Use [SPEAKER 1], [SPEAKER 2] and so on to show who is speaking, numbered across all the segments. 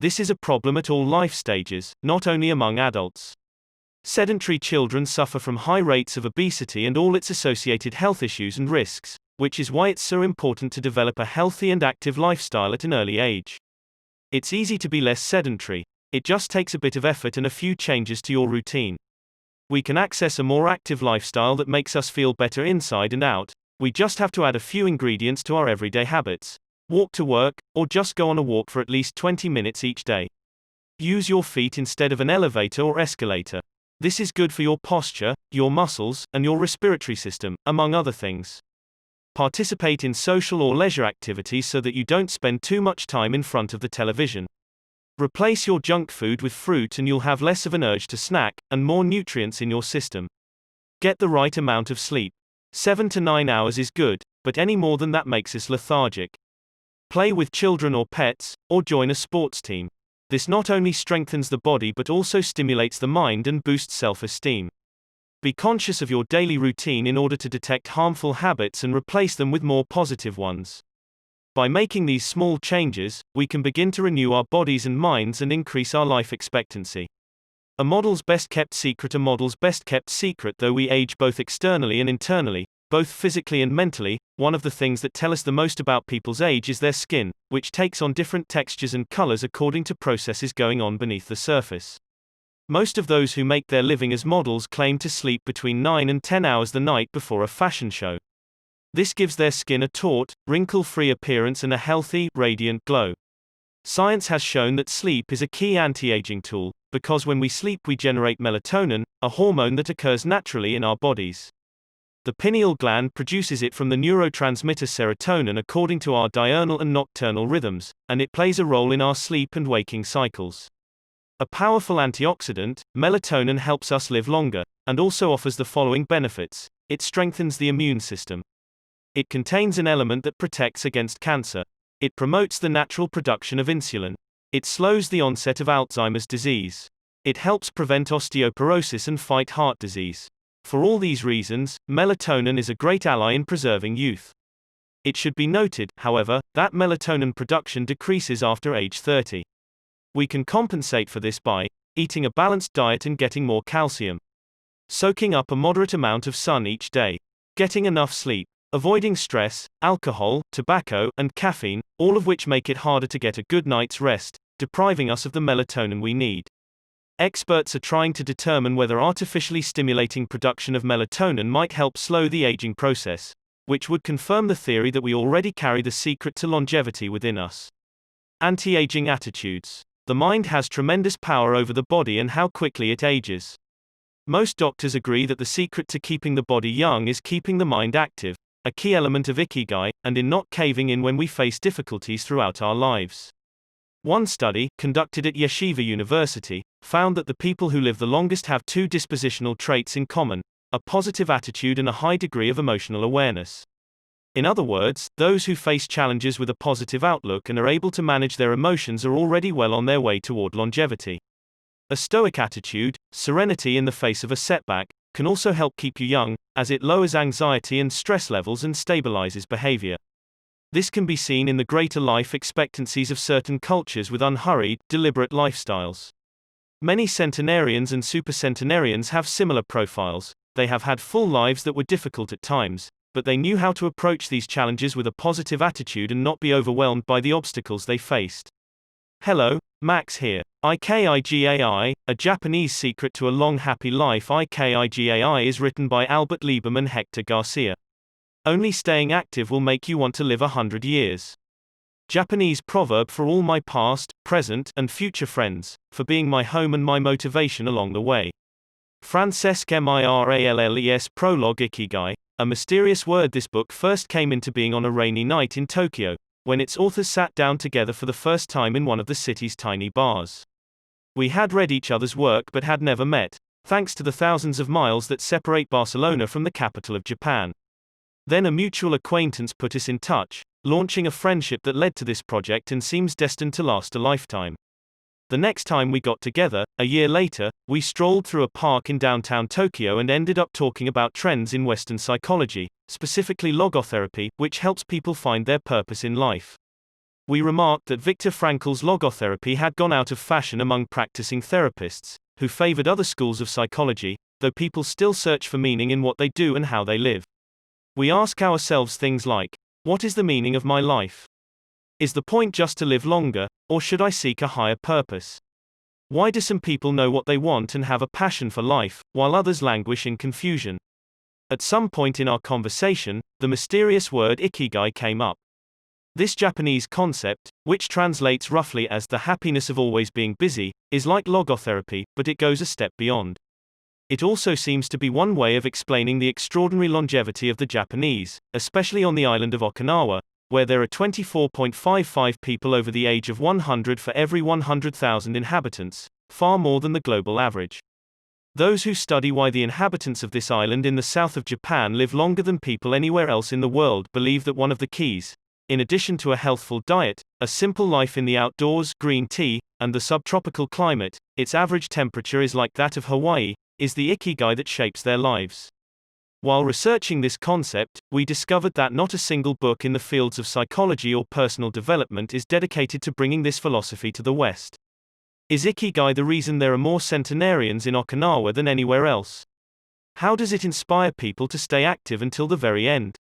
[SPEAKER 1] This is a problem at all life stages, not only among adults. Sedentary children suffer from high rates of obesity and all its associated health issues and risks, which is why it's so important to develop a healthy and active lifestyle at an early age. It's easy to be less sedentary. It just takes a bit of effort and a few changes to your routine. We can access a more active lifestyle that makes us feel better inside and out. We just have to add a few ingredients to our everyday habits. Walk to work, or just go on a walk for at least 20 minutes each day. Use your feet instead of an elevator or escalator. This is good for your posture, your muscles, and your respiratory system, among other things. Participate in social or leisure activities so that you don't spend too much time in front of the television. Replace your junk food with fruit and you'll have less of an urge to snack, and more nutrients in your system. Get the right amount of sleep. 7 to 9 hours is good, but any more than that makes us lethargic. Play with children or pets, or join a sports team. This not only strengthens the body but also stimulates the mind and boosts self-esteem. Be conscious of your daily routine in order to detect harmful habits and replace them with more positive ones. By making these small changes, we can begin to renew our bodies and minds and increase our life expectancy. A model's best kept secret. A model's best kept secret. Though we age both externally and internally, both physically and mentally, one of the things that tell us the most about people's age is their skin, which takes on different textures and colors according to processes going on beneath the surface. Most of those who make their living as models claim to sleep between 9 and 10 hours the night before a fashion show. This gives their skin a taut, wrinkle-free appearance and a healthy, radiant glow. Science has shown that sleep is a key anti-aging tool, because when we sleep we generate melatonin, a hormone that occurs naturally in our bodies. The pineal gland produces it from the neurotransmitter serotonin according to our diurnal and nocturnal rhythms, and it plays a role in our sleep and waking cycles. A powerful antioxidant, melatonin helps us live longer, and also offers the following benefits. It strengthens the immune system. It contains an element that protects against cancer. It promotes the natural production of insulin. It slows the onset of Alzheimer's disease. It helps prevent osteoporosis and fight heart disease. For all these reasons, melatonin is a great ally in preserving youth. It should be noted, however, that melatonin production decreases after age 30. We can compensate for this by eating a balanced diet and getting more calcium, soaking up a moderate amount of sun each day, getting enough sleep, avoiding stress, alcohol, tobacco, and caffeine, all of which make it harder to get a good night's rest, depriving us of the melatonin we need. Experts are trying to determine whether artificially stimulating production of melatonin might help slow the aging process, which would confirm the theory that we already carry the secret to longevity within us. Anti-aging attitudes. The mind has tremendous power over the body and how quickly it ages. Most doctors agree that the secret to keeping the body young is keeping the mind active, a key element of IKIGAI, and in not caving in when we face difficulties throughout our lives. One study, conducted at Yeshiva University, found that the people who live the longest have two dispositional traits in common: a positive attitude and a high degree of emotional awareness. In other words, those who face challenges with a positive outlook and are able to manage their emotions are already well on their way toward longevity. A stoic attitude, serenity in the face of a setback, can also help keep you young, as it lowers anxiety and stress levels and stabilizes behavior. This can be seen in the greater life expectancies of certain cultures with unhurried, deliberate lifestyles. Many centenarians and supercentenarians have similar profiles. They have had full lives that were difficult at times, but they knew how to approach these challenges with a positive attitude and not be overwhelmed by the obstacles they faced. Hello, Max here. IKIGAI, A Japanese Secret to a Long Happy Life. IKIGAI is written by Liebermann Hector Garcia. Only staying active will make you want to live 100 years. Japanese proverb for all my past, present, and future friends, for being my home and my motivation along the way. Francesc Miralles Prologue. Ikigai, a mysterious word. This book first came into being on a rainy night in Tokyo, when its authors sat down together for the first time in one of the city's tiny bars. We had read each other's work but had never met, thanks to the thousands of miles that separate Barcelona from the capital of Japan. Then a mutual acquaintance put us in touch, launching a friendship that led to this project and seems destined to last a lifetime. The next time we got together, a year later, we strolled through a park in downtown Tokyo and ended up talking about trends in Western psychology, specifically logotherapy, which helps people find their purpose in life. We remarked that Viktor Frankl's logotherapy had gone out of fashion among practicing therapists, who favored other schools of psychology, though people still search for meaning in what they do and how they live. We ask ourselves things like, what is the meaning of my life? Is the point just to live longer, or should I seek a higher purpose? Why do some people know what they want and have a passion for life, while others languish in confusion? At some point in our conversation, the mysterious word ikigai came up. This Japanese concept, which translates roughly as the happiness of always being busy, is like logotherapy, but it goes a step beyond. It also seems to be one way of explaining the extraordinary longevity of the Japanese, especially on the island of Okinawa, where there are 24.55 people over the age of 100 for every 100,000 inhabitants, far more than the global average. Those who study why the inhabitants of this island in the south of Japan live longer than people anywhere else in the world believe that one of the keys, in addition to a healthful diet, a simple life in the outdoors, green tea, and the subtropical climate, its average temperature is like that of Hawaii, is the ikigai that shapes their lives. While researching this concept, we discovered that not a single book in the fields of psychology or personal development is dedicated to bringing this philosophy to the West. Is ikigai the reason there are more centenarians in Okinawa than anywhere else? How does it inspire people to stay active until the very end?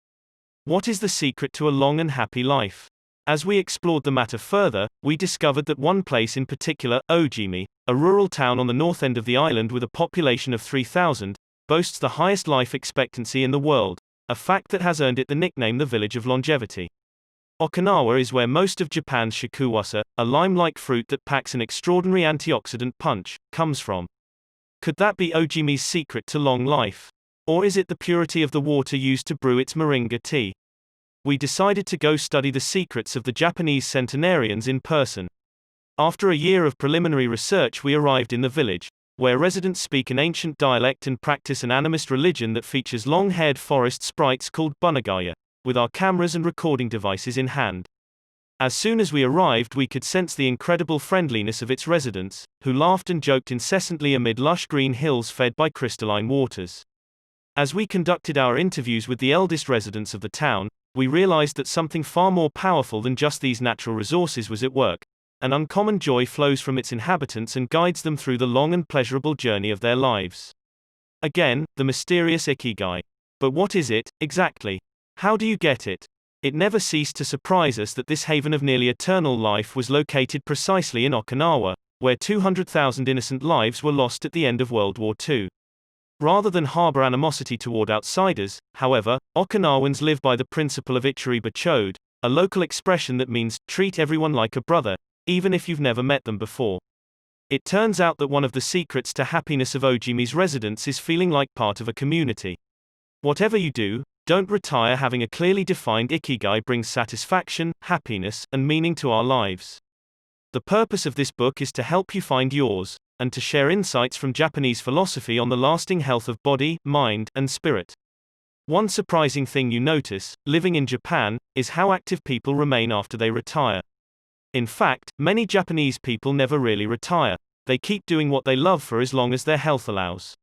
[SPEAKER 1] What is the secret to a long and happy life? As we explored the matter further, we discovered that one place in particular, Ojimi, a rural town on the north end of the island with a population of 3,000, boasts the highest life expectancy in the world, a fact that has earned it the nickname the Village of Longevity. Okinawa is where most of Japan's shikuwasa, a lime-like fruit that packs an extraordinary antioxidant punch, comes from. Could that be Ojimi's secret to long life? Or is it the purity of the water used to brew its moringa tea? We decided to go study the secrets of the Japanese centenarians in person. After a year of preliminary research, we arrived in the village, where residents speak an ancient dialect and practice an animist religion that features long-haired forest sprites called bunagaya, with our cameras and recording devices in hand. As soon as we arrived, we could sense the incredible friendliness of its residents, who laughed and joked incessantly amid lush green hills fed by crystalline waters. As we conducted our interviews with the eldest residents of the town, we realized that something far more powerful than just these natural resources was at work. An uncommon joy flows from its inhabitants and guides them through the long and pleasurable journey of their lives. Again, the mysterious ikigai. But what is it, exactly? How do you get it? It never ceased to surprise us that this haven of nearly eternal life was located precisely in Okinawa, where 200,000 innocent lives were lost at the end of World War II. Rather than harbor animosity toward outsiders, however, Okinawans live by the principle of ichiri bachode, a local expression that means, treat everyone like a brother, even if you've never met them before. It turns out that one of the secrets to happiness of Ojimi's residents is feeling like part of a community. Whatever you do, don't retire. Having a clearly defined ikigai brings satisfaction, happiness, and meaning to our lives. The purpose of this book is to help you find yours, and to share insights from Japanese philosophy on the lasting health of body, mind, and spirit. One surprising thing you notice, living in Japan, is how active people remain after they retire. In fact, many Japanese people never really retire. They keep doing what they love for as long as their health allows.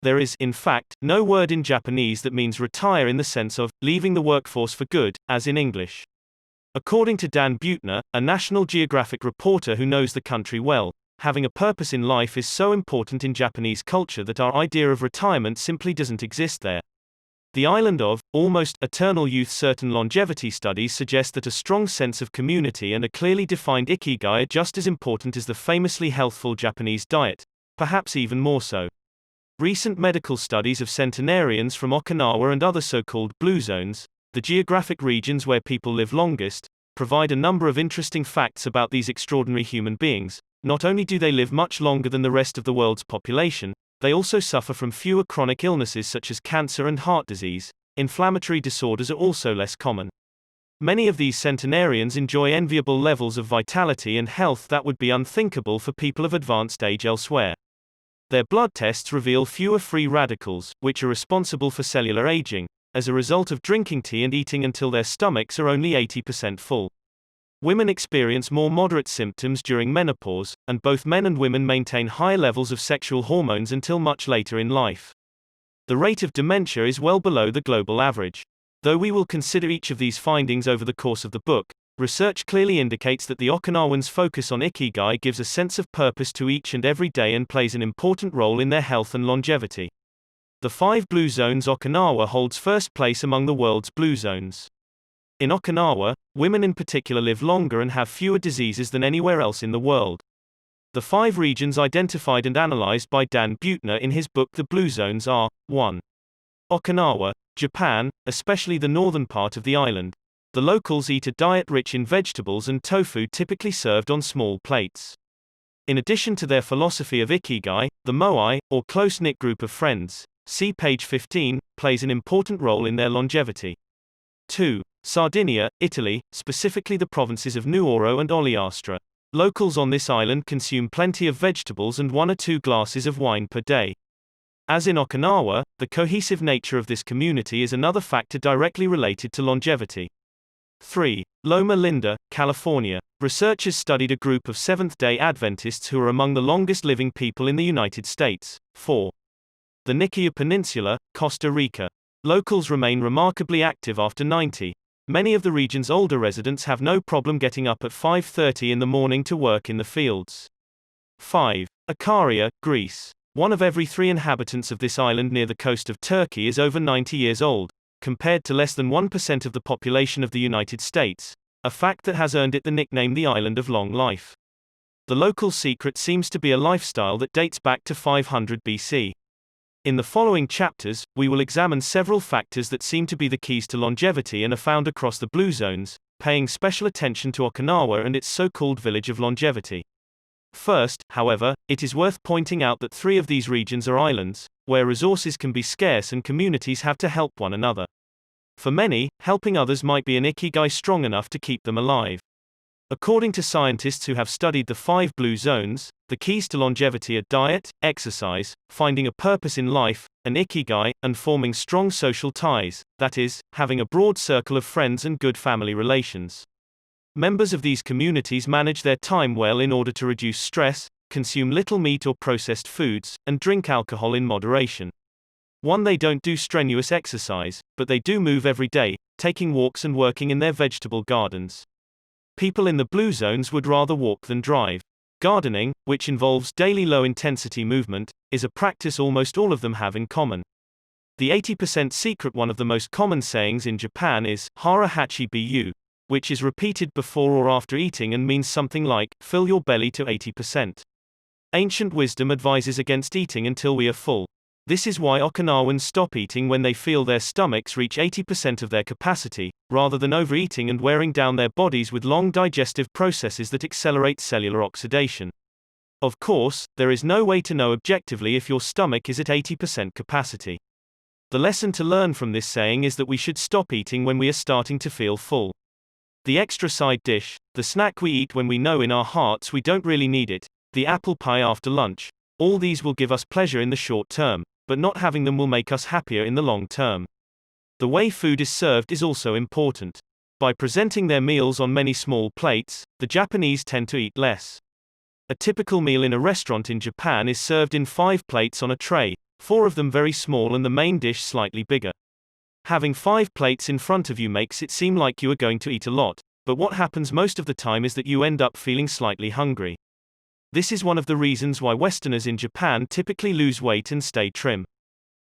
[SPEAKER 1] There is, in fact, no word in Japanese that means retire in the sense of leaving the workforce for good, as in English. According to Dan Buettner, a National Geographic reporter who knows the country well, having a purpose in life is so important in Japanese culture that our idea of retirement simply doesn't exist there. The island of almost eternal youth. Certain longevity studies suggest that a strong sense of community and a clearly defined ikigai are just as important as the famously healthful Japanese diet, perhaps even more so. Recent medical studies of centenarians from Okinawa and other so-called blue zones, the geographic regions where people live longest, provide a number of interesting facts about these extraordinary human beings. Not only do they live much longer than the rest of the world's population, they also suffer from fewer chronic illnesses such as cancer and heart disease. Inflammatory disorders are also less common. Many of these centenarians enjoy enviable levels of vitality and health that would be unthinkable for people of advanced age elsewhere. Their blood tests reveal fewer free radicals, which are responsible for cellular aging, as a result of drinking tea and eating until their stomachs are only 80% full. Women experience more moderate symptoms during menopause, and both men and women maintain higher levels of sexual hormones until much later in life. The rate of dementia is well below the global average. Though we will consider each of these findings over the course of the book, research clearly indicates that the Okinawans' focus on Ikigai gives a sense of purpose to each and every day and plays an important role in their health and longevity. The 5 blue zones. Okinawa holds first place among the world's blue zones. In Okinawa, women in particular live longer and have fewer diseases than anywhere else in the world. The 5 regions identified and analyzed by Dan Buettner in his book The Blue Zones are: 1. Okinawa, Japan, especially the northern part of the island. The locals eat a diet rich in vegetables and tofu, typically served on small plates. In addition to their philosophy of Ikigai, the moai, or close-knit group of friends, see page 15, plays an important role in their longevity. 2. Sardinia, Italy, specifically the provinces of Nuoro and Ogliastra. Locals on this island consume plenty of vegetables and 1 or 2 glasses of wine per day. As in Okinawa, the cohesive nature of this community is another factor directly related to longevity. 3. Loma Linda, California. Researchers studied a group of Seventh-day Adventists who are among the longest living people in the United States. 4. The Niquillay Peninsula, Costa Rica. Locals remain remarkably active after 90. Many of the region's older residents have no problem getting up at 5:30 in the morning to work in the fields. 5. Ikaria, Greece. 1 of every 3 inhabitants of this island near the coast of Turkey is over 90 years old, compared to less than 1% of the population of the United States, a fact that has earned it the nickname the Island of Long Life. The local secret seems to be a lifestyle that dates back to 500 BC. In the following chapters, we will examine several factors that seem to be the keys to longevity and are found across the blue zones, paying special attention to Okinawa and its so-called village of longevity. First, however, it is worth pointing out that 3 of these regions are islands, where resources can be scarce and communities have to help one another. For many, helping others might be an ikigai strong enough to keep them alive. According to scientists who have studied the 5 blue zones, the keys to longevity are diet, exercise, finding a purpose in life, an ikigai, and forming strong social ties, that is, having a broad circle of friends and good family relations. Members of these communities manage their time well in order to reduce stress, consume little meat or processed foods, and drink alcohol in moderation. 1. They don't do strenuous exercise, but they do move every day, taking walks and working in their vegetable gardens. People in the blue zones would rather walk than drive. Gardening, which involves daily low-intensity movement, is a practice almost all of them have in common. The 80% secret. One of the most common sayings in Japan is, hara hachi bu, which is repeated before or after eating and means something like, fill your belly to 80%. Ancient wisdom advises against eating until we are full. This is why Okinawans stop eating when they feel their stomachs reach 80% of their capacity, rather than overeating and wearing down their bodies with long digestive processes that accelerate cellular oxidation. Of course, there is no way to know objectively if your stomach is at 80% capacity. The lesson to learn from this saying is that we should stop eating when we are starting to feel full. The extra side dish, the snack we eat when we know in our hearts we don't really need it, the apple pie after lunch, all these will give us pleasure in the short term, but not having them will make us happier in the long term. The way food is served is also important. By presenting their meals on many small plates, the Japanese tend to eat less. A typical meal in a restaurant in Japan is served in 5 plates on a tray, 4 of them very small and the main dish slightly bigger. Having 5 plates in front of you makes it seem like you are going to eat a lot, but what happens most of the time is that you end up feeling slightly hungry. This is one of the reasons why Westerners in Japan typically lose weight and stay trim.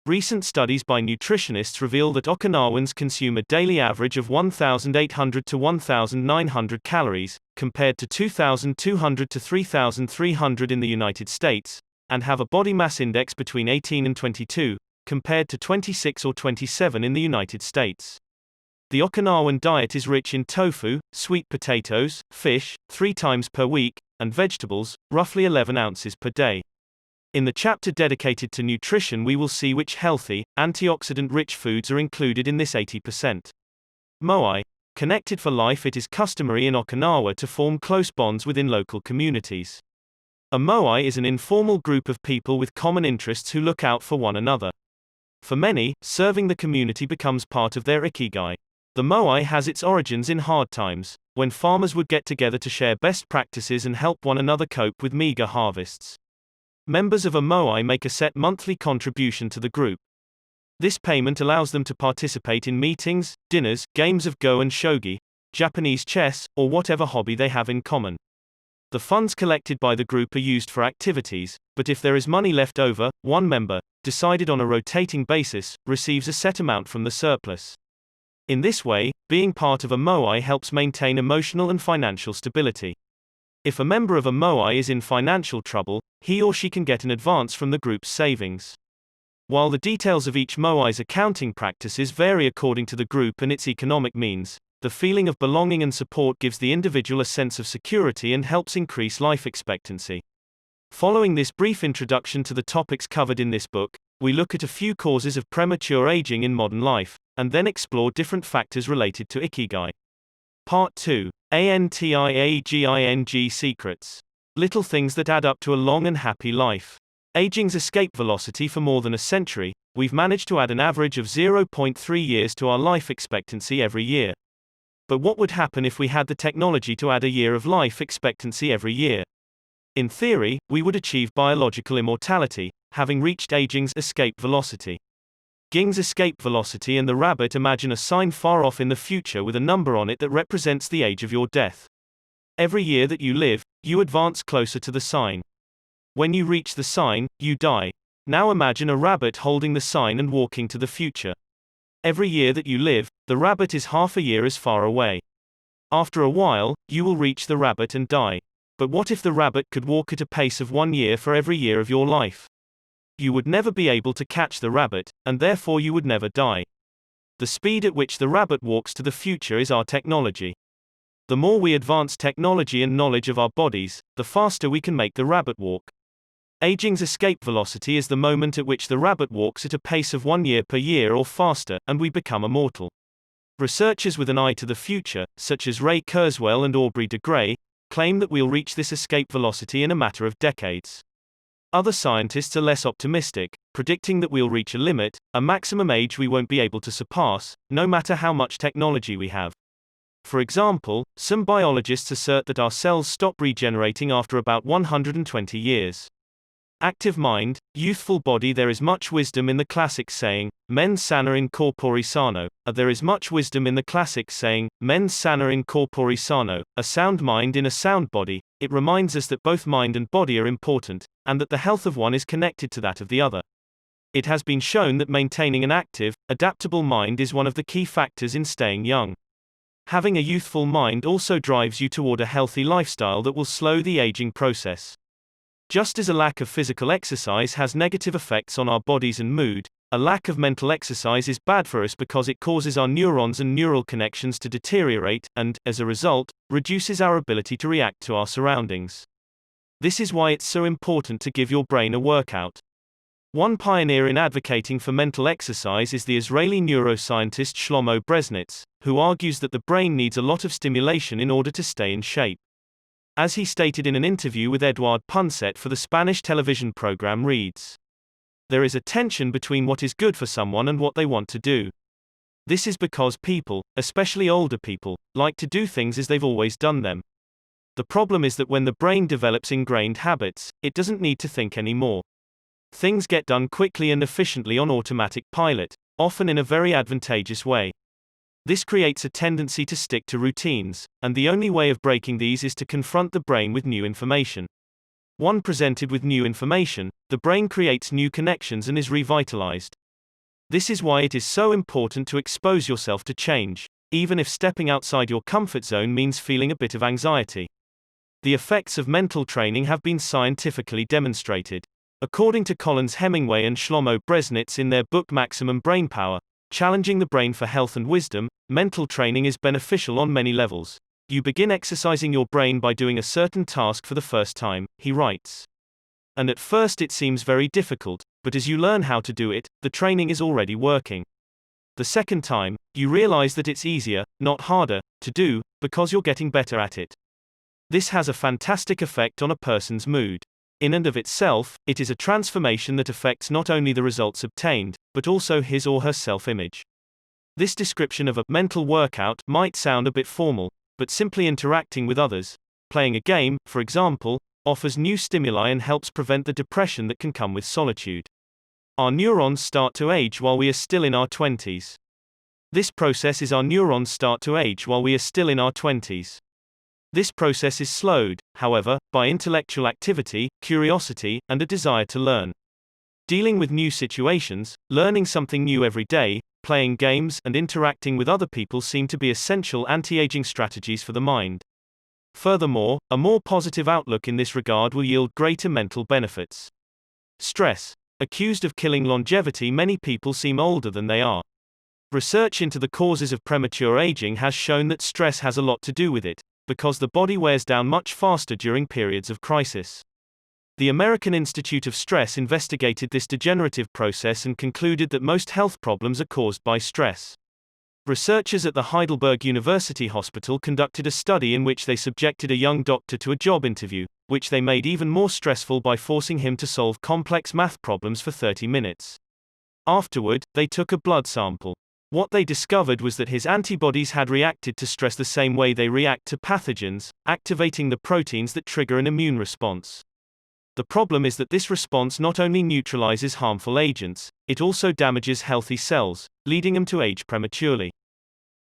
[SPEAKER 1] Recent studies by nutritionists reveal that Okinawans consume a daily average of 1,800 to 1,900 calories, compared to 2,200 to 3,300 in the United States, and have a body mass index between 18 and 22, compared to 26 or 27 in the United States. The Okinawan diet is rich in tofu, sweet potatoes, fish, 3 times per week, and vegetables, roughly 11 ounces per day. In the chapter dedicated to nutrition we will see which healthy, antioxidant-rich foods are included in this 80%. Moai. Connected for life. It is customary in Okinawa to form close bonds within local communities. A moai is an informal group of people with common interests who look out for one another. For many, serving the community becomes part of their ikigai. The moai has its origins in hard times, when farmers would get together to share best practices and help one another cope with meager harvests. Members of a moai make a set monthly contribution to the group. This payment allows them to participate in meetings, dinners, games of go and shogi, Japanese chess, or whatever hobby they have in common. The funds collected by the group are used for activities, but if there is money left over, one member, decided on a rotating basis, receives a set amount from the surplus. In this way, being part of a moai helps maintain emotional and financial stability. If a member of a moai is in financial trouble, he or she can get an advance from the group's savings. While the details of each moai's accounting practices vary according to the group and its economic means, the feeling of belonging and support gives the individual a sense of security and helps increase life expectancy. Following this brief introduction to the topics covered in this book, we look at a few causes of premature aging in modern life, and then explore different factors related to Ikigai. Part 2. ANTIAGING Secrets. Little things that add up to a long and happy life. Aging's escape velocity. For more than a century, we've managed to add an average of 0.3 years to our life expectancy every year. But what would happen if we had the technology to add a year of life expectancy every year? In theory, we would achieve biological immortality, having reached aging's escape velocity. Ging's escape velocity and the rabbit. Imagine a sign far off in the future with a number on it that represents the age of your death. Every year that you live, you advance closer to the sign. When you reach the sign, you die. Now imagine a rabbit holding the sign and walking to the future. Every year that you live, the rabbit is half a year as far away. After a while, you will reach the rabbit and die. But what if the rabbit could walk at a pace of 1 year for every year of your life? You would never be able to catch the rabbit, and therefore you would never die. The speed at which the rabbit walks to the future is our technology. The more we advance technology and knowledge of our bodies, the faster we can make the rabbit walk. Aging's escape velocity is the moment at which the rabbit walks at a pace of 1 year per year or faster, and we become immortal. Researchers with an eye to the future, such as Ray Kurzweil and Aubrey de Grey, claim that we'll reach this escape velocity in a matter of decades. Other scientists are less optimistic, predicting that we'll reach a limit, a maximum age we won't be able to surpass, no matter how much technology we have. For example, some biologists assert that our cells stop regenerating after about 120 years. Active mind, youthful body. There is much wisdom in the classic saying, mens sana in corpore sano. There is much wisdom in the classic saying, mens sana in corpore sano, a sound mind in a sound body. It reminds us that both mind and body are important, and that the health of one is connected to that of the other. It has been shown that maintaining an active, adaptable mind is one of the key factors in staying young. Having a youthful mind also drives you toward a healthy lifestyle that will slow the aging process. Just as a lack of physical exercise has negative effects on our bodies and mood, a lack of mental exercise is bad for us because it causes our neurons and neural connections to deteriorate and, as a result, reduces our ability to react to our surroundings. This is why it's so important to give your brain a workout. One pioneer in advocating for mental exercise is the Israeli neuroscientist Shlomo Brezhnitz, who argues that the brain needs a lot of stimulation in order to stay in shape. As he stated in an interview with Eduard Punset for the Spanish television program Reads, there is a tension between what is good for someone and what they want to do. This is because people, especially older people, like to do things as they've always done them. The problem is that when the brain develops ingrained habits, it doesn't need to think anymore. Things get done quickly and efficiently on automatic pilot, often in a very advantageous way. This creates a tendency to stick to routines, and the only way of breaking these is to confront the brain with new information. Once presented with new information, the brain creates new connections and is revitalized. This is why it is so important to expose yourself to change, even if stepping outside your comfort zone means feeling a bit of anxiety. The effects of mental training have been scientifically demonstrated. According to Collins Hemingway and Shlomo Brezhnitz in their book Maximum Brainpower, Challenging the Brain for Health and Wisdom, mental training is beneficial on many levels. You begin exercising your brain by doing a certain task for the first time, he writes. And at first it seems very difficult, but as you learn how to do it, the training is already working. The second time, you realize that it's easier, not harder, to do, because you're getting better at it. This has a fantastic effect on a person's mood. In and of itself, it is a transformation that affects not only the results obtained, but also his or her self-image. This description of a mental workout might sound a bit formal, but simply interacting with others, playing a game, for example, offers new stimuli and helps prevent the depression that can come with solitude. Our neurons start to age while we are still in our 20s. This process is our neurons start to age while we are still in our 20s. This process is slowed, however, by intellectual activity, curiosity, and a desire to learn. Dealing with new situations, learning something new every day, playing games, and interacting with other people seem to be essential anti-aging strategies for the mind. Furthermore, a more positive outlook in this regard will yield greater mental benefits. Stress. Accused of killing longevity, many people seem older than they are. Research into the causes of premature aging has shown that stress has a lot to do with it, because the body wears down much faster during periods of crisis. The American Institute of Stress investigated this degenerative process and concluded that most health problems are caused by stress. Researchers at the Heidelberg University Hospital conducted a study in which they subjected a young doctor to a job interview, which they made even more stressful by forcing him to solve complex math problems for 30 minutes. Afterward, they took a blood sample. What they discovered was that his antibodies had reacted to stress the same way they react to pathogens, activating the proteins that trigger an immune response. The problem is that this response not only neutralizes harmful agents, it also damages healthy cells, leading them to age prematurely.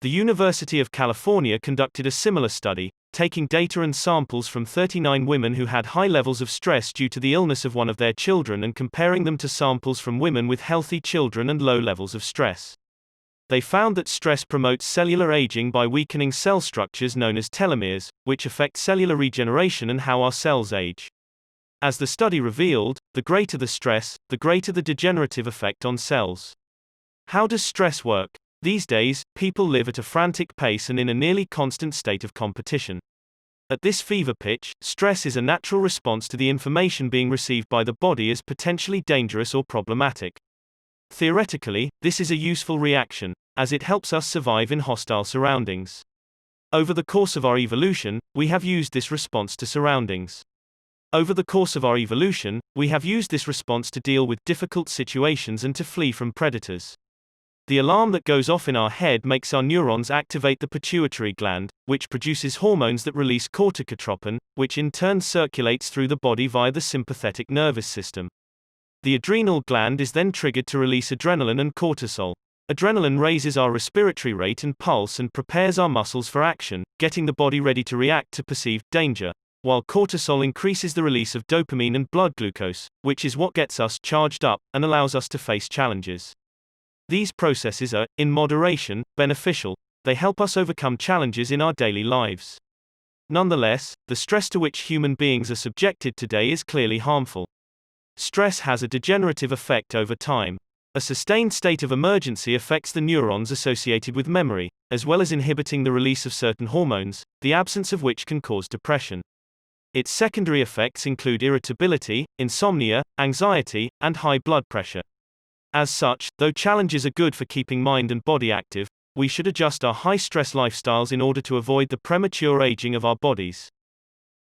[SPEAKER 1] The University of California conducted a similar study, taking data and samples from 39 women who had high levels of stress due to the illness of one of their children and comparing them to samples from women with healthy children and low levels of stress. They found that stress promotes cellular aging by weakening cell structures known as telomeres, which affect cellular regeneration and how our cells age. As the study revealed, the greater the stress, the greater the degenerative effect on cells. How does stress work? These days, people live at a frantic pace and in a nearly constant state of competition. At this fever pitch, stress is a natural response to the information being received by the body as potentially dangerous or problematic. Theoretically, this is a useful reaction, as it helps us survive in hostile surroundings. Over the course of our evolution, we have used this response to surroundings. Over the course of our evolution, we have used this response to deal with difficult situations and to flee from predators. The alarm that goes off in our head makes our neurons activate the pituitary gland, which produces hormones that release corticotropin, which in turn circulates through the body via the sympathetic nervous system. The adrenal gland is then triggered to release adrenaline and cortisol. Adrenaline raises our respiratory rate and pulse and prepares our muscles for action, getting the body ready to react to perceived danger, while cortisol increases the release of dopamine and blood glucose, which is what gets us charged up and allows us to face challenges. These processes are, in moderation, beneficial. They help us overcome challenges in our daily lives. Nonetheless, the stress to which human beings are subjected today is clearly harmful. Stress has a degenerative effect over time. A sustained state of emergency affects the neurons associated with memory, as well as inhibiting the release of certain hormones, the absence of which can cause depression. Its secondary effects include irritability, insomnia, anxiety, and high blood pressure. As such, though challenges are good for keeping mind and body active, we should adjust our high-stress lifestyles in order to avoid the premature aging of our bodies.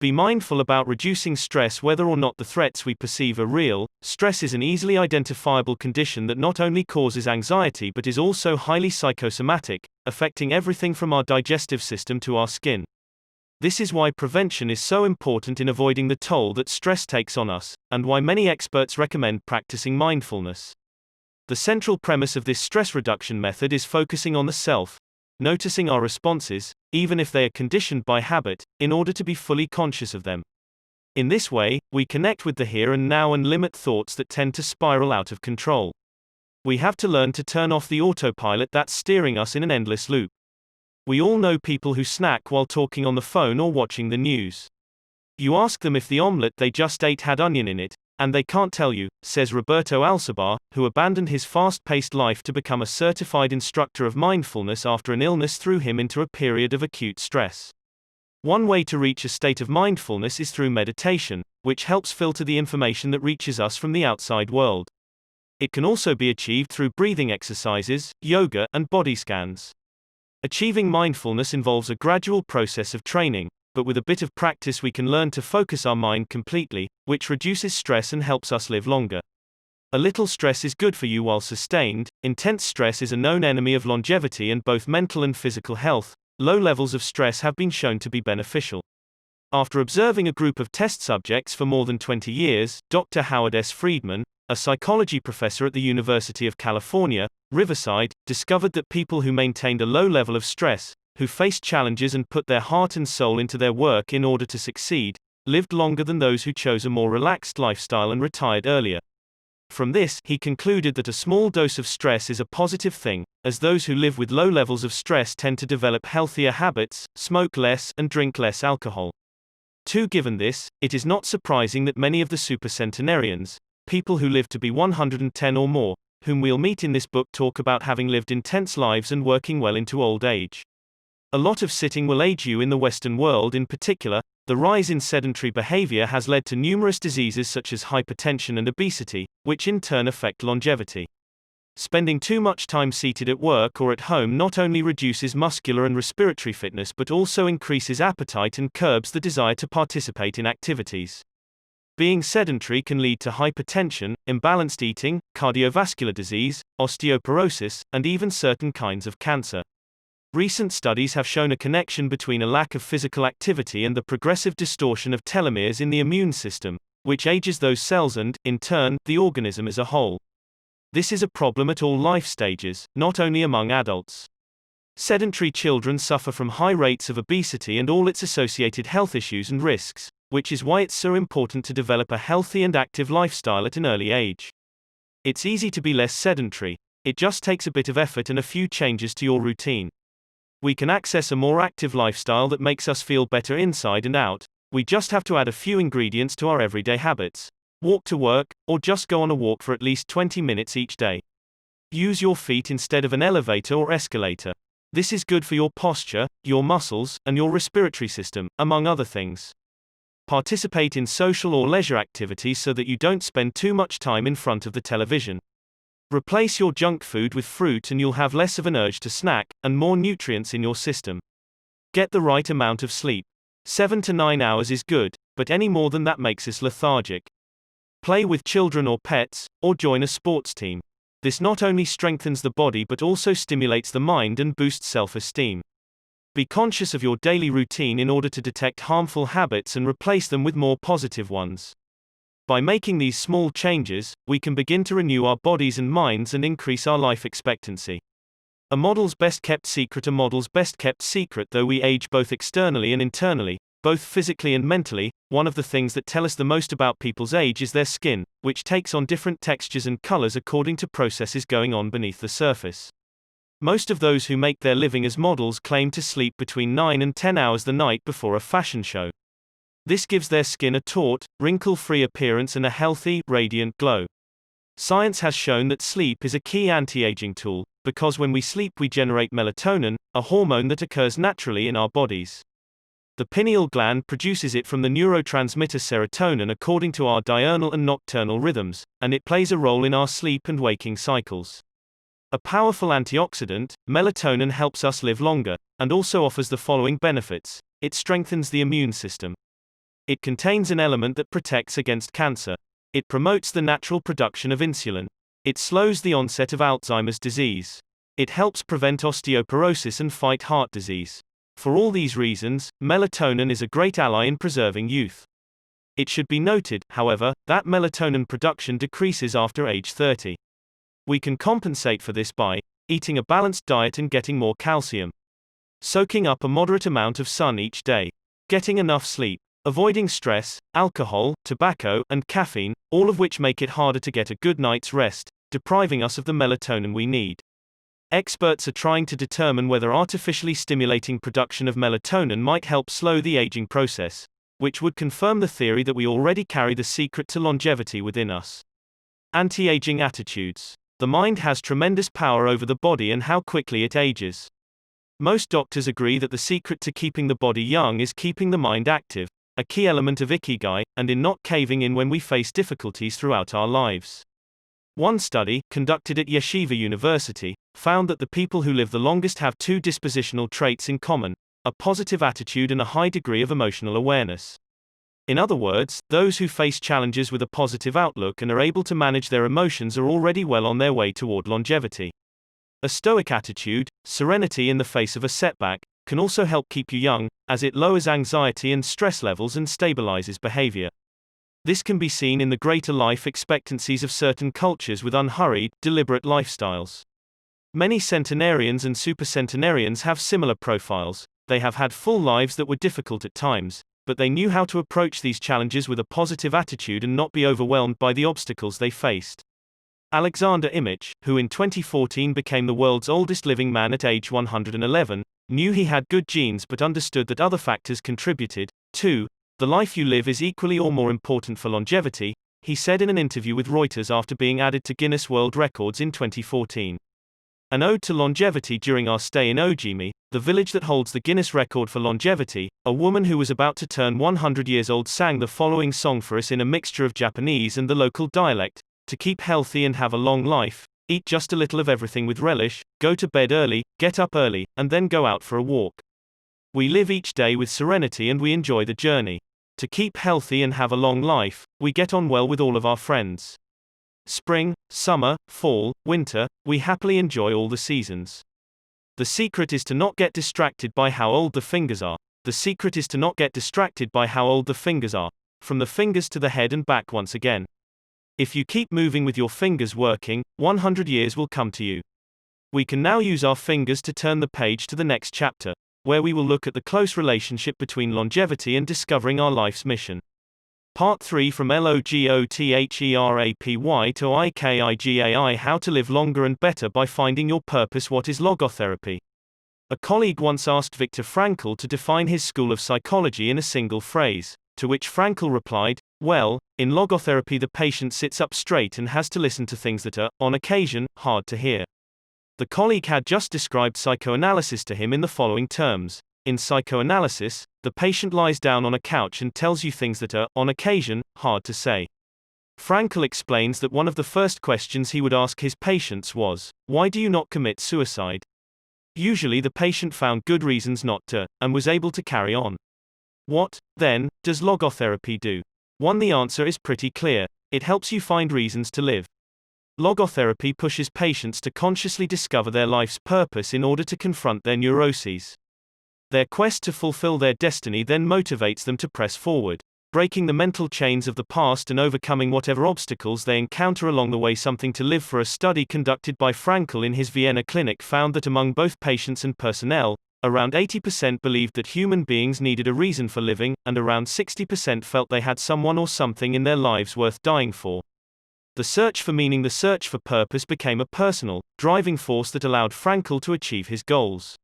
[SPEAKER 1] Be mindful about reducing stress whether or not the threats we perceive are real. Stress is an easily identifiable condition that not only causes anxiety but is also highly psychosomatic, affecting everything from our digestive system to our skin. This is why prevention is so important in avoiding the toll that stress takes on us, and why many experts recommend practicing mindfulness. The central premise of this stress reduction method is focusing on the self, noticing our responses, even if they are conditioned by habit, in order to be fully conscious of them. In this way, we connect with the here and now and limit thoughts that tend to spiral out of control. We have to learn to turn off the autopilot that's steering us in an endless loop. We all know people who snack while talking on the phone or watching the news. You ask them if the omelette they just ate had onion in it, and they can't tell you, says Roberto Alcibar, who abandoned his fast-paced life to become a certified instructor of mindfulness after an illness threw him into a period of acute stress. One way to reach a state of mindfulness is through meditation, which helps filter the information that reaches us from the outside world. It can also be achieved through breathing exercises, yoga, and body scans. Achieving mindfulness involves a gradual process of training, but with a bit of practice we can learn to focus our mind completely, which reduces stress and helps us live longer. A little stress is good for you while sustained. Intense stress is a known enemy of longevity and both mental and physical health. Low levels of stress have been shown to be beneficial. After observing a group of test subjects for more than 20 years, Dr. Howard S. Friedman, a psychology professor at the University of California, Riverside, discovered that people who maintained a low level of stress, who faced challenges and put their heart and soul into their work in order to succeed, lived longer than those who chose a more relaxed lifestyle and retired earlier. From this, he concluded that a small dose of stress is a positive thing, as those who live with low levels of stress tend to develop healthier habits, smoke less, and drink less alcohol. Given this, it is not surprising that many of the supercentenarians, people who live to be 110 or more, whom we'll meet in this book, talk about having lived intense lives and working well into old age. A lot of sitting will age you in the Western world. In particular, the rise in sedentary behavior has led to numerous diseases such as hypertension and obesity, which in turn affect longevity. Spending too much time seated at work or at home not only reduces muscular and respiratory fitness but also increases appetite and curbs the desire to participate in activities. Being sedentary can lead to hypertension, imbalanced eating, cardiovascular disease, osteoporosis, and even certain kinds of cancer. Recent studies have shown a connection between a lack of physical activity and the progressive distortion of telomeres in the immune system, which ages those cells and, in turn, the organism as a whole. This is a problem at all life stages, not only among adults. Sedentary children suffer from high rates of obesity and all its associated health issues and risks, which is why it's so important to develop a healthy and active lifestyle at an early age. It's easy to be less sedentary. It just takes a bit of effort and a few changes to your routine. We can access a more active lifestyle that makes us feel better inside and out. We just have to add a few ingredients to our everyday habits. Walk to work, or just go on a walk for at least 20 minutes each day. Use your feet instead of an elevator or escalator. This is good for your posture, your muscles, and your respiratory system, among other things. Participate in social or leisure activities so that you don't spend too much time in front of the television. Replace your junk food with fruit and you'll have less of an urge to snack, and more nutrients in your system. Get the right amount of sleep. 7 to 9 hours is good, but any more than that makes us lethargic. Play with children or pets, or join a sports team. This not only strengthens the body but also stimulates the mind and boosts self-esteem. Be conscious of your daily routine in order to detect harmful habits and replace them with more positive ones. By making these small changes, we can begin to renew our bodies and minds and increase our life expectancy. A model's best kept secret. A model's best kept secret. Though we age both externally and internally, both physically and mentally, one of the things that tell us the most about people's age is their skin, which takes on different textures and colors according to processes going on beneath the surface. Most of those who make their living as models claim to sleep between 9 and 10 hours the night before a fashion show. This gives their skin a taut, wrinkle-free appearance and a healthy, radiant glow. Science has shown that sleep is a key anti-aging tool, because when we sleep we generate melatonin, a hormone that occurs naturally in our bodies. The pineal gland produces it from the neurotransmitter serotonin according to our diurnal and nocturnal rhythms, and it plays a role in our sleep and waking cycles. A powerful antioxidant, melatonin helps us live longer, and also offers the following benefits. It strengthens the immune system. It contains an element that protects against cancer. It promotes the natural production of insulin. It slows the onset of Alzheimer's disease. It helps prevent osteoporosis and fight heart disease. For all these reasons, melatonin is a great ally in preserving youth. It should be noted, however, that melatonin production decreases after age 30. We can compensate for this by eating a balanced diet and getting more calcium, soaking up a moderate amount of sun each day, getting enough sleep, avoiding stress, alcohol, tobacco, and caffeine, all of which make it harder to get a good night's rest, depriving us of the melatonin we need. Experts are trying to determine whether artificially stimulating production of melatonin might help slow the aging process, which would confirm the theory that we already carry the secret to longevity within us. Anti-aging attitudes. The mind has tremendous power over the body and how quickly it ages. Most doctors agree that the secret to keeping the body young is keeping the mind active, a key element of IKIGAI, and in not caving in when we face difficulties throughout our lives. One study, conducted at Yeshiva University, found that the people who live the longest have 2 dispositional traits in common: a positive attitude and a high degree of emotional awareness. In other words, those who face challenges with a positive outlook and are able to manage their emotions are already well on their way toward longevity. A stoic attitude, serenity in the face of a setback, can also help keep you young, as it lowers anxiety and stress levels and stabilizes behavior. This can be seen in the greater life expectancies of certain cultures with unhurried, deliberate lifestyles. Many centenarians and supercentenarians have similar profiles. They have had full lives that were difficult at times, but they knew how to approach these challenges with a positive attitude and not be overwhelmed by the obstacles they faced. Alexander Imich, who in 2014 became the world's oldest living man at age 111, knew he had good genes but understood that other factors contributed. 2. The life you live is equally or more important for longevity, he said in an interview with Reuters after being added to Guinness World Records in 2014. An ode to longevity. During our stay in Ojimi, the village that holds the Guinness record for longevity, a woman who was about to turn 100 years old sang the following song for us in a mixture of Japanese and the local dialect: to keep healthy and have a long life, eat just a little of everything with relish, go to bed early, get up early, and then go out for a walk. We live each day with serenity and we enjoy the journey. To keep healthy and have a long life, we get on well with all of our friends. Spring, summer, fall, winter, we happily enjoy all the seasons. The secret is to not get distracted by how old the fingers are. The secret is to not get distracted by how old the fingers are. From the fingers to the head and back once again. If you keep moving with your fingers working, 100 years will come to you. We can now use our fingers to turn the page to the next chapter, where we will look at the close relationship between longevity and discovering our life's mission. Part 3 from LOGOTHERAPY to IKIGAI: How to Live Longer and Better by Finding Your Purpose. What is logotherapy? A colleague once asked Viktor Frankl to define his school of psychology in a single phrase, to which Frankl replied, "Well, in logotherapy the patient sits up straight and has to listen to things that are, on occasion, hard to hear." The colleague had just described psychoanalysis to him in the following terms. In psychoanalysis, the patient lies down on a couch and tells you things that are, on occasion, hard to say. Frankl explains that one of the first questions he would ask his patients was, "Why do you not commit suicide?" Usually the patient found good reasons not to, and was able to carry on. What, then, does logotherapy do? 1. The answer is pretty clear. It helps you find reasons to live. Logotherapy pushes patients to consciously discover their life's purpose in order to confront their neuroses. Their quest to fulfill their destiny then motivates them to press forward, breaking the mental chains of the past and overcoming whatever obstacles they encounter along the way. Something to live for. A study conducted by Frankl in his Vienna clinic found that among both patients and personnel, around 80% believed that human beings needed a reason for living, and around 60% felt they had someone or something in their lives worth dying for. The search for meaning, the search for purpose, became a personal, driving force that allowed Frankl to achieve his goals.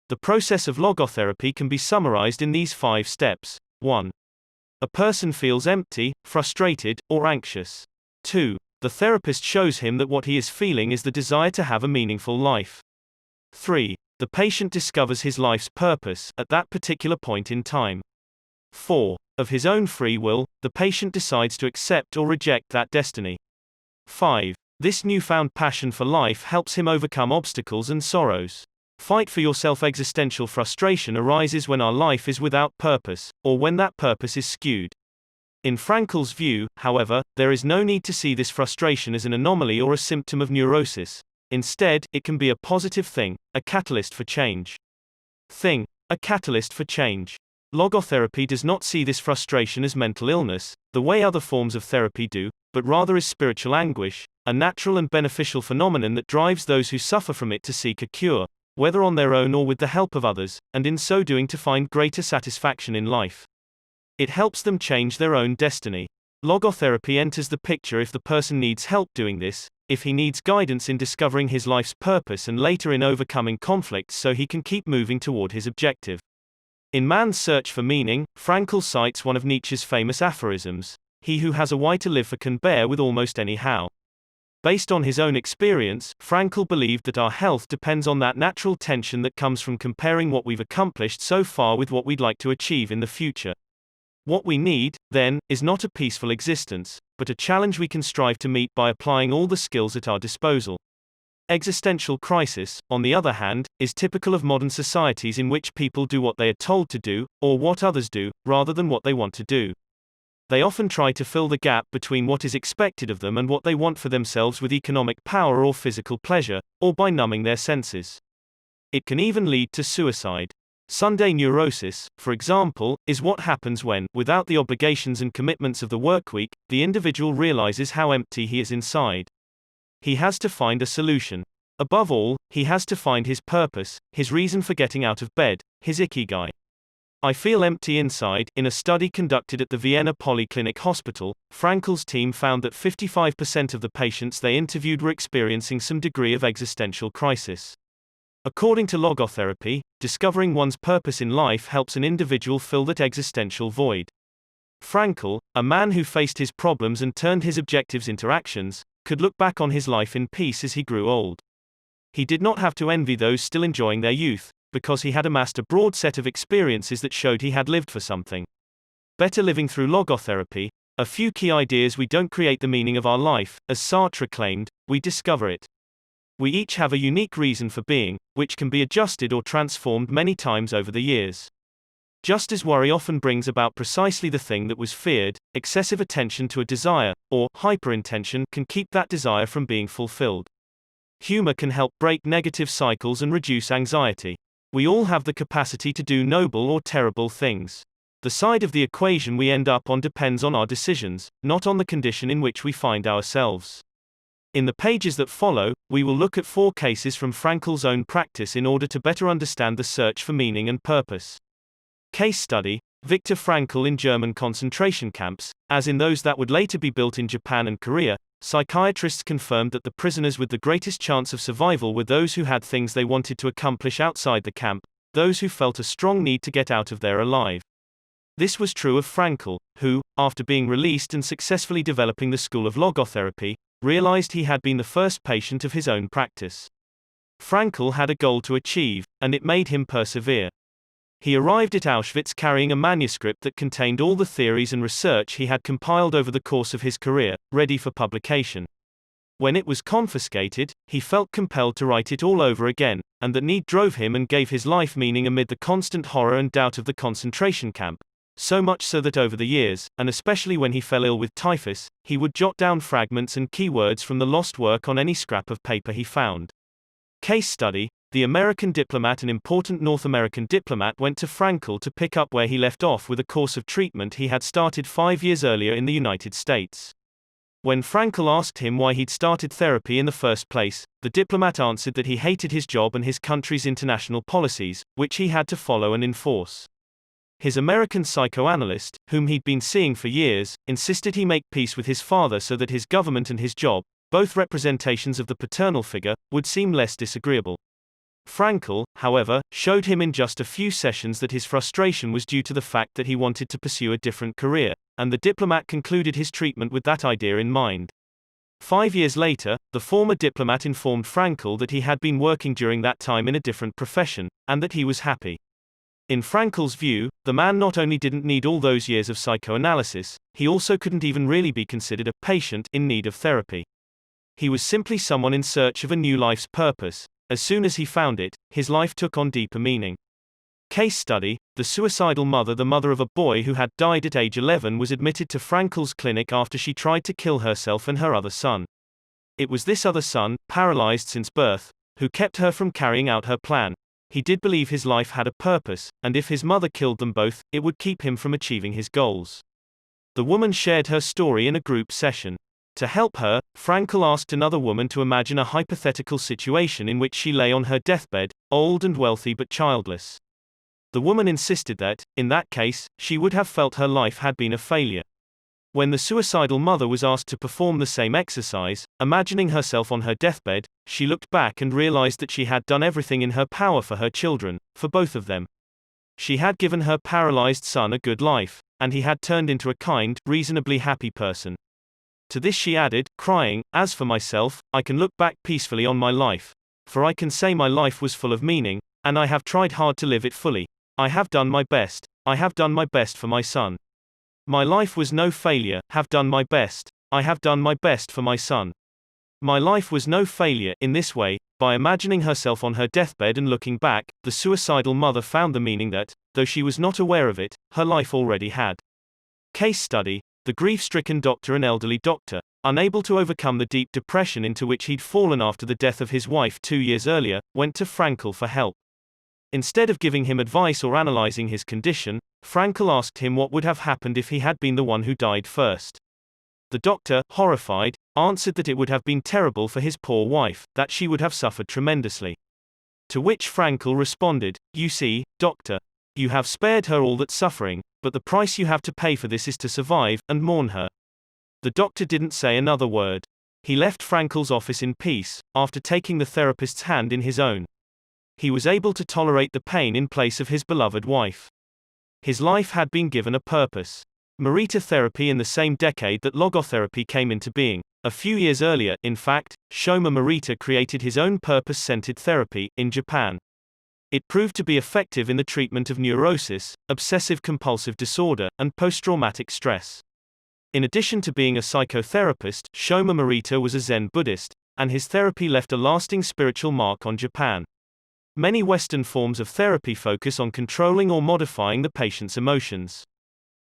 [SPEAKER 1] The process of logotherapy can be summarized in these 5 steps. 1. A person feels empty, frustrated, or anxious. 2. The therapist shows him that what he is feeling is the desire to have a meaningful life. 3. The patient discovers his life's purpose at that particular point in time. 4. Of his own free will, the patient decides to accept or reject that destiny. 5. This newfound passion for life helps him overcome obstacles and sorrows. Fight for yourself. Existential frustration arises when our life is without purpose, or when that purpose is skewed. In Frankl's view, however, there is no need to see this frustration as an anomaly or a symptom of neurosis. Instead, it can be a positive thing, a catalyst for change. A catalyst for change. Logotherapy does not see this frustration as mental illness, the way other forms of therapy do, but rather as spiritual anguish, a natural and beneficial phenomenon that drives those who suffer from it to seek a cure, whether on their own or with the help of others, and in so doing to find greater satisfaction in life. It helps them change their own destiny. Logotherapy enters the picture if the person needs help doing this, if he needs guidance in discovering his life's purpose and later in overcoming conflicts so he can keep moving toward his objective. In Man's Search for Meaning, Frankl cites one of Nietzsche's famous aphorisms: "He who has a why to live for can bear with almost any how." Based on his own experience, Frankl believed that our health depends on that natural tension that comes from comparing what we've accomplished so far with what we'd like to achieve in the future. What we need, then, is not a peaceful existence, but a challenge we can strive to meet by applying all the skills at our disposal. Existential crisis, on the other hand, is typical of modern societies in which people do what they are told to do, or what others do, rather than what they want to do. They often try to fill the gap between what is expected of them and what they want for themselves with economic power or physical pleasure, or by numbing their senses. It can even lead to suicide. Sunday neurosis, for example, is what happens when, without the obligations and commitments of the workweek, the individual realizes how empty he is inside. He has to find a solution. Above all, he has to find his purpose, his reason for getting out of bed, his IKIGAI. I feel empty inside. In a study conducted at the Vienna Polyclinic Hospital, Frankel's team found that 55% of the patients they interviewed were experiencing some degree of existential crisis. According to logotherapy, discovering one's purpose in life helps an individual fill that existential void. Frankel, a man who faced his problems and turned his objectives into actions, could look back on his life in peace as he grew old. He did not have to envy those still enjoying their youth, because he had amassed a broad set of experiences that showed he had lived for something. Better living through logotherapy. A few key ideas: we don't create the meaning of our life, as Sartre claimed, we discover it. We each have a unique reason for being, which can be adjusted or transformed many times over the years. Just as worry often brings about precisely the thing that was feared, excessive attention to a desire, or hyperintention, can keep that desire from being fulfilled. Humor can help break negative cycles and reduce anxiety. We all have the capacity to do noble or terrible things. The side of the equation we end up on depends on our decisions, not on the condition in which we find ourselves. In the pages that follow, we will look at 4 cases from Frankel's own practice in order to better understand the search for meaning and purpose. Case study: Viktor Frankl in German concentration camps. As in those that would later be built in Japan and Korea, psychiatrists confirmed that the prisoners with the greatest chance of survival were those who had things they wanted to accomplish outside the camp, those who felt a strong need to get out of there alive. This was true of Frankl, who, after being released and successfully developing the school of logotherapy, realized he had been the first patient of his own practice. Frankl had a goal to achieve, and it made him persevere. He arrived at Auschwitz carrying a manuscript that contained all the theories and research he had compiled over the course of his career, ready for publication. When it was confiscated, he felt compelled to write it all over again, and that need drove him and gave his life meaning amid the constant horror and doubt of the concentration camp. So much so that over the years, and especially when he fell ill with typhus, he would jot down fragments and keywords from the lost work on any scrap of paper he found. Case study: the American diplomat and important North American diplomat went to Frankl to pick up where he left off with a course of treatment he had started 5 years earlier in the United States. When Frankl asked him why he'd started therapy in the first place, the diplomat answered that he hated his job and his country's international policies, which he had to follow and enforce. His American psychoanalyst, whom he'd been seeing for years, insisted he make peace with his father so that his government and his job, both representations of the paternal figure, would seem less disagreeable. Frankl, however, showed him in just a few sessions that his frustration was due to the fact that he wanted to pursue a different career, and the diplomat concluded his treatment with that idea in mind. 5 years later, the former diplomat informed Frankl that he had been working during that time in a different profession, and that he was happy. In Frankel's view, the man not only didn't need all those years of psychoanalysis, he also couldn't even really be considered a patient in need of therapy. He was simply someone in search of a new life's purpose. As soon as he found it, his life took on deeper meaning. Case study: the suicidal mother. The mother of a boy who had died at age 11 was admitted to Frankel's clinic after she tried to kill herself and her other son. It was this other son, paralyzed since birth, who kept her from carrying out her plan. He did believe his life had a purpose, and if his mother killed them both, it would keep him from achieving his goals. The woman shared her story in a group session. To help her, Frankl asked another woman to imagine a hypothetical situation in which she lay on her deathbed, old and wealthy but childless. The woman insisted that, in that case, she would have felt her life had been a failure. When the suicidal mother was asked to perform the same exercise, imagining herself on her deathbed, she looked back and realized that she had done everything in her power for her children, for both of them. She had given her paralyzed son a good life, and he had turned into a kind, reasonably happy person. To this she added, crying, "As for myself, I can look back peacefully on my life. For I can say my life was full of meaning, and I have tried hard to live it fully. I have done my best. I have done my best for my son. My life was no failure. Have done my best. I have done my best for my son. My life was no failure." In this way, by imagining herself on her deathbed and looking back, the suicidal mother found the meaning that, though she was not aware of it, her life already had. Case study: the grief-stricken doctor. An elderly doctor, unable to overcome the deep depression into which he'd fallen after the death of his wife 2 years earlier, went to Frankl for help. Instead of giving him advice or analyzing his condition, Frankl asked him what would have happened if he had been the one who died first. The doctor, horrified, answered that it would have been terrible for his poor wife, that she would have suffered tremendously. To which Frankl responded, "You see, doctor, you have spared her all that suffering, but the price you have to pay for this is to survive and mourn her." The doctor didn't say another word. He left Frankl's office in peace, after taking the therapist's hand in his own. He was able to tolerate the pain in place of his beloved wife. His life had been given a purpose. Morita therapy in the same decade that logotherapy came into being. A few years earlier, in fact, Shoma Morita created his own purpose-centered therapy, in Japan. It proved to be effective in the treatment of neurosis, obsessive-compulsive disorder, and post-traumatic stress. In addition to being a psychotherapist, Shoma Morita was a Zen Buddhist, and his therapy left a lasting spiritual mark on Japan. Many Western forms of therapy focus on controlling or modifying the patient's emotions.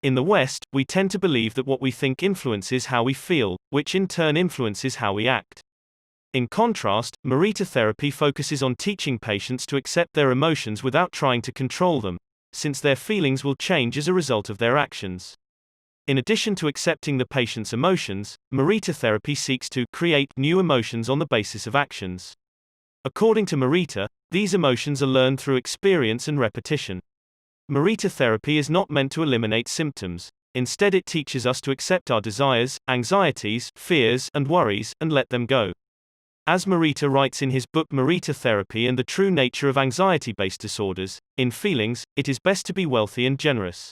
[SPEAKER 1] In the West, we tend to believe that what we think influences how we feel, which in turn influences how we act. In contrast, Morita therapy focuses on teaching patients to accept their emotions without trying to control them, since their feelings will change as a result of their actions. In addition to accepting the patient's emotions, Morita therapy seeks to create new emotions on the basis of actions. According to Morita, these emotions are learned through experience and repetition. Morita therapy is not meant to eliminate symptoms. Instead, it teaches us to accept our desires, anxieties, fears, and worries, and let them go. As Morita writes in his book Morita Therapy and the True Nature of Anxiety-Based Disorders, in feelings, it is best to be wealthy and generous.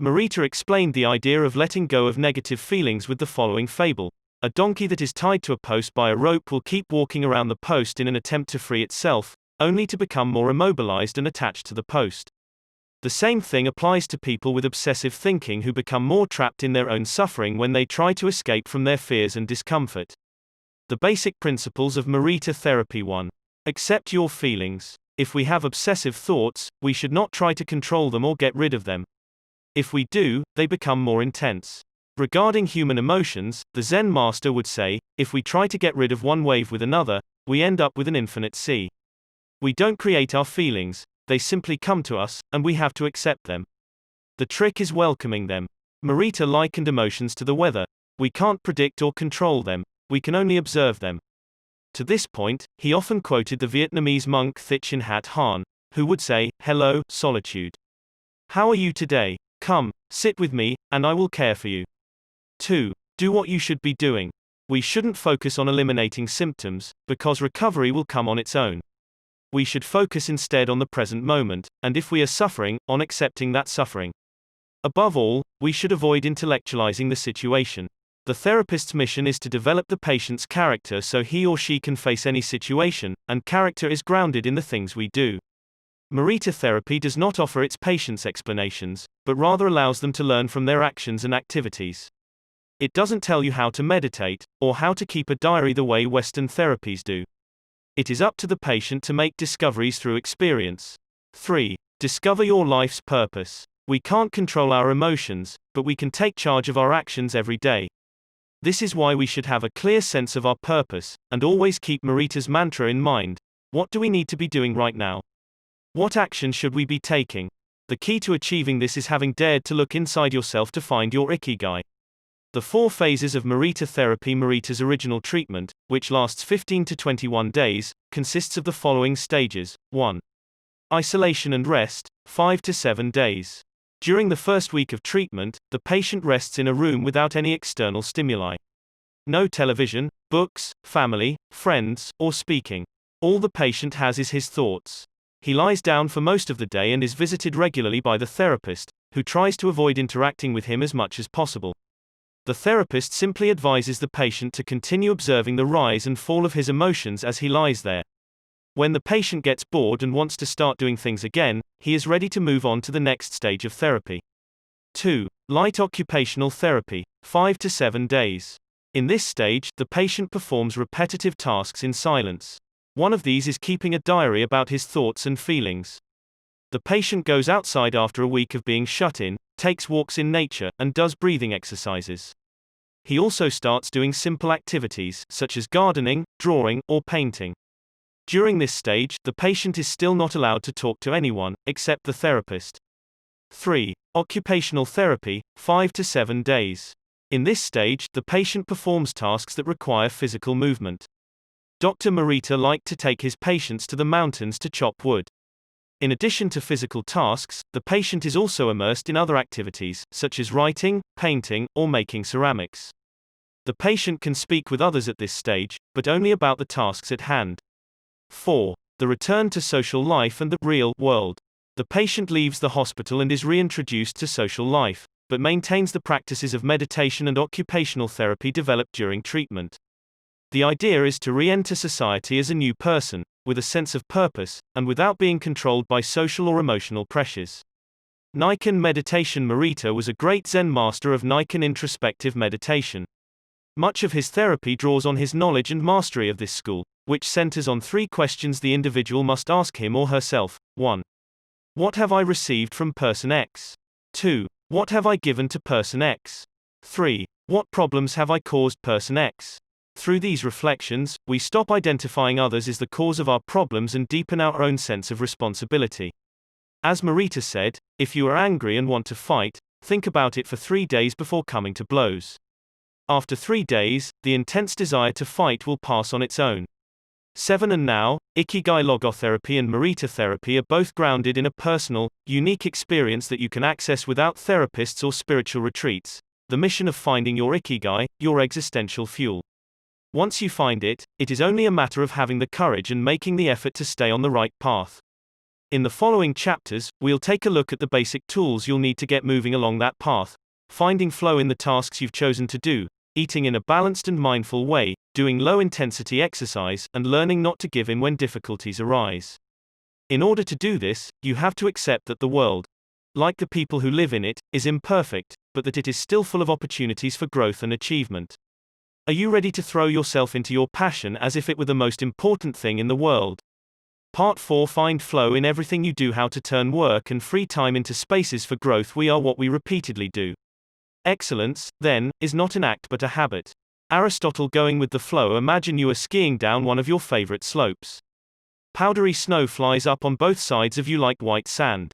[SPEAKER 1] Morita explained the idea of letting go of negative feelings with the following fable. A donkey that is tied to a post by a rope will keep walking around the post in an attempt to free itself, only to become more immobilized and attached to the post. The same thing applies to people with obsessive thinking who become more trapped in their own suffering when they try to escape from their fears and discomfort. The basic principles of Morita therapy: 1. Accept your feelings. If we have obsessive thoughts, we should not try to control them or get rid of them. If we do, they become more intense. Regarding human emotions, the Zen master would say, if we try to get rid of one wave with another, we end up with an infinite sea. We don't create our feelings, they simply come to us, and we have to accept them. The trick is welcoming them. Morita likened emotions to the weather. We can't predict or control them, we can only observe them. To this point, he often quoted the Vietnamese monk Thich Nhat Hanh, who would say, "Hello, solitude. How are you today? Come, sit with me, and I will care for you." 2. Do what you should be doing. We shouldn't focus on eliminating symptoms, because recovery will come on its own. We should focus instead on the present moment, and if we are suffering, on accepting that suffering. Above all, we should avoid intellectualizing the situation. The therapist's mission is to develop the patient's character so he or she can face any situation, and character is grounded in the things we do. Morita therapy does not offer its patients explanations, but rather allows them to learn from their actions and activities. It doesn't tell you how to meditate, or how to keep a diary the way Western therapies do. It is up to the patient to make discoveries through experience. 3. Discover your life's purpose. We can't control our emotions, but we can take charge of our actions every day. This is why we should have a clear sense of our purpose, and always keep Morita's mantra in mind. What do we need to be doing right now? What action should we be taking? The key to achieving this is having dared to look inside yourself to find your IKIGAI. The 4 phases of Morita therapy. Morita's original treatment, which lasts 15 to 21 days, consists of the following stages. 1. Isolation and rest, 5 to 7 days. During the first week of treatment, the patient rests in a room without any external stimuli. No television, books, family, friends, or speaking. All the patient has is his thoughts. He lies down for most of the day and is visited regularly by the therapist, who tries to avoid interacting with him as much as possible. The therapist simply advises the patient to continue observing the rise and fall of his emotions as he lies there. When the patient gets bored and wants to start doing things again, he is ready to move on to the next stage of therapy. 2. Light occupational therapy, 5 to 7 days. In this stage, the patient performs repetitive tasks in silence. One of these is keeping a diary about his thoughts and feelings. The patient goes outside after a week of being shut in, takes walks in nature, and does breathing exercises. He also starts doing simple activities, such as gardening, drawing, or painting. During this stage, the patient is still not allowed to talk to anyone, except the therapist. 3. Occupational therapy, 5 to 7 days. In this stage, the patient performs tasks that require physical movement. Dr. Morita liked to take his patients to the mountains to chop wood. In addition to physical tasks, the patient is also immersed in other activities, such as writing, painting, or making ceramics. The patient can speak with others at this stage, but only about the tasks at hand. 4. The return to social life and the real world. The patient leaves the hospital and is reintroduced to social life, but maintains the practices of meditation and occupational therapy developed during treatment. The idea is to re-enter society as a new person, with a sense of purpose, and without being controlled by social or emotional pressures. Nikken Meditation Morita was a great Zen master of Nikken introspective meditation. Much of his therapy draws on his knowledge and mastery of this school, which centers on 3 questions the individual must ask him or herself. 1. What have I received from person X? 2. What have I given to person X? 3. What problems have I caused person X? Through these reflections, we stop identifying others as the cause of our problems and deepen our own sense of responsibility. As Morita said, if you are angry and want to fight, think about it for 3 days before coming to blows. After 3 days, the intense desire to fight will pass on its own. 7. And now, IKIGAI logotherapy and Morita therapy are both grounded in a personal, unique experience that you can access without therapists or spiritual retreats. The mission of finding your IKIGAI, your existential fuel. Once you find it, it is only a matter of having the courage and making the effort to stay on the right path. In the following chapters, we'll take a look at the basic tools you'll need to get moving along that path, finding flow in the tasks you've chosen to do, eating in a balanced and mindful way, doing low-intensity exercise, and learning not to give in when difficulties arise. In order to do this, you have to accept that the world, like the people who live in it, is imperfect, but that it is still full of opportunities for growth and achievement. Are you ready to throw yourself into your passion as if it were the most important thing in the world? Part 4. Find flow in everything you do. How to turn work and free time into spaces for growth. We are what we repeatedly do. Excellence, then, is not an act but a habit. Aristotle. Going with the flow. Imagine you are skiing down one of your favorite slopes. Powdery snow flies up on both sides of you like white sand.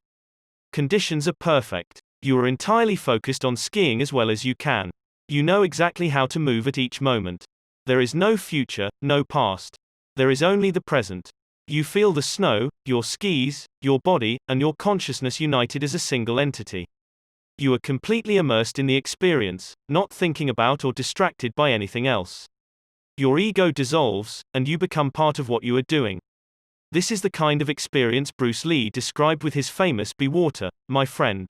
[SPEAKER 1] Conditions are perfect. You are entirely focused on skiing as well as you can. You know exactly how to move at each moment. There is no future, no past. There is only the present. You feel the snow, your skis, your body, and your consciousness united as a single entity. You are completely immersed in the experience, not thinking about or distracted by anything else. Your ego dissolves, and you become part of what you are doing. This is the kind of experience Bruce Lee described with his famous "Be water, my friend."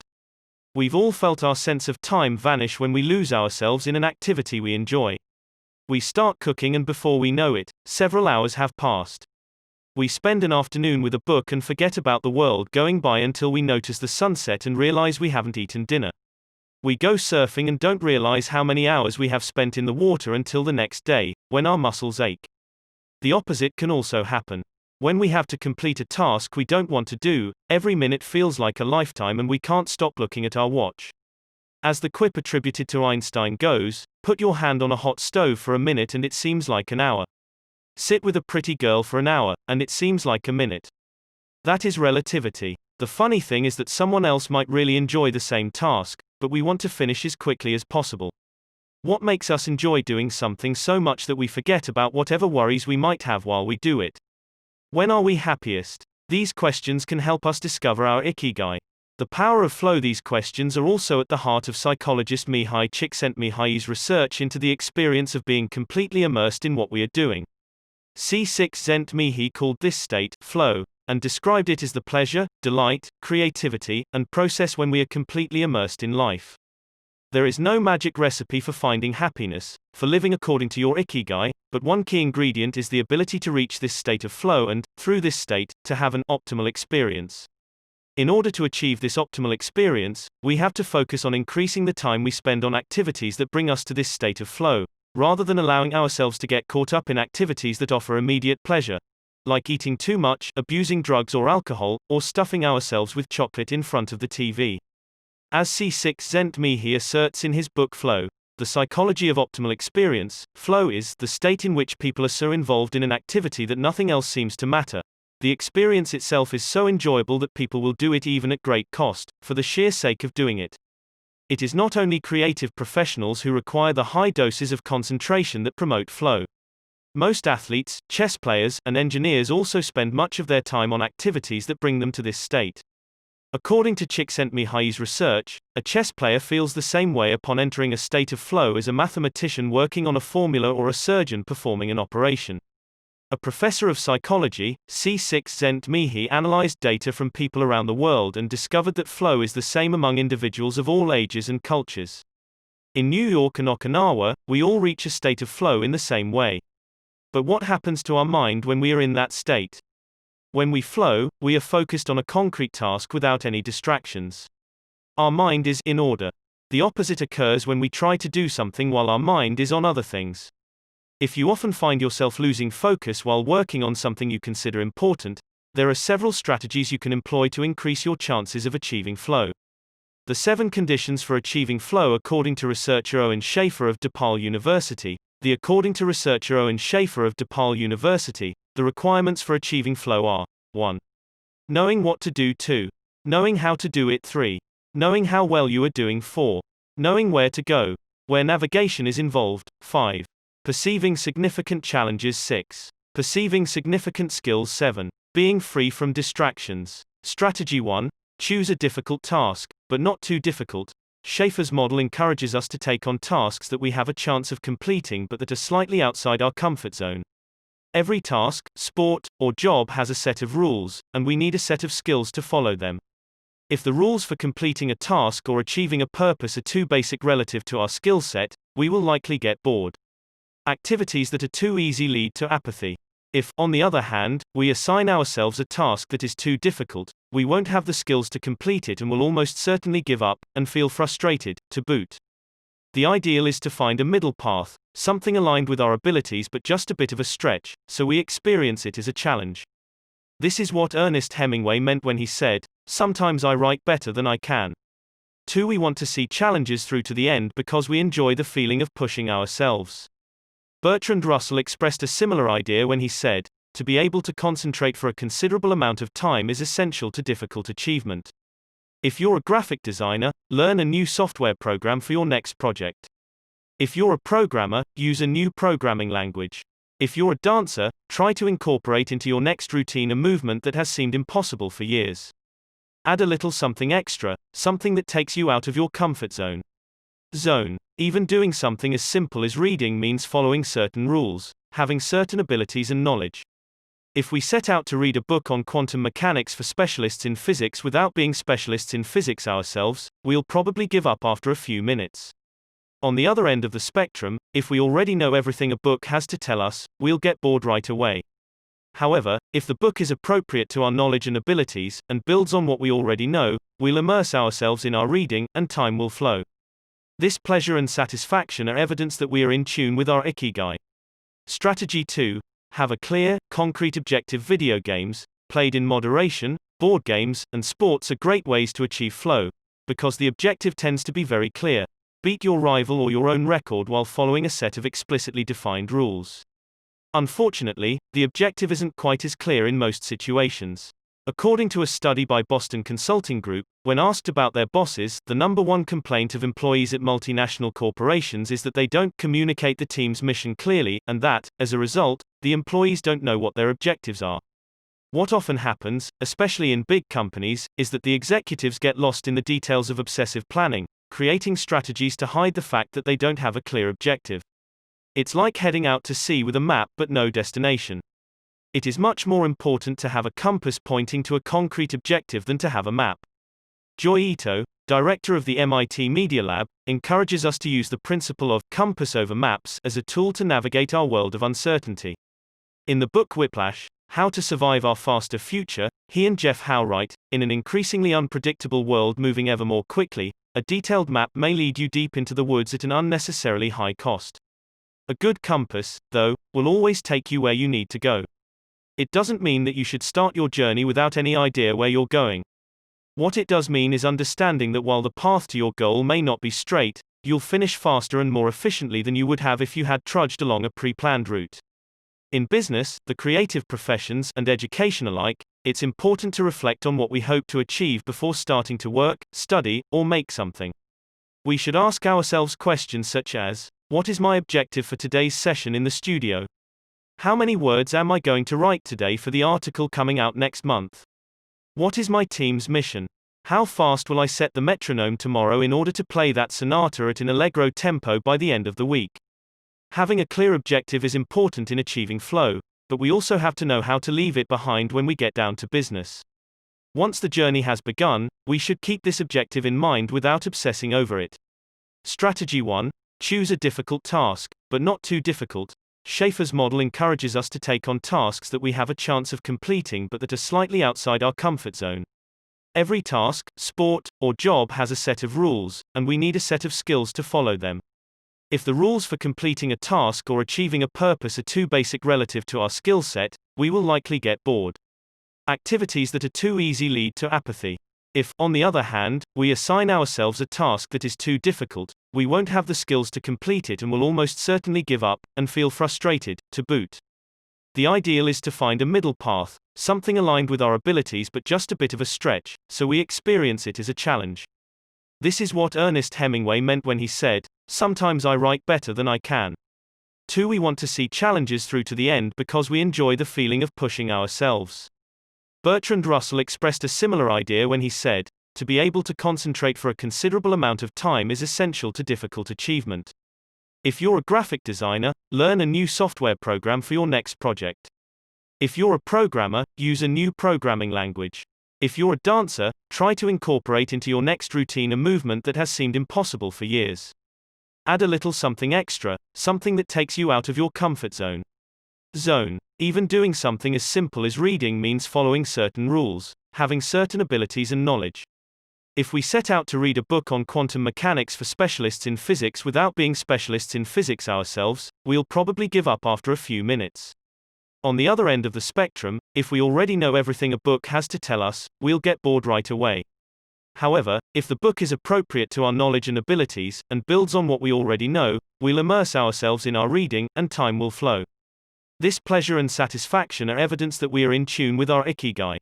[SPEAKER 1] We've all felt our sense of time vanish when we lose ourselves in an activity we enjoy. We start cooking and before we know it, several hours have passed. We spend an afternoon with a book and forget about the world going by until we notice the sunset and realize we haven't eaten dinner. We go surfing and don't realize how many hours we have spent in the water until the next day, when our muscles ache. The opposite can also happen. When we have to complete a task we don't want to do, every minute feels like a lifetime and we can't stop looking at our watch. As the quip attributed to Einstein goes, put your hand on a hot stove for a minute and it seems like an hour. Sit with a pretty girl for an hour, and it seems like a minute. That is relativity. The funny thing is that someone else might really enjoy the same task, but we want to finish as quickly as possible. What makes us enjoy doing something so much that we forget about whatever worries we might have while we do it? When are we happiest? These questions can help us discover our ikigai. The power of flow. These questions are also at the heart of psychologist Mihai Csikszentmihalyi's research into the experience of being completely immersed in what we are doing. Csikszentmihalyi called this state flow, and described it as the pleasure, delight, creativity, and process when we are completely immersed in life. There is no magic recipe for finding happiness, for living according to your ikigai, but one key ingredient is the ability to reach this state of flow and, through this state, to have an optimal experience. In order to achieve this optimal experience, we have to focus on increasing the time we spend on activities that bring us to this state of flow, rather than allowing ourselves to get caught up in activities that offer immediate pleasure, like eating too much, abusing drugs or alcohol, or stuffing ourselves with chocolate in front of the TV. As Csikszentmihalyi asserts in his book Flow, The Psychology of Optimal Experience. Flow is the state in which people are so involved in an activity that nothing else seems to matter. The experience itself is so enjoyable that people will do it even at great cost, for the sheer sake of doing it. It is not only creative professionals who require the high doses of concentration that promote flow. Most athletes, chess players, and engineers also spend much of their time on activities that bring them to this state. According to Csikszentmihalyi's research, a chess player feels the same way upon entering a state of flow as a mathematician working on a formula or a surgeon performing an operation. A professor of psychology, Csikszentmihalyi, analyzed data from people around the world and discovered that flow is the same among individuals of all ages and cultures. In New York and Okinawa, we all reach a state of flow in the same way. But what happens to our mind when we are in that state? When we flow, we are focused on a concrete task without any distractions. Our mind is in order. The opposite occurs when we try to do something while our mind is on other things. If you often find yourself losing focus while working on something you consider important, there are several strategies you can employ to increase your chances of achieving flow. The 7 conditions for achieving flow according to researcher Owen Schaefer of DePaul University. According to researcher Owen Schaefer of DePaul University, the requirements for achieving flow are 1. Knowing what to do. 2. Knowing how to do it. 3. Knowing how well you are doing. 4. Knowing where to go, where navigation is involved. 5. Perceiving significant challenges. 6. Perceiving significant skills. 7. Being free from distractions. Strategy 1. Choose a difficult task, but not too difficult. Schaefer's model encourages us to take on tasks that we have a chance of completing but that are slightly outside our comfort zone. Every task, sport, or job has a set of rules, and we need a set of skills to follow them. If the rules for completing a task or achieving a purpose are too basic relative to our skill set, we will likely get bored. Activities that are too easy lead to apathy. If, on the other hand, we assign ourselves a task that is too difficult, we won't have the skills to complete it and will almost certainly give up, and feel frustrated, to boot. The ideal is to find a middle path, something aligned with our abilities but just a bit of a stretch, so we experience it as a challenge. This is what Ernest Hemingway meant when he said, "Sometimes I write better than I can." 2. We want to see challenges through to the end because we enjoy the feeling of pushing ourselves. Bertrand Russell expressed a similar idea when he said, "To be able to concentrate for a considerable amount of time is essential to difficult achievement." If you're a graphic designer, learn a new software program for your next project. If you're a programmer, use a new programming language. If you're a dancer, try to incorporate into your next routine a movement that has seemed impossible for years. Add a little something extra, something that takes you out of your comfort zone. Even doing something as simple as reading means following certain rules, having certain abilities and knowledge. If we set out to read a book on quantum mechanics for specialists in physics without being specialists in physics ourselves, we'll probably give up after a few minutes. On the other end of the spectrum, if we already know everything a book has to tell us, we'll get bored right away. However, if the book is appropriate to our knowledge and abilities, and builds on what we already know, we'll immerse ourselves in our reading, and time will flow. This pleasure and satisfaction are evidence that we are in tune with our IKIGAI. Strategy 2. Have a clear, concrete objective. Video games, played in moderation, board games, and sports are great ways to achieve flow, because the objective tends to be very clear. Beat your rival or your own record while following a set of explicitly defined rules. Unfortunately, the objective isn't quite as clear in most situations. According to a study by Boston Consulting Group, when asked about their bosses, the number one complaint of employees at multinational corporations is that they don't communicate the team's mission clearly, and that, as a result, the employees don't know what their objectives are. What often happens, especially in big companies, is that the executives get lost in the details of obsessive planning, creating strategies to hide the fact that they don't have a clear objective. It's like heading out to sea with a map but no destination. It is much more important to have a compass pointing to a concrete objective than to have a map. Joy Ito, director of the MIT Media Lab, encourages us to use the principle of compass over maps as a tool to navigate our world of uncertainty. In the book Whiplash, How to Survive Our Faster Future, he and Jeff Howe write, in an increasingly unpredictable world moving ever more quickly, a detailed map may lead you deep into the woods at an unnecessarily high cost. A good compass, though, will always take you where you need to go. It doesn't mean that you should start your journey without any idea where you're going. What it does mean is understanding that while the path to your goal may not be straight, you'll finish faster and more efficiently than you would have if you had trudged along a pre-planned route. In business, the creative professions, and education alike, it's important to reflect on what we hope to achieve before starting to work, study, or make something. We should ask ourselves questions such as, what is my objective for today's session in the studio? How many words am I going to write today for the article coming out next month? What is my team's mission? How fast will I set the metronome tomorrow in order to play that sonata at an allegro tempo by the end of the week? Having a clear objective is important in achieving flow, but we also have to know how to leave it behind when we get down to business. Once the journey has begun, we should keep this objective in mind without obsessing over it. Strategy 1. Choose a difficult task, but not too difficult. Schaefer's model encourages us to take on tasks that we have a chance of completing but that are slightly outside our comfort zone. Every task, sport, or job has a set of rules, and we need a set of skills to follow them. If the rules for completing a task or achieving a purpose are too basic relative to our skill set, we will likely get bored. Activities that are too easy lead to apathy. If, on the other hand, we assign ourselves a task that is too difficult, we won't have the skills to complete it and will almost certainly give up, and feel frustrated, to boot. The ideal is to find a middle path, something aligned with our abilities but just a bit of a stretch, so we experience it as a challenge. This is what Ernest Hemingway meant when he said, "Sometimes I write better than I can." 2. We want to see challenges through to the end because we enjoy the feeling of pushing ourselves. Bertrand Russell expressed a similar idea when he said, "To be able to concentrate for a considerable amount of time is essential to difficult achievement." If you're a graphic designer, learn a new software program for your next project. If you're a programmer, use a new programming language. If you're a dancer, try to incorporate into your next routine a movement that has seemed impossible for years. Add a little something extra, something that takes you out of your comfort zone. Even doing something as simple as reading means following certain rules, having certain abilities and knowledge. If we set out to read a book on quantum mechanics for specialists in physics without being specialists in physics ourselves, we'll probably give up after a few minutes. On the other end of the spectrum, if we already know everything a book has to tell us, we'll get bored right away. However, if the book is appropriate to our knowledge and abilities, and builds on what we already know, we'll immerse ourselves in our reading, and time will flow. This pleasure and satisfaction are evidence that we are in tune with our IKIGAI.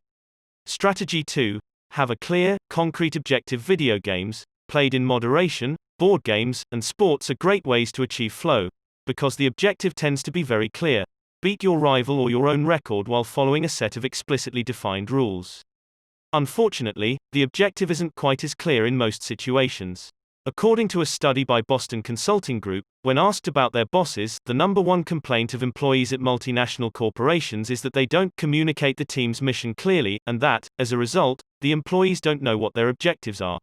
[SPEAKER 1] Strategy 2. Have a clear, concrete objective. Video games, played in moderation, board games, and sports are great ways to achieve flow, because the objective tends to be very clear. Beat your rival or your own record while following a set of explicitly defined rules. Unfortunately, the objective isn't quite as clear in most situations. According to a study by Boston Consulting Group, when asked about their bosses, the number one complaint of employees at multinational corporations is that they don't communicate the team's mission clearly, and that, as a result, the employees don't know what their objectives are.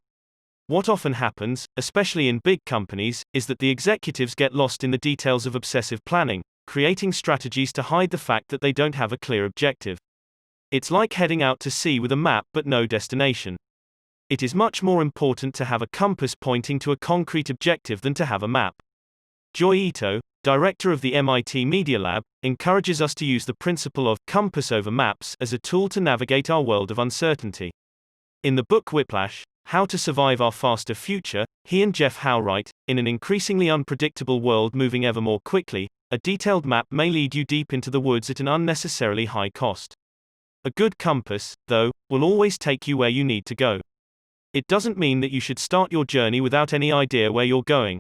[SPEAKER 1] What often happens, especially in big companies, is that the executives get lost in the details of obsessive planning, creating strategies to hide the fact that they don't have a clear objective. It's like heading out to sea with a map but no destination. It is much more important to have a compass pointing to a concrete objective than to have a map. Joy Ito, director of the MIT Media Lab, encourages us to use the principle of compass over maps as a tool to navigate our world of uncertainty. In the book Whiplash, How to Survive Our Faster Future, he and Jeff Howe write, in an increasingly unpredictable world moving ever more quickly, a detailed map may lead you deep into the woods at an unnecessarily high cost. A good compass, though, will always take you where you need to go. It doesn't mean that you should start your journey without any idea where you're going.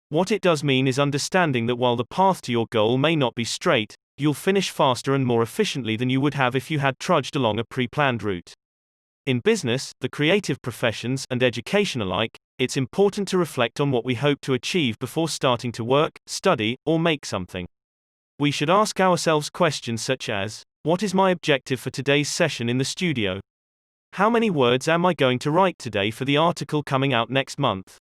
[SPEAKER 1] What it does mean is understanding that while the path to your goal may not be straight, you'll finish faster and more efficiently than you would have if you had trudged along a pre-planned route. In business, the creative professions, and education alike, it's important to reflect on what we hope to achieve before starting to work, study, or make something. We should ask ourselves questions such as, what is my objective for today's session in the studio? How many words am I going to write today for the article coming out next month?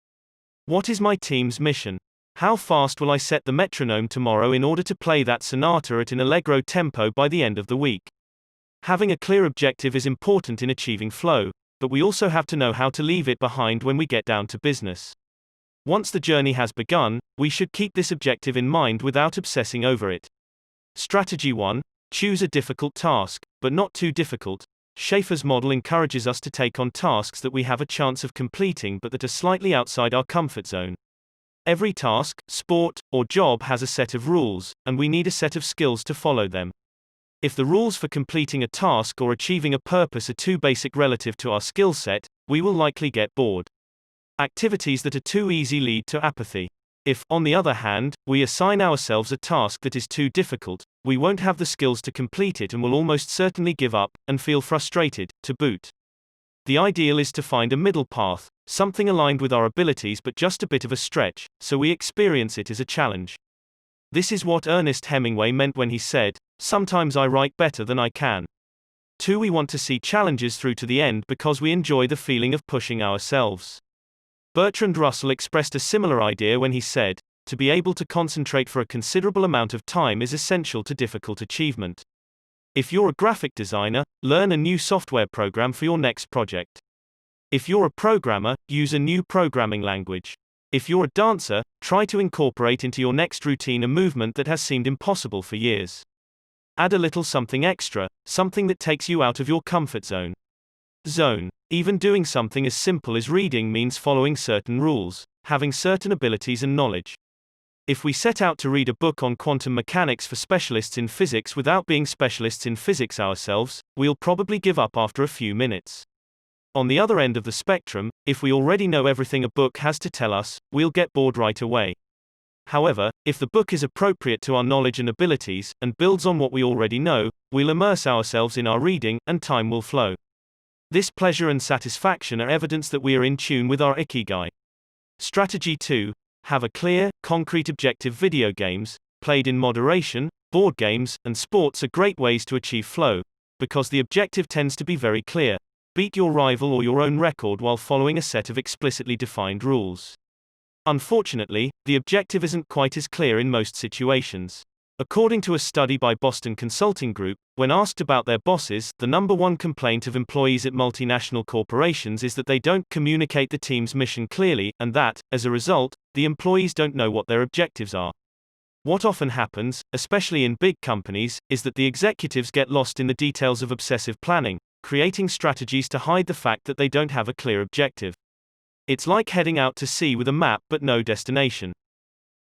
[SPEAKER 1] What is my team's mission? How fast will I set the metronome tomorrow in order to play that sonata at an allegro tempo by the end of the week? Having a clear objective is important in achieving flow, but we also have to know how to leave it behind when we get down to business. Once the journey has begun, we should keep this objective in mind without obsessing over it. Strategy 1. Choose a difficult task, but not too difficult. Schaefer's model encourages us to take on tasks that we have a chance of completing but that are slightly outside our comfort zone. Every task, sport, or job has a set of rules, and we need a set of skills to follow them. If the rules for completing a task or achieving a purpose are too basic relative to our skill set, we will likely get bored. Activities that are too easy lead to apathy. If, on the other hand, we assign ourselves a task that is too difficult, we won't have the skills to complete it and will almost certainly give up, and feel frustrated, to boot. The ideal is to find a middle path, something aligned with our abilities but just a bit of a stretch, so we experience it as a challenge. This is what Ernest Hemingway meant when he said, "Sometimes I write better than I can." 2. We want to see challenges through to the end because we enjoy the feeling of pushing ourselves. Bertrand Russell expressed a similar idea when he said, "To be able to concentrate for a considerable amount of time is essential to difficult achievement." If you're a graphic designer, learn a new software program for your next project. If you're a programmer, use a new programming language. If you're a dancer, try to incorporate into your next routine a movement that has seemed impossible for years. Add a little something extra, something that takes you out of your comfort zone. Even doing something as simple as reading means following certain rules, having certain abilities and knowledge. If we set out to read a book on quantum mechanics for specialists in physics without being specialists in physics ourselves, we'll probably give up after a few minutes. On the other end of the spectrum, if we already know everything a book has to tell us, we'll get bored right away. However, if the book is appropriate to our knowledge and abilities, and builds on what we already know, we'll immerse ourselves in our reading, and time will flow. This pleasure and satisfaction are evidence that we are in tune with our IKIGAI. Strategy 2. Have a clear, concrete objective. Video games, played in moderation, board games, and sports are great ways to achieve flow, because the objective tends to be very clear. Beat your rival or your own record while following a set of explicitly defined rules. Unfortunately, the objective isn't quite as clear in most situations. According to a study by Boston Consulting Group, when asked about their bosses, the number one complaint of employees at multinational corporations is that they don't communicate the team's mission clearly, and that, as a result, the employees don't know what their objectives are. What often happens, especially in big companies, is that the executives get lost in the details of obsessive planning, creating strategies to hide the fact that they don't have a clear objective. It's like heading out to sea with a map but no destination.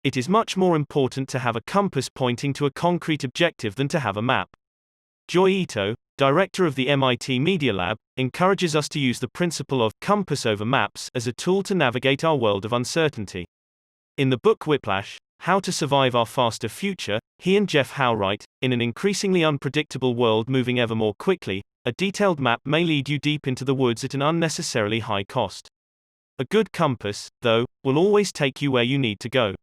[SPEAKER 1] It is much more important to have a compass pointing to a concrete objective than to have a map. Joy Ito, director of the MIT Media Lab, encourages us to use the principle of compass over maps as a tool to navigate our world of uncertainty. In the book Whiplash, How to Survive Our Faster Future, he and Jeff Howe write, in an increasingly unpredictable world moving ever more quickly, a detailed map may lead you deep into the woods at an unnecessarily high cost. A good compass, though, will always take you where you need to go.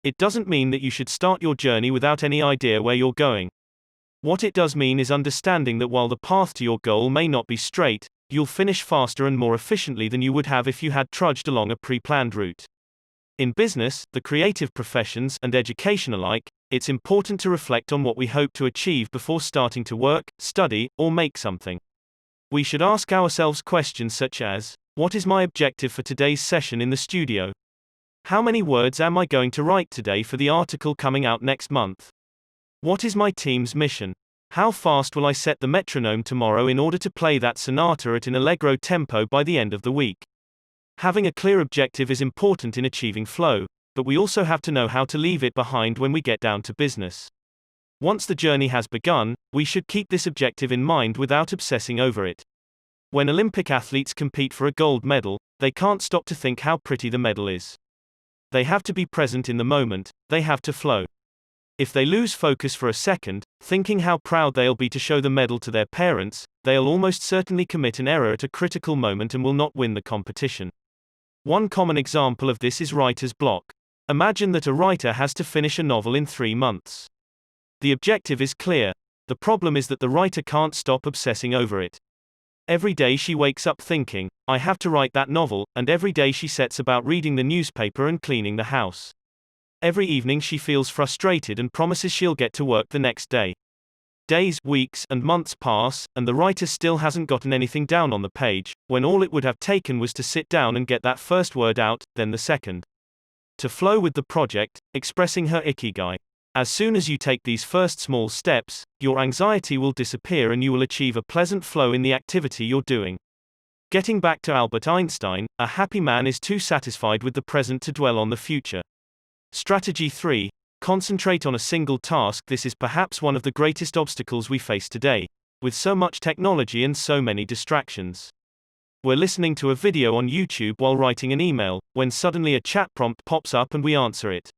[SPEAKER 1] It doesn't mean that you should start your journey without any idea where you're going. What it does mean is understanding that while the path to your goal may not be straight, you'll finish faster and more efficiently than you would have if you had trudged along a pre-planned route. In business, the creative professions, and education alike, it's important to reflect on what we hope to achieve before starting to work, study, or make something. We should ask ourselves questions such as, what is my objective for today's session in the studio? How many words am I going to write today for the article coming out next month? What is my team's mission? How fast will I set the metronome tomorrow in order to play that sonata at an allegro tempo by the end of the week? Having a clear objective is important in achieving flow, but we also have to know how to leave it behind when we get down to business. Once the journey has begun, we should keep this objective in mind without obsessing over it. When Olympic athletes compete for a gold medal, they can't stop to think how pretty the medal is. They have to be present in the moment, they have to flow. If they lose focus for a second, thinking how proud they'll be to show the medal to their parents, they'll almost certainly commit an error at a critical moment and will not win the competition. One common example of this is writer's block. Imagine that a writer has to finish a novel in 3 months. The objective is clear. The problem is that the writer can't stop obsessing over it. Every day she wakes up thinking, I have to write that novel, and every day she sets about reading the newspaper and cleaning the house. Every evening she feels frustrated and promises she'll get to work the next day. Days, weeks, and months pass, and the writer still hasn't gotten anything down on the page, when all it would have taken was to sit down and get that first word out, then the second. To flow with the project, expressing her ikigai. As soon as you take these first small steps, your anxiety will disappear and you will achieve a pleasant flow in the activity you're doing. Getting back to Albert Einstein, a happy man is too satisfied with the present to dwell on the future. Strategy 3. Concentrate on a single task. This is perhaps one of the greatest obstacles we face today, with so much technology and so many distractions. We're listening to a video on YouTube while writing an email, when suddenly a chat prompt pops up and we answer it.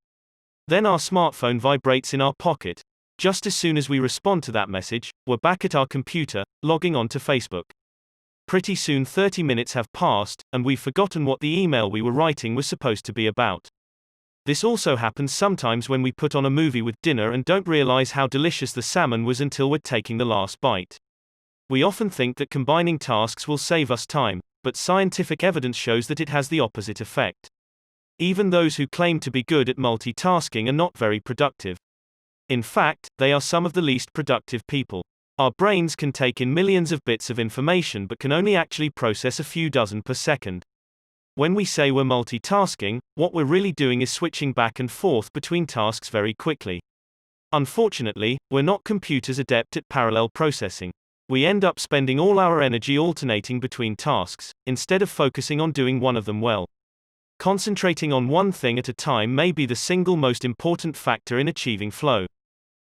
[SPEAKER 1] Then our smartphone vibrates in our pocket. Just as soon as we respond to that message, we're back at our computer, logging on to Facebook. Pretty soon 30 minutes have passed, and we've forgotten what the email we were writing was supposed to be about. This also happens sometimes when we put on a movie with dinner and don't realize how delicious the salmon was until we're taking the last bite. We often think that combining tasks will save us time, but scientific evidence shows that it has the opposite effect. Even those who claim to be good at multitasking are not very productive. In fact, they are some of the least productive people. Our brains can take in millions of bits of information but can only actually process a few dozen per second. When we say we're multitasking, what we're really doing is switching back and forth between tasks very quickly. Unfortunately, we're not computers adept at parallel processing. We end up spending all our energy alternating between tasks, instead of focusing on doing one of them well. Concentrating on one thing at a time may be the single most important factor in achieving flow.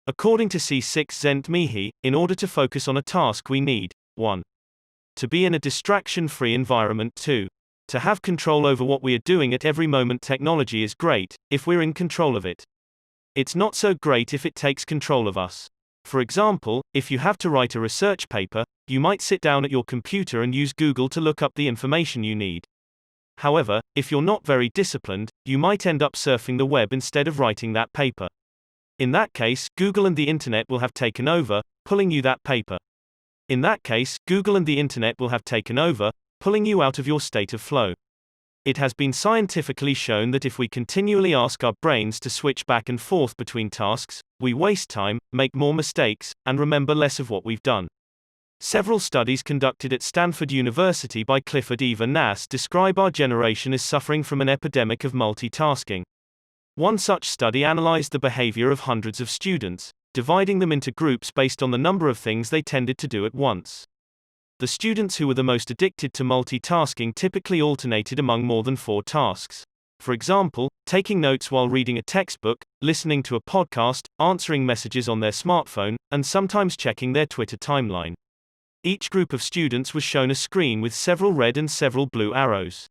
[SPEAKER 1] According to Csikszentmihalyi, in order to focus on a task we need 1. To be in a distraction-free environment. 2. To have control over what we are doing at every moment. Technology is great, if we're in control of it. It's not so great if it takes control of us. For example, if you have to write a research paper, you might sit down at your computer and use Google to look up the information you need. However, if you're not very disciplined, you might end up surfing the web instead of writing that paper. In that case, Google and the internet will have taken over, pulling you that paper. In that case, Google and the internet will have taken over, pulling you out of your state of flow. It has been scientifically shown that if we continually ask our brains to switch back and forth between tasks, we waste time, make more mistakes, and remember less of what we've done. Several studies conducted at Stanford University by Clifford Eva Nass describe our generation as suffering from an epidemic of multitasking. One such study analyzed the behavior of hundreds of students, dividing them into groups based on the number of things they tended to do at once. The students who were the most addicted to multitasking typically alternated among more than 4 tasks. For example, taking notes while reading a textbook, listening to a podcast, answering messages on their smartphone, and sometimes checking their Twitter timeline. Each group of students was shown a screen with several red and several blue arrows.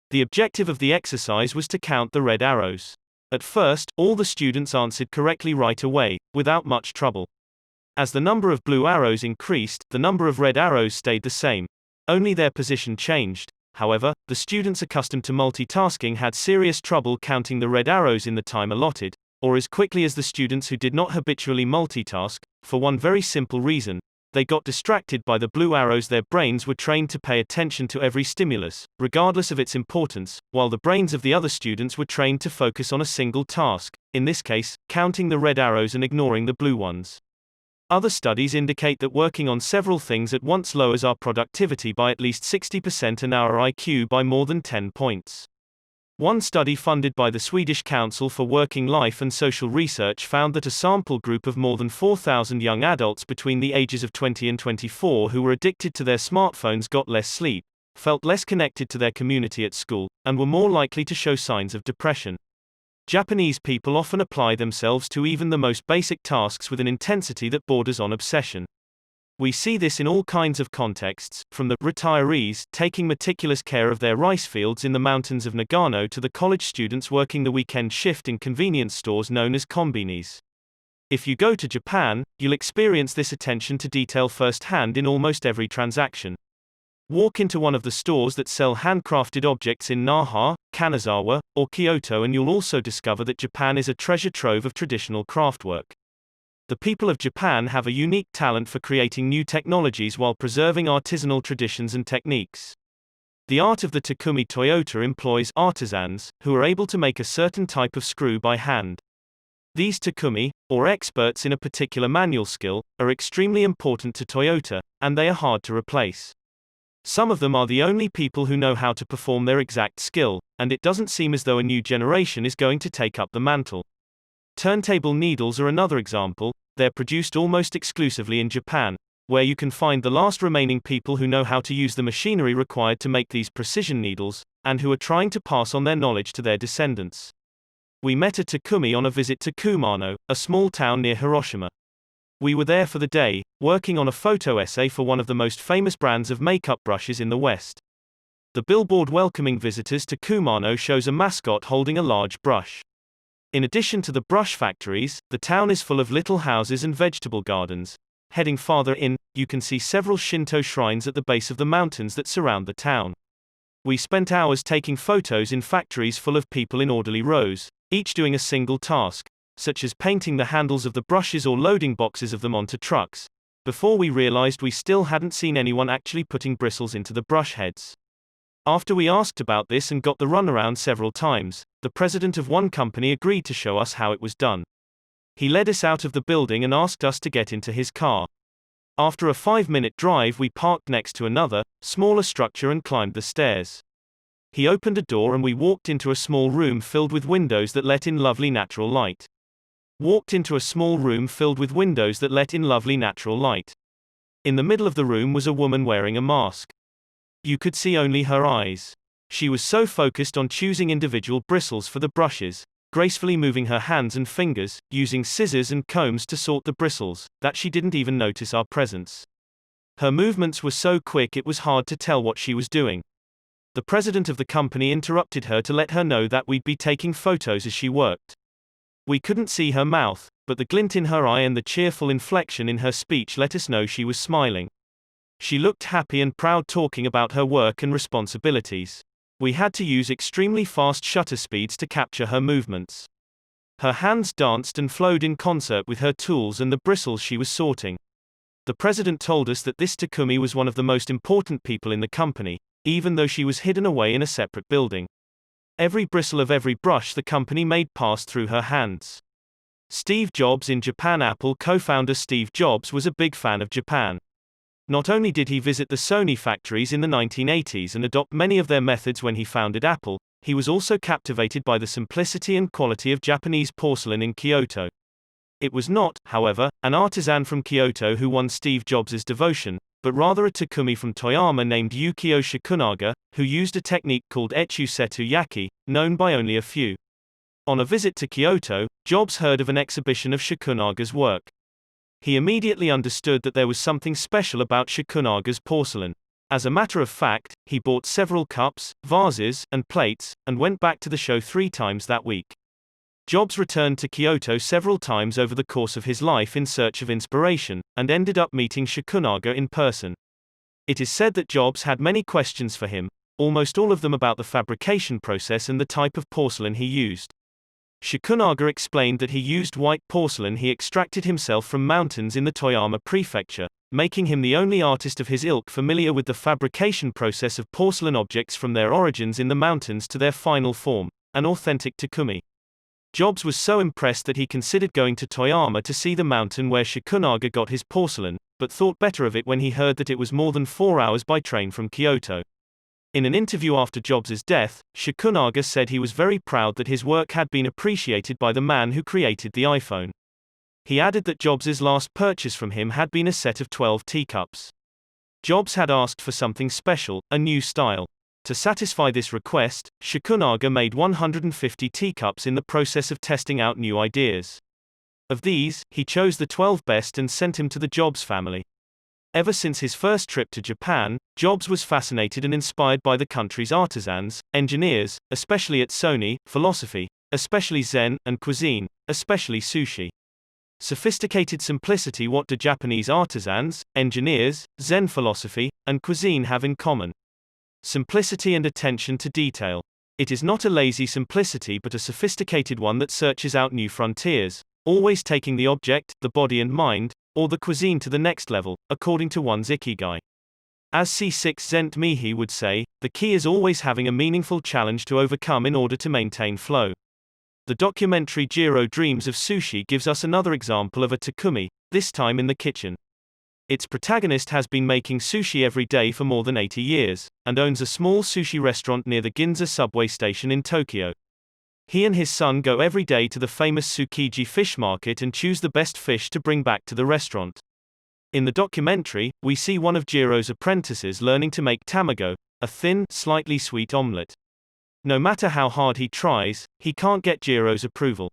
[SPEAKER 1] The objective of the exercise was to count the red arrows. At first, all the students answered correctly right away, without much trouble. As the number of blue arrows increased, the number of red arrows stayed the same. Only their position changed. However, the students accustomed to multitasking had serious trouble counting the red arrows in the time allotted, or as quickly as the students who did not habitually multitask, for one very simple reason. They got distracted by the blue arrows. Their brains were trained to pay attention to every stimulus, regardless of its importance, while the brains of the other students were trained to focus on a single task, in this case, counting the red arrows and ignoring the blue ones. Other studies indicate that working on several things at once lowers our productivity by at least 60% and our IQ by more than 10 points. One study funded by the Swedish Council for Working Life and Social Research found that a sample group of more than 4,000 young adults between the ages of 20 and 24 who were addicted to their smartphones got less sleep, felt less connected to their community at school, and were more likely to show signs of depression. Japanese people often apply themselves to even the most basic tasks with an intensity that borders on obsession. We see this in all kinds of contexts, from the retirees taking meticulous care of their rice fields in the mountains of Nagano to the college students working the weekend shift in convenience stores known as konbinis. If you go to Japan, you'll experience this attention to detail firsthand in almost every transaction. Walk into one of the stores that sell handcrafted objects in Naha, Kanazawa, or Kyoto and you'll also discover that Japan is a treasure trove of traditional craftwork. The people of Japan have a unique talent for creating new technologies while preserving artisanal traditions and techniques. The art of the Takumi Toyota employs artisans, who are able to make a certain type of screw by hand. These Takumi, or experts in a particular manual skill, are extremely important to Toyota, and they are hard to replace. Some of them are the only people who know how to perform their exact skill, and it doesn't seem as though a new generation is going to take up the mantle. Turntable needles are another example. They're produced almost exclusively in Japan. where you can find the last remaining people who know how to use the machinery required to make these precision needles, and who are trying to pass on their knowledge to their descendants. We met at Takumi on a visit to Kumano, a small town near Hiroshima. We were there for the day, working on a photo essay for one of the most famous brands of makeup brushes in the West. The billboard welcoming visitors to Kumano shows a mascot holding a large brush. In addition to the brush factories, the town is full of little houses and vegetable gardens. Heading farther in, you can see several Shinto shrines at the base of the mountains that surround the town. We spent hours taking photos in factories full of people in orderly rows, each doing a single task, such as painting the handles of the brushes or loading boxes of them onto trucks, before we realized we still hadn't seen anyone actually putting bristles into the brush heads. After we asked about this and got the runaround several times, the president of one company agreed to show us how it was done. He led us out of the building and asked us to get into his car. After a 5-minute drive, we parked next to another, smaller structure and climbed the stairs. He opened a door and we walked into a small room filled with windows that let in lovely natural light. In the middle of the room was a woman wearing a mask. You could see only her eyes. She was so focused on choosing individual bristles for the brushes, gracefully moving her hands and fingers, using scissors and combs to sort the bristles, that she didn't even notice our presence. Her movements were so quick it was hard to tell what she was doing. The president of the company interrupted her to let her know that we'd be taking photos as she worked. We couldn't see her mouth, but the glint in her eye and the cheerful inflection in her speech let us know she was smiling. She looked happy and proud talking about her work and responsibilities. We had to use extremely fast shutter speeds to capture her movements. Her hands danced and flowed in concert with her tools and the bristles she was sorting. The president told us that this Takumi was one of the most important people in the company, even though she was hidden away in a separate building. Every bristle of every brush the company made passed through her hands. Steve Jobs in Japan. Apple co-founder Steve Jobs was a big fan of Japan. Not only did he visit the Sony factories in the 1980s and adopt many of their methods when he founded Apple, he was also captivated by the simplicity and quality of Japanese porcelain in Kyoto. It was not, however, an artisan from Kyoto who won Steve Jobs' devotion, but rather a Takumi from Toyama named Yukio Shikunaga, who used a technique called Echu Setu Yaki, known by only a few. On a visit to Kyoto, Jobs heard of an exhibition of Shikunaga's work. He immediately understood that there was something special about Shikunaga's porcelain. As a matter of fact, he bought several cups, vases, and plates, and went back to the show 3 times that week. Jobs returned to Kyoto several times over the course of his life in search of inspiration, and ended up meeting Shikunaga in person. It is said that Jobs had many questions for him, almost all of them about the fabrication process and the type of porcelain he used. Shikunaga explained that he used white porcelain he extracted himself from mountains in the Toyama prefecture, making him the only artist of his ilk familiar with the fabrication process of porcelain objects from their origins in the mountains to their final form, an authentic Takumi. Jobs was so impressed that he considered going to Toyama to see the mountain where Shikunaga got his porcelain, but thought better of it when he heard that it was more than 4 hours by train from Kyoto. In an interview after Jobs' death, Shikunaga said he was very proud that his work had been appreciated by the man who created the iPhone. He added that Jobs' last purchase from him had been a set of 12 teacups. Jobs had asked for something special, a new style. To satisfy this request, Shikunaga made 150 teacups in the process of testing out new ideas. Of these, he chose the 12 best and sent them to the Jobs family. Ever since his first trip to Japan, Jobs was fascinated and inspired by the country's artisans, engineers, especially at Sony, philosophy, especially Zen, and cuisine, especially sushi. Sophisticated simplicity. What do Japanese artisans, engineers, Zen philosophy, and cuisine have in common? Simplicity and attention to detail. It is not a lazy simplicity but a sophisticated one that searches out new frontiers, always taking the object, the body and mind, or the cuisine to the next level, according to one's ikigai. As C6 Zent Mihi would say, the key is always having a meaningful challenge to overcome in order to maintain flow. The documentary Jiro Dreams of Sushi gives us another example of a Takumi, this time in the kitchen. Its protagonist has been making sushi every day for more than 80 years, and owns a small sushi restaurant near the Ginza subway station in Tokyo. He and his son go every day to the famous Tsukiji fish market and choose the best fish to bring back to the restaurant. In the documentary, we see one of Jiro's apprentices learning to make tamago, a thin, slightly sweet omelette. No matter how hard he tries, he can't get Jiro's approval.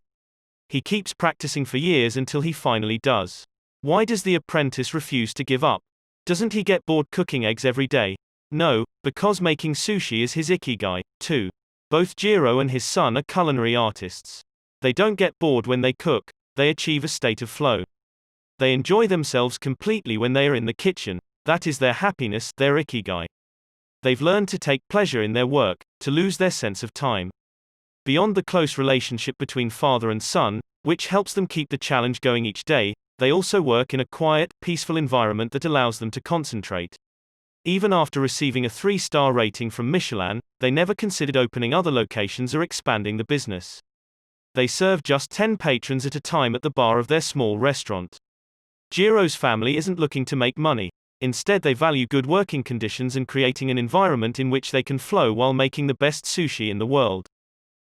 [SPEAKER 1] He keeps practicing for years until he finally does. Why does the apprentice refuse to give up? Doesn't he get bored cooking eggs every day? No, because making sushi is his ikigai, too. Both Jiro and his son are culinary artists. They don't get bored when they cook, they achieve a state of flow. They enjoy themselves completely when they are in the kitchen, that is their happiness, their ikigai. They've learned to take pleasure in their work, to lose their sense of time. Beyond the close relationship between father and son, which helps them keep the challenge going each day, they also work in a quiet, peaceful environment that allows them to concentrate. Even after receiving a 3-star rating from Michelin, they never considered opening other locations or expanding the business. They serve just 10 patrons at a time at the bar of their small restaurant. Jiro's family isn't looking to make money. Instead, they value good working conditions and creating an environment in which they can flow while making the best sushi in the world.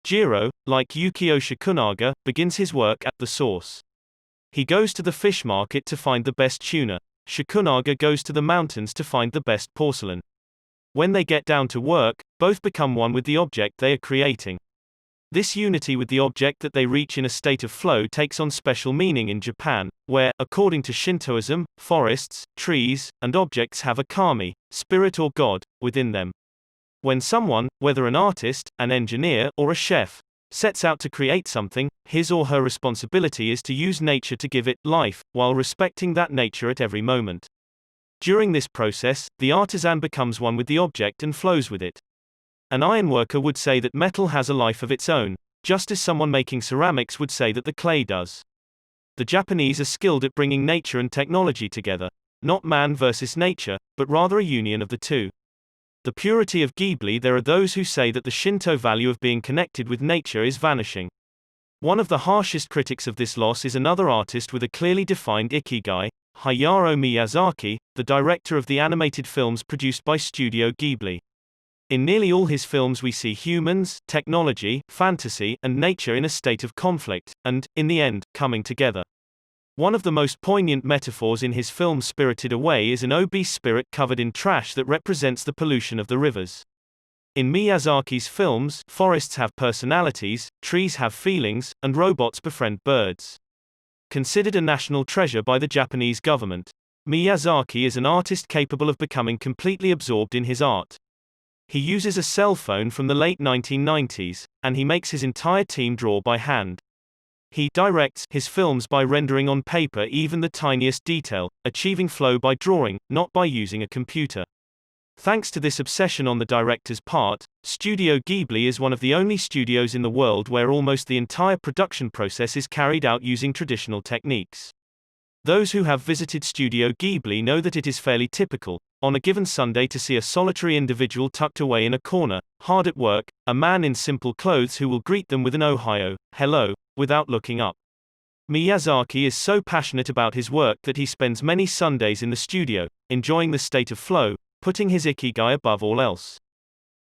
[SPEAKER 1] Jiro, like Yukio Shikunaga, begins his work at the source. He goes to the fish market to find the best tuna. Shikunaga goes to the mountains to find the best porcelain. When they get down to work, both become one with the object they are creating. This unity with the object that they reach in a state of flow takes on special meaning in Japan, where, according to Shintoism, forests, trees, and objects have a kami, spirit or god, within them. When someone, whether an artist, an engineer, or a chef, sets out to create something, his or her responsibility is to use nature to give it life, while respecting that nature at every moment. During this process, the artisan becomes one with the object and flows with it. An ironworker would say that metal has a life of its own, just as someone making ceramics would say that the clay does. The Japanese are skilled at bringing nature and technology together, not man versus nature, but rather a union of the two. The purity of Ghibli. There are those who say that the Shinto value of being connected with nature is vanishing. One of the harshest critics of this loss is another artist with a clearly defined ikigai, Hayao Miyazaki, the director of the animated films produced by Studio Ghibli. In nearly all his films we see humans, technology, fantasy, and nature in a state of conflict, and, in the end, coming together. One of the most poignant metaphors in his film Spirited Away is an obese spirit covered in trash that represents the pollution of the rivers. In Miyazaki's films, forests have personalities, trees have feelings, and robots befriend birds. Considered a national treasure by the Japanese government, Miyazaki is an artist capable of becoming completely absorbed in his art. He uses a cell phone from the late 1990s, and he makes his entire team draw by hand. He directs his films by rendering on paper even the tiniest detail, achieving flow by drawing, not by using a computer. Thanks to this obsession on the director's part, Studio Ghibli is one of the only studios in the world where almost the entire production process is carried out using traditional techniques. Those who have visited Studio Ghibli know that it is fairly typical, on a given Sunday, to see a solitary individual tucked away in a corner, hard at work, a man in simple clothes who will greet them with an "Ohio, hello," without looking up. Miyazaki is so passionate about his work that he spends many Sundays in the studio, enjoying the state of flow, putting his ikigai above all else.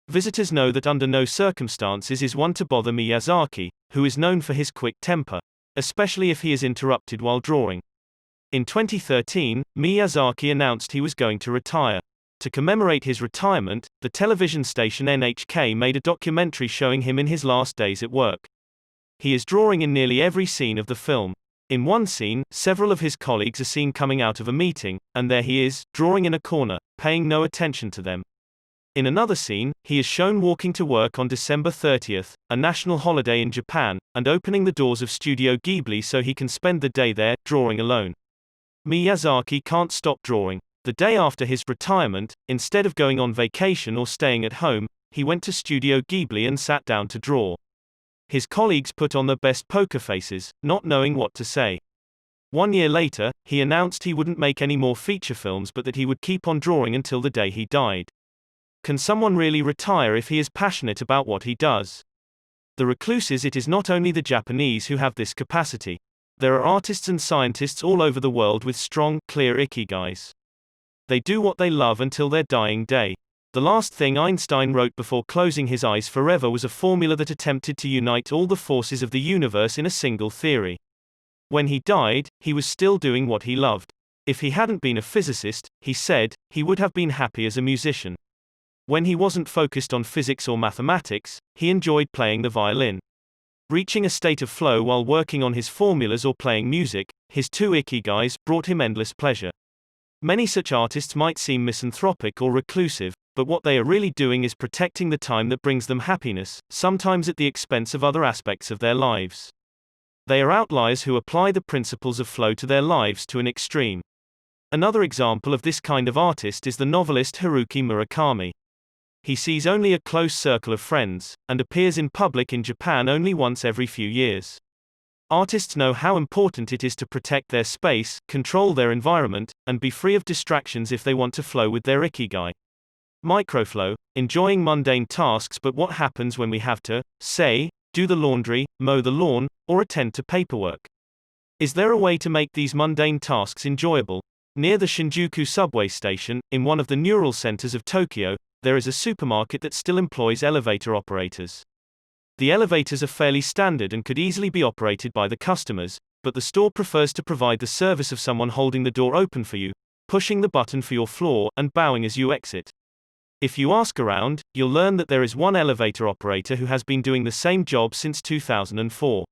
[SPEAKER 1] Visitors know that under no circumstances is one to bother Miyazaki, who is known for his quick temper, especially if he is interrupted while drawing. In 2013, Miyazaki announced he was going to retire. To commemorate his retirement, the television station NHK made a documentary showing him in his last days at work. He is drawing in nearly every scene of the film. In one scene, several of his colleagues are seen coming out of a meeting, and there he is, drawing in a corner, paying no attention to them. In another scene, he is shown walking to work on December 30th, a national holiday in Japan, and opening the doors of Studio Ghibli so he can spend the day there, drawing alone. Miyazaki can't stop drawing. The day after his retirement, instead of going on vacation or staying at home, he went to Studio Ghibli and sat down to draw. His colleagues put on their best poker faces, not knowing what to say. 1 year later, he announced he wouldn't make any more feature films but that he would keep on drawing until the day he died. Can someone really retire if he is passionate about what he does? The recluses. It is not only the Japanese who have this capacity. There are artists and scientists all over the world with strong, clear ikigais. They do what they love until their dying day. The last thing Einstein wrote before closing his eyes forever was a formula that attempted to unite all the forces of the universe in a single theory. When he died, he was still doing what he loved. If he hadn't been a physicist, he said, he would have been happy as a musician. When he wasn't focused on physics or mathematics, he enjoyed playing the violin. Reaching a state of flow while working on his formulas or playing music, his two ikigais, brought him endless pleasure. Many such artists might seem misanthropic or reclusive, but what they are really doing is protecting the time that brings them happiness, sometimes at the expense of other aspects of their lives. They are outliers who apply the principles of flow to their lives to an extreme. Another example of this kind of artist is the novelist Haruki Murakami. He sees only a close circle of friends, and appears in public in Japan only once every few years. Artists know how important it is to protect their space, control their environment, and be free of distractions if they want to flow with their ikigai. Microflow, enjoying mundane tasks, but what happens when we have to, say, do the laundry, mow the lawn, or attend to paperwork? Is there a way to make these mundane tasks enjoyable? Near the Shinjuku subway station, in one of the neural centers of Tokyo, there is a supermarket that still employs elevator operators. The elevators are fairly standard and could easily be operated by the customers, but the store prefers to provide the service of someone holding the door open for you, pushing the button for your floor, and bowing as you exit. If you ask around, you'll learn that there is one elevator operator who has been doing the same job since 2004.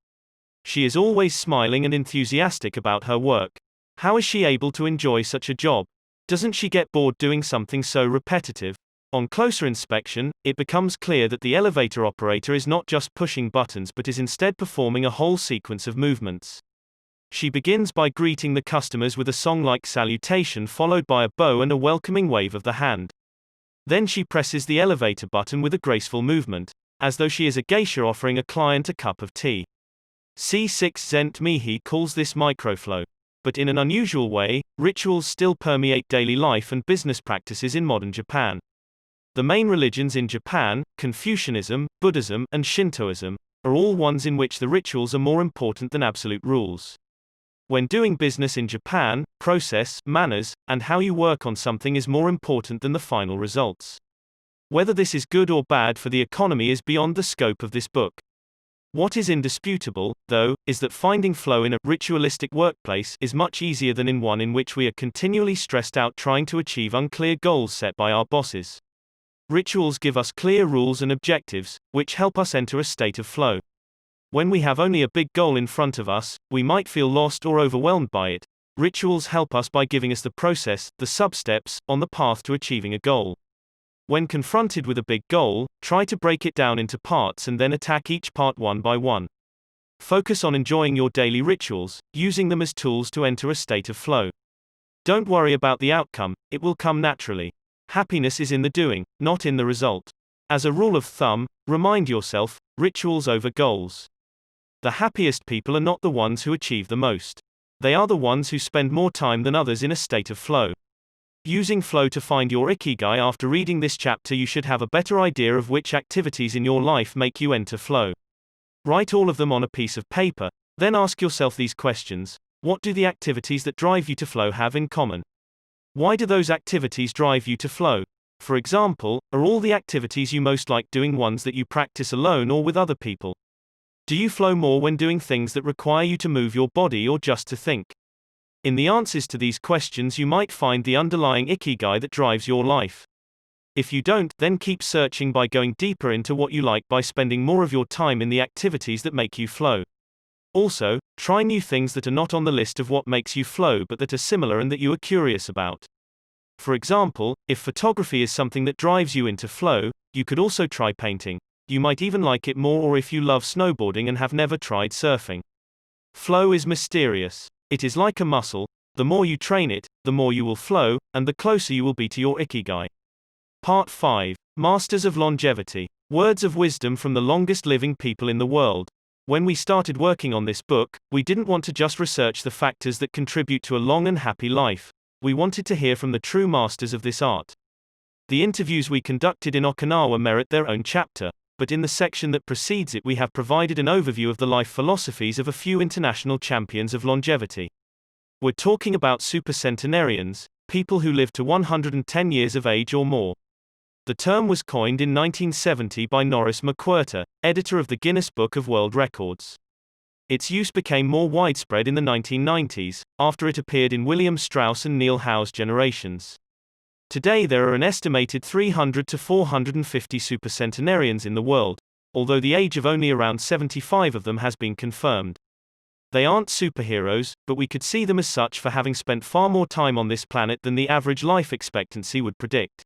[SPEAKER 1] She is always smiling and enthusiastic about her work. How is she able to enjoy such a job? Doesn't she get bored doing something so repetitive? On closer inspection, it becomes clear that the elevator operator is not just pushing buttons but is instead performing a whole sequence of movements. She begins by greeting the customers with a song-like salutation followed by a bow and a welcoming wave of the hand. Then she presses the elevator button with a graceful movement, as though she is a geisha offering a client a cup of tea. C6 Zent Mihi calls this microflow. But in an unusual way, rituals still permeate daily life and business practices in modern Japan. The main religions in Japan, Confucianism, Buddhism, and Shintoism, are all ones in which the rituals are more important than absolute rules. When doing business in Japan, process, manners, and how you work on something is more important than the final results. Whether this is good or bad for the economy is beyond the scope of this book. What is indisputable, though, is that finding flow in a ritualistic workplace is much easier than in one in which we are continually stressed out trying to achieve unclear goals set by our bosses. Rituals give us clear rules and objectives, which help us enter a state of flow. When we have only a big goal in front of us, we might feel lost or overwhelmed by it. Rituals help us by giving us the process, the sub-steps, on the path to achieving a goal. When confronted with a big goal, try to break it down into parts and then attack each part one by one. Focus on enjoying your daily rituals, using them as tools to enter a state of flow. Don't worry about the outcome, it will come naturally. Happiness is in the doing, not in the result. As a rule of thumb, remind yourself, rituals over goals. The happiest people are not the ones who achieve the most. They are the ones who spend more time than others in a state of flow. Using flow to find your ikigai. After reading this chapter, you should have a better idea of which activities in your life make you enter flow. Write all of them on a piece of paper, then ask yourself these questions. What do the activities that drive you to flow have in common? Why do those activities drive you to flow? For example, are all the activities you most like doing ones that you practice alone or with other people? Do you flow more when doing things that require you to move your body or just to think? In the answers to these questions you might find the underlying ikigai that drives your life. If you don't, then keep searching by going deeper into what you like by spending more of your time in the activities that make you flow. Also, try new things that are not on the list of what makes you flow but that are similar and that you are curious about. For example, if photography is something that drives you into flow, you could also try painting. You might even like it more, or if you love snowboarding and have never tried surfing. Flow is mysterious. It is like a muscle. The more you train it, the more you will flow, and the closer you will be to your ikigai. Part 5. Masters of Longevity. Words of wisdom from the longest living people in the world. When we started working on this book, we didn't want to just research the factors that contribute to a long and happy life. We wanted to hear from the true masters of this art. The interviews we conducted in Okinawa merit their own chapter, but in the section that precedes it we have provided an overview of the life philosophies of a few international champions of longevity. We're talking about supercentenarians, people who live to 110 years of age or more. The term was coined in 1970 by Norris McWhirter, editor of the Guinness Book of World Records. Its use became more widespread in the 1990s, after it appeared in William Strauss and Neil Howe's Generations. Today there are an estimated 300 to 450 supercentenarians in the world, although the age of only around 75 of them has been confirmed. They aren't superheroes, but we could see them as such for having spent far more time on this planet than the average life expectancy would predict.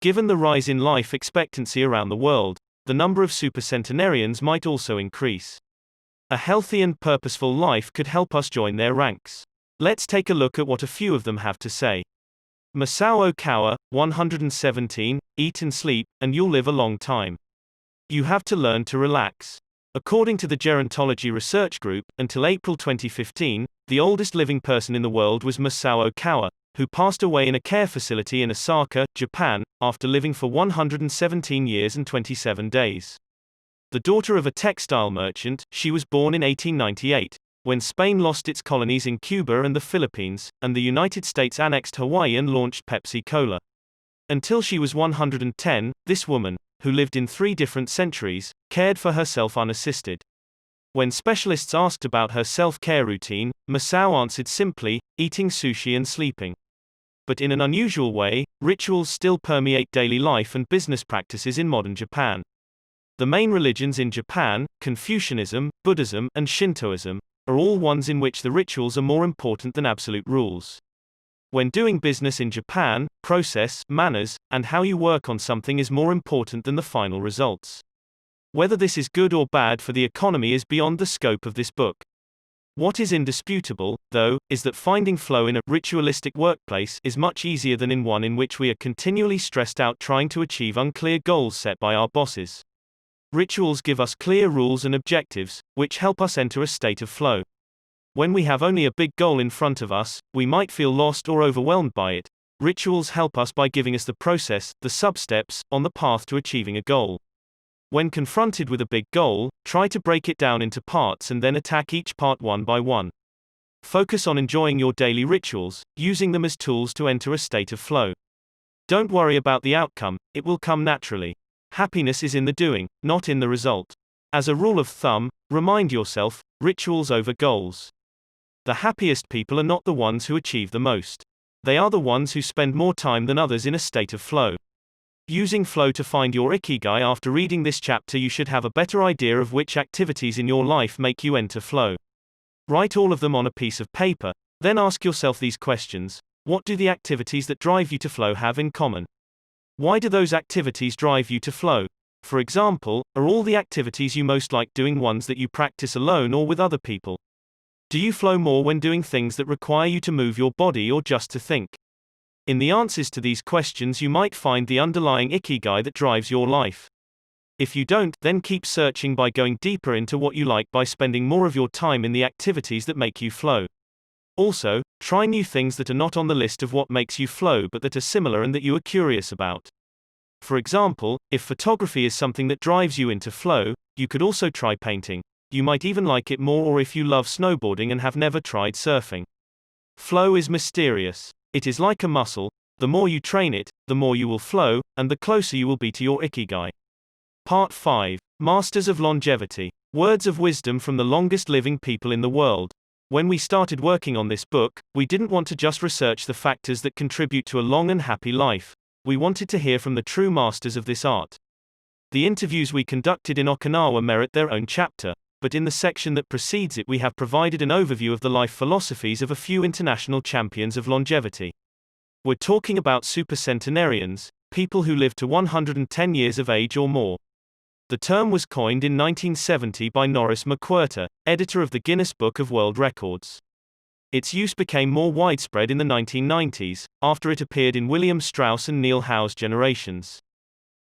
[SPEAKER 1] Given the rise in life expectancy around the world, the number of supercentenarians might also increase. A healthy and purposeful life could help us join their ranks. Let's take a look at what a few of them have to say. Masao Okawa, 117, eat and sleep, and you'll live a long time. You have to learn to relax. According to the Gerontology Research Group, until April 2015, the oldest living person in the world was Masao Okawa, who passed away in a care facility in Osaka, Japan, after living for 117 years and 27 days. The daughter of a textile merchant, she was born in 1898, when Spain lost its colonies in Cuba and the Philippines, and the United States annexed Hawaii and launched Pepsi-Cola. Until she was 110, this woman, who lived in 3 different centuries, cared for herself unassisted. When specialists asked about her self-care routine, Masao answered simply, eating sushi and sleeping. But in an unusual way, rituals still permeate daily life and business practices in modern Japan. The main religions in Japan, Confucianism, Buddhism, and Shintoism, are all ones in which the rituals are more important than absolute rules. When doing business in Japan, process, manners, and how you work on something is more important than the final results. Whether this is good or bad for the economy is beyond the scope of this book. What is indisputable, though, is that finding flow in a ritualistic workplace is much easier than in one in which we are continually stressed out trying to achieve unclear goals set by our bosses. Rituals give us clear rules and objectives, which help us enter a state of flow. When we have only a big goal in front of us, we might feel lost or overwhelmed by it. Rituals help us by giving us the process, the sub-steps, on the path to achieving a goal. When confronted with a big goal, try to break it down into parts and then attack each part one by one. Focus on enjoying your daily rituals, using them as tools to enter a state of flow. Don't worry about the outcome, it will come naturally. Happiness is in the doing, not in the result. As a rule of thumb, remind yourself, rituals over goals. The happiest people are not the ones who achieve the most. They are the ones who spend more time than others in a state of flow. Using flow to find your IKIGAI. After reading this chapter, you should have a better idea of which activities in your life make you enter flow. Write all of them on a piece of paper, then ask yourself these questions. What do the activities that drive you to flow have in common? Why do those activities drive you to flow? For example, are all the activities you most like doing ones that you practice alone or with other people? Do you flow more when doing things that require you to move your body or just to think? In the answers to these questions you might find the underlying IKIGAI that drives your life. If you don't, then keep searching by going deeper into what you like by spending more of your time in the activities that make you flow. Also, try new things that are not on the list of what makes you flow but that are similar and that you are curious about. For example, if photography is something that drives you into flow, you could also try painting. You might even like it more, or if you love snowboarding and have never tried surfing. Flow is mysterious. It is like a muscle. The more you train it, the more you will flow, and the closer you will be to your IKIGAI. Part 5. Masters of Longevity. Words of wisdom from the longest living people in the world. When we started working on this book, we didn't want to just research the factors that contribute to a long and happy life. We wanted to hear from the true masters of this art. The interviews we conducted in Okinawa merit their own chapter, but in the section that precedes it we have provided an overview of the life philosophies of a few international champions of longevity. We're talking about supercentenarians, people who live to 110 years of age or more. The term was coined in 1970 by Norris McWhirter, editor of the Guinness Book of World Records. Its use became more widespread in the 1990s, after it appeared in William Strauss and Neil Howe's Generations.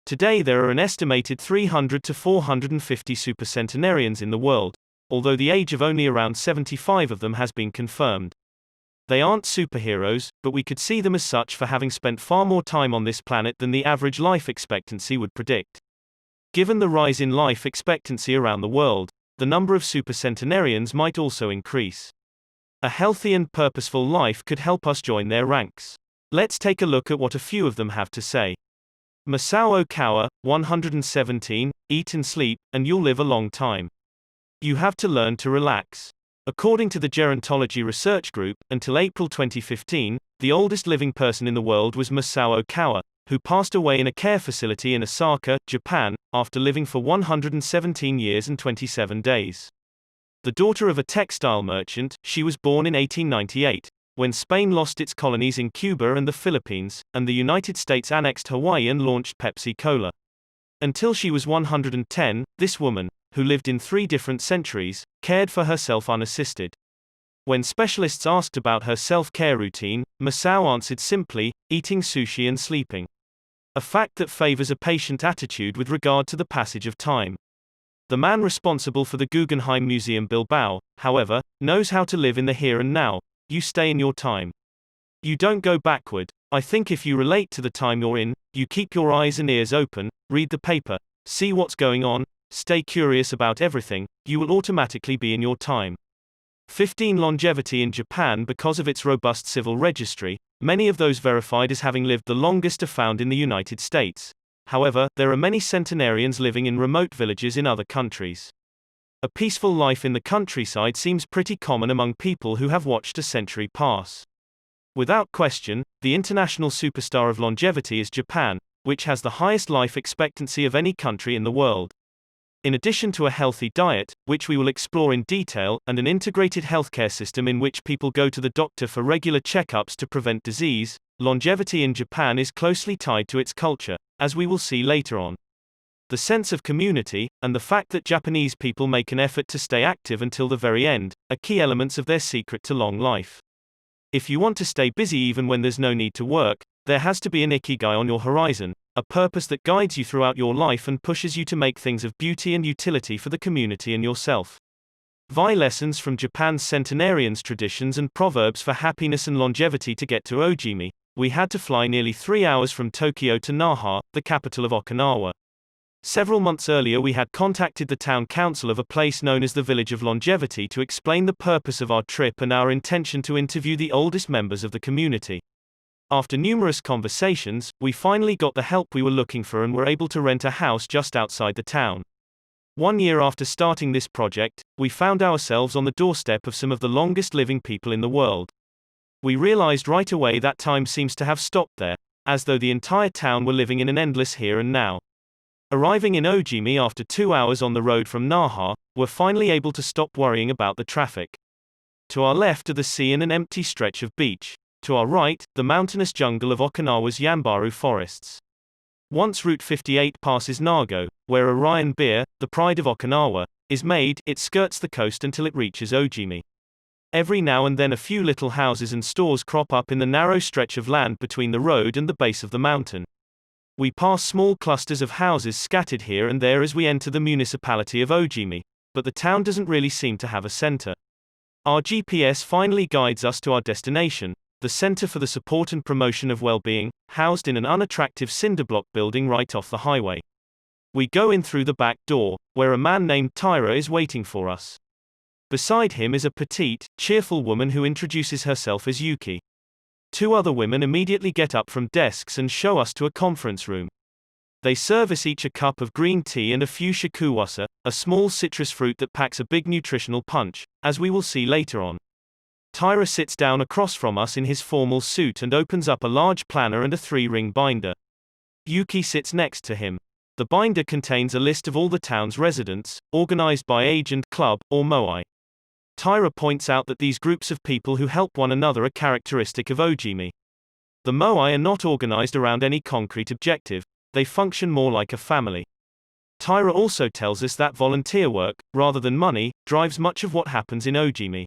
[SPEAKER 1] Today there are an estimated 300 to 450 supercentenarians in the world, although the age of only around 75 of them has been confirmed. They aren't superheroes, but we could see them as such for having spent far more time on this planet than the average life expectancy would predict. Given the rise in life expectancy around the world, the number of supercentenarians might also increase. A healthy and purposeful life could help us join their ranks. Let's take a look at what a few of them have to say. Masao Okawa, 117, eat and sleep, and you'll live a long time. You have to learn to relax. According to the Gerontology Research Group, until April 2015, the oldest living person in the world was Masao Okawa, who passed away in a care facility in Osaka, Japan, after living for 117 years and 27 days. The daughter of a textile merchant, she was born in 1898, when Spain lost its colonies in Cuba and the Philippines, and the United States annexed Hawaii and launched Pepsi-Cola. Until she was 110, this woman, who lived in 3 different centuries, cared for herself unassisted. When specialists asked about her self-care routine, Masao answered simply, eating sushi and sleeping. A fact that favors a patient attitude with regard to the passage of time. The man responsible for the Guggenheim Museum Bilbao, however, knows how to live in the here and now. You stay in your time. You don't go backward. I think if you relate to the time you're in, you keep your eyes and ears open, read the paper, see what's going on, stay curious about everything, you will automatically be in your time. 15 Longevity in Japan. Because of its robust civil registry, many of those verified as having lived the longest are found in the United States. However, there are many centenarians living in remote villages in other countries. A peaceful life in the countryside seems pretty common among people who have watched a century pass. Without question, the international superstar of longevity is Japan, which has the highest life expectancy of any country in the world. In addition to a healthy diet, which we will explore in detail, and an integrated healthcare system in which people go to the doctor for regular checkups to prevent disease, longevity in Japan is closely tied to its culture, as we will see later on. The sense of community, and the fact that Japanese people make an effort to stay active until the very end, are key elements of their secret to long life. If you want to stay busy even when there's no need to work, there has to be an ikigai on your horizon, a purpose that guides you throughout your life and pushes you to make things of beauty and utility for the community and yourself. VI lessons from Japan's centenarians, traditions and proverbs for happiness and longevity. To get to Ojimi, we had to fly nearly 3 hours from Tokyo to Naha, the capital of Okinawa. Several months earlier we had contacted the town council of a place known as the Village of Longevity to explain the purpose of our trip and our intention to interview the oldest members of the community. After numerous conversations, we finally got the help we were looking for and were able to rent a house just outside the town. 1 year after starting this project, we found ourselves on the doorstep of some of the longest living people in the world. We realized right away that time seems to have stopped there, as though the entire town were living in an endless here and now. Arriving in Ojimi after 2 hours on the road from Naha, we're finally able to stop worrying about the traffic. To our left are the sea and an empty stretch of beach. To our right, the mountainous jungle of Okinawa's Yambaru forests. Once Route 58 passes Nago, where Orion beer, the pride of Okinawa, is made, it skirts the coast until it reaches Ojimi. Every now and then a few little houses and stores crop up in the narrow stretch of land between the road and the base of the mountain. We pass small clusters of houses scattered here and there as we enter the municipality of Ojimi, but the town doesn't really seem to have a center. Our GPS finally guides us to our destination, the Center for the Support and Promotion of Well-Being, housed in an unattractive cinderblock building right off the highway. We go in through the back door, where a man named Tyra is waiting for us. Beside him is a petite, cheerful woman who introduces herself as Yuki. 2 other women immediately get up from desks and show us to a conference room. They serve us each a cup of green tea and a few shikuwasa, a small citrus fruit that packs a big nutritional punch, as we will see later on. Tyra sits down across from us in his formal suit and opens up a large planner and a 3-ring binder. Yuki sits next to him. The binder contains a list of all the town's residents, organized by age and club, or moai. Tyra points out that these groups of people who help one another are characteristic of Ojimi. The moai are not organized around any concrete objective, they function more like a family. Tyra also tells us that volunteer work, rather than money, drives much of what happens in Ojimi.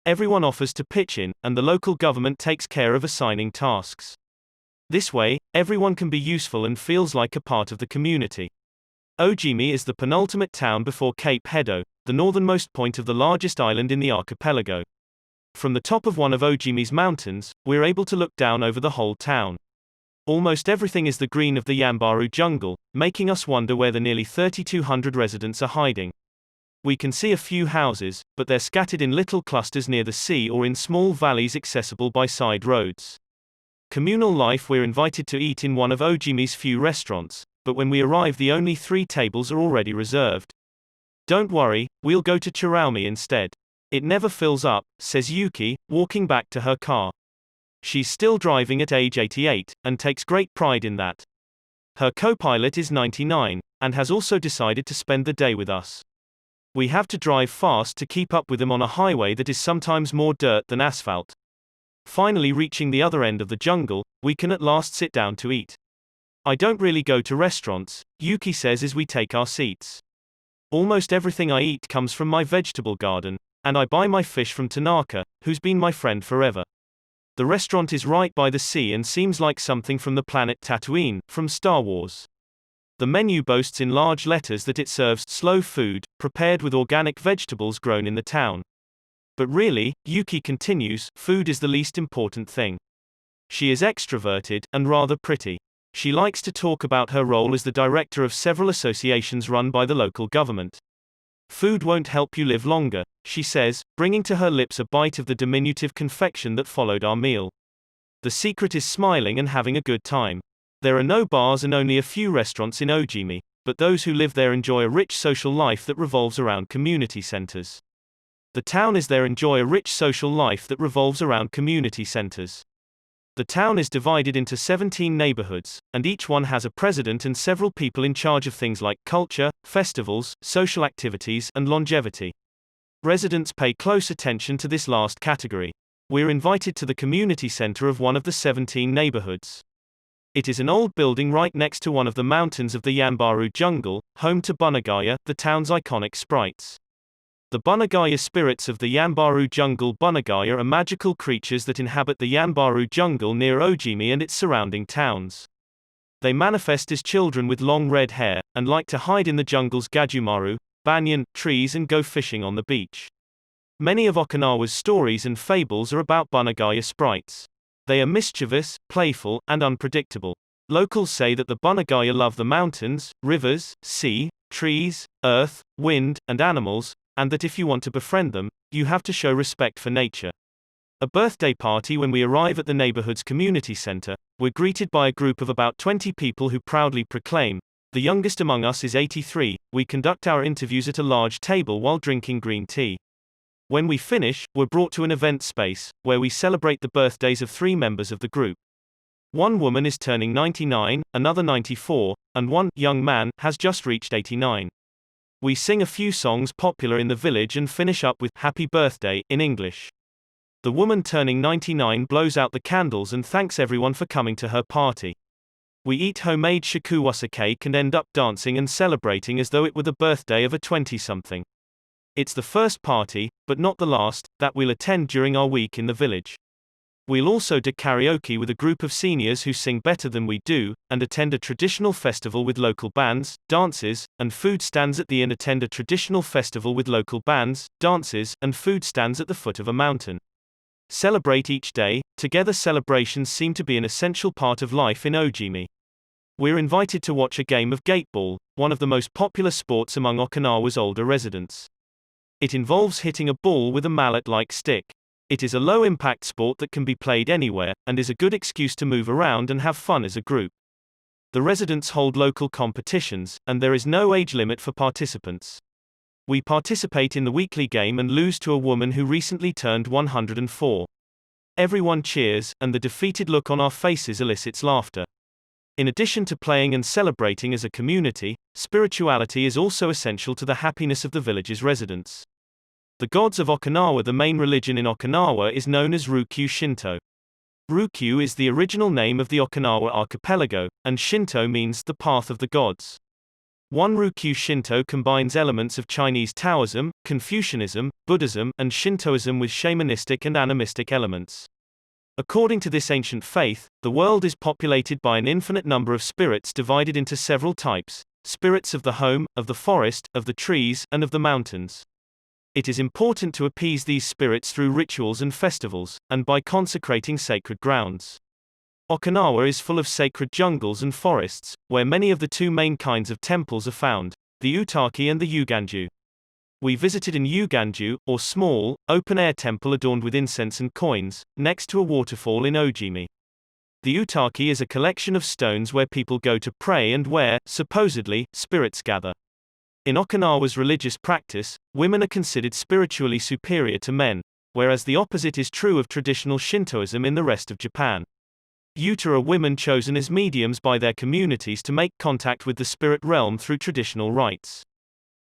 [SPEAKER 1] Everyone offers to pitch in, and the local government takes care of assigning tasks. This way, everyone can be useful and feels like a part of the community. Ojimi is the penultimate town before Cape Hedo, the northernmost point of the largest island in the archipelago. From the top of one of Ojimi's mountains, we're able to look down over the whole town. Almost everything is the green of the Yambaru jungle, making us wonder where the nearly 3,200 residents are hiding. We can see a few houses, but they're scattered in little clusters near the sea or in small valleys accessible by side roads. Communal life. We're invited to eat in one of Ojimi's few restaurants, but when we arrive the only 3 tables are already reserved. Don't worry, we'll go to Chiraumi instead. It never fills up, says Yuki, walking back to her car. She's still driving at age 88, and takes great pride in that. Her co-pilot is 99, and has also decided to spend the day with us. We have to drive fast to keep up with them on a highway that is sometimes more dirt than asphalt. Finally reaching the other end of the jungle, we can at last sit down to eat. I don't really go to restaurants, Yuki says as we take our seats. Almost everything I eat comes from my vegetable garden, and I buy my fish from Tanaka, who's been my friend forever. The restaurant is right by the sea and seems like something from the planet Tatooine, from Star Wars. The menu boasts in large letters that it serves slow food, prepared with organic vegetables grown in the town. But really, Yuki continues, food is the least important thing. She is extroverted, and rather pretty. She likes to talk about her role as the director of several associations run by the local government. Food won't help you live longer, she says, bringing to her lips a bite of the diminutive confection that followed our meal. The secret is smiling and having a good time. There are no bars and only a few restaurants in Ojimi, but those who live there enjoy a rich social life that revolves around community centers. The town is there enjoy a rich social life that revolves around community centers. The town is divided into 17 neighborhoods, and each one has a president and several people in charge of things like culture, festivals, social activities, and longevity. Residents pay close attention to this last category. We're invited to the community center of one of the 17 neighborhoods. It is an old building right next to one of the mountains of the Yanbaru jungle, home to Bunagaya, the town's iconic sprites. The Bunagaya spirits of the Yanbaru jungle. Bunagaya are magical creatures that inhabit the Yanbaru jungle near Ojimi and its surrounding towns. They manifest as children with long red hair, and like to hide in the jungle's gajumaru, banyan, trees and go fishing on the beach. Many of Okinawa's stories and fables are about Bunagaya sprites. They are mischievous, playful, and unpredictable. Locals say that the Bunagaya love the mountains, rivers, sea, trees, earth, wind, and animals, and that if you want to befriend them, you have to show respect for nature. A birthday party. When we arrive at the neighborhood's community center, we're greeted by a group of about 20 people who proudly proclaim, "The youngest among us is 83, we conduct our interviews at a large table while drinking green tea." When we finish, we're brought to an event space, where we celebrate the birthdays of 3 members of the group. One woman is turning 99, another 94, and one young man has just reached 89. We sing a few songs popular in the village and finish up with "Happy Birthday" in English. The woman turning 99 blows out the candles and thanks everyone for coming to her party. We eat homemade shakuwasa cake and end up dancing and celebrating as though it were the birthday of a 20-something. It's the first party, but not the last, that we'll attend during our week in the village. We'll also do karaoke with a group of seniors who sing better than we do, and attend a traditional festival with local bands, dances, and food stands at the inn. Attend a traditional festival with local bands, dances, and food stands at the foot of a mountain. Celebrate each day. Together, celebrations seem to be an essential part of life in Ojimi. We're invited to watch a game of gateball, one of the most popular sports among Okinawa's older residents. It involves hitting a ball with a mallet-like stick. It is a low-impact sport that can be played anywhere, and is a good excuse to move around and have fun as a group. The residents hold local competitions, and there is no age limit for participants. We participate in the weekly game and lose to a woman who recently turned 104. Everyone cheers, and the defeated look on our faces elicits laughter. In addition to playing and celebrating as a community, spirituality is also essential to the happiness of the village's residents. The gods of Okinawa. The main religion in Okinawa is known as Ryukyu Shinto. Ryukyu is the original name of the Okinawa archipelago, and Shinto means the path of the gods. One Ryukyu Shinto combines elements of Chinese Taoism, Confucianism, Buddhism, and Shintoism with shamanistic and animistic elements. According to this ancient faith, the world is populated by an infinite number of spirits divided into several types: spirits of the home, of the forest, of the trees, and of the mountains. It is important to appease these spirits through rituals and festivals, and by consecrating sacred grounds. Okinawa is full of sacred jungles and forests, where many of the 2 main kinds of temples are found, the Utaki and the Yuganju. We visited an Yuganju, or small, open-air temple adorned with incense and coins, next to a waterfall in Ojimi. The Utaki is a collection of stones where people go to pray and where, supposedly, spirits gather. In Okinawa's religious practice, women are considered spiritually superior to men, whereas the opposite is true of traditional Shintoism in the rest of Japan. Yuta are women chosen as mediums by their communities to make contact with the spirit realm through traditional rites.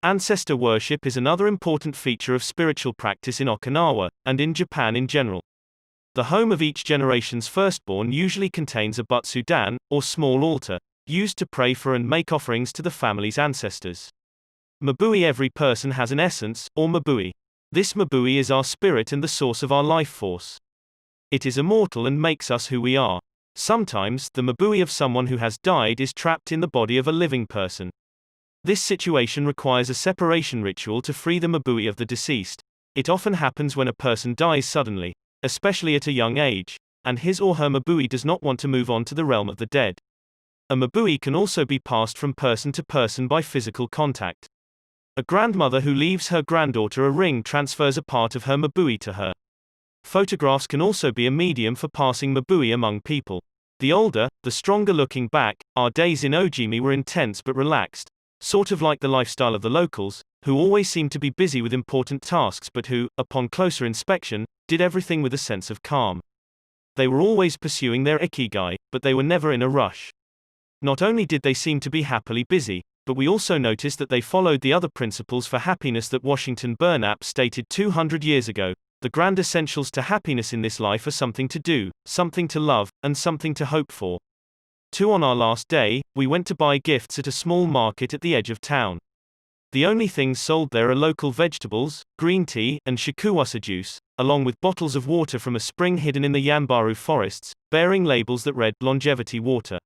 [SPEAKER 1] Ancestor worship is another important feature of spiritual practice in Okinawa, and in Japan in general. The home of each generation's firstborn usually contains a butsudan, or small altar, used to pray for and make offerings to the family's ancestors. Mabui. Every person has an essence, or mabui. This mabui is our spirit and the source of our life force. It is immortal and makes us who we are. Sometimes, the mabui of someone who has died is trapped in the body of a living person. This situation requires a separation ritual to free the mabui of the deceased. It often happens when a person dies suddenly, especially at a young age, and his or her mabui does not want to move on to the realm of the dead. A mabui can also be passed from person to person by physical contact. A grandmother who leaves her granddaughter a ring transfers a part of her mabui to her. Photographs can also be a medium for passing mabui among people. The older, the stronger looking back, our days in Ojimi were intense but relaxed, sort of like the lifestyle of the locals, who always seemed to be busy with important tasks but who, upon closer inspection, did everything with a sense of calm. They were always pursuing their ikigai, but they were never in a rush. Not only did they seem to be happily busy, but we also noticed that they followed the other principles for happiness that Washington Burnap stated 200 years ago. The grand essentials to happiness in this life are something to do, something to love, and something to hope for. 2. On our last day, we went to buy gifts at a small market at the edge of town. The only things sold there are local vegetables, green tea, and shikuwasa juice, along with bottles of water from a spring hidden in the Yambaru forests, bearing labels that read longevity water.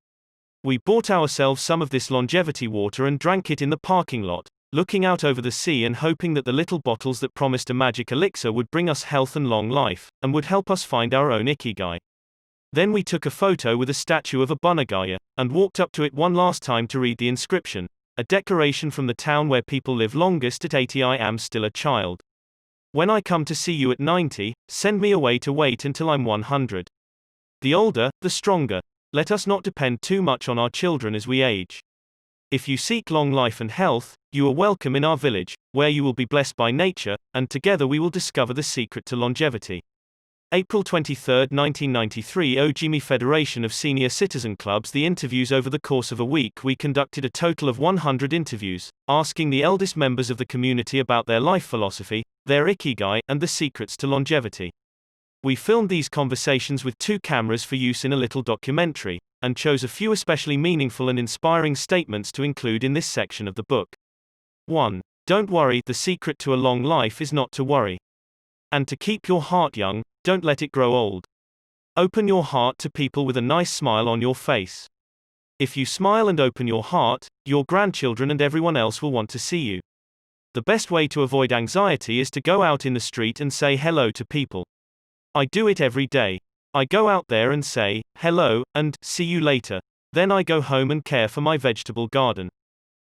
[SPEAKER 1] We bought ourselves some of this longevity water and drank it in the parking lot, looking out over the sea and hoping that the little bottles that promised a magic elixir would bring us health and long life, and would help us find our own ikigai. Then we took a photo with a statue of a bunagaya, and walked up to it one last time to read the inscription, a declaration from the town where people live longest at 80. I am still a child. When I come to see you at 90, send me away to wait until I'm 100. The older, the stronger. Let us not depend too much on our children as we age. If you seek long life and health, you are welcome in our village, where you will be blessed by nature, and together we will discover the secret to longevity. April 23, 1993. Ojimi Federation of Senior Citizen Clubs. The interviews. Over the course of a week we conducted a total of 100 interviews, asking the eldest members of the community about their life philosophy, their ikigai, and the secrets to longevity. We filmed these conversations with 2 cameras for use in a little documentary, and chose a few especially meaningful and inspiring statements to include in this section of the book. 1. Don't worry. The secret to a long life is not to worry. And to keep your heart young, don't let it grow old. Open your heart to people with a nice smile on your face. If you smile and open your heart, your grandchildren and everyone else will want to see you. The best way to avoid anxiety is to go out in the street and say hello to people. I do it every day. I go out there and say, hello, and see you later. Then I go home and care for my vegetable garden.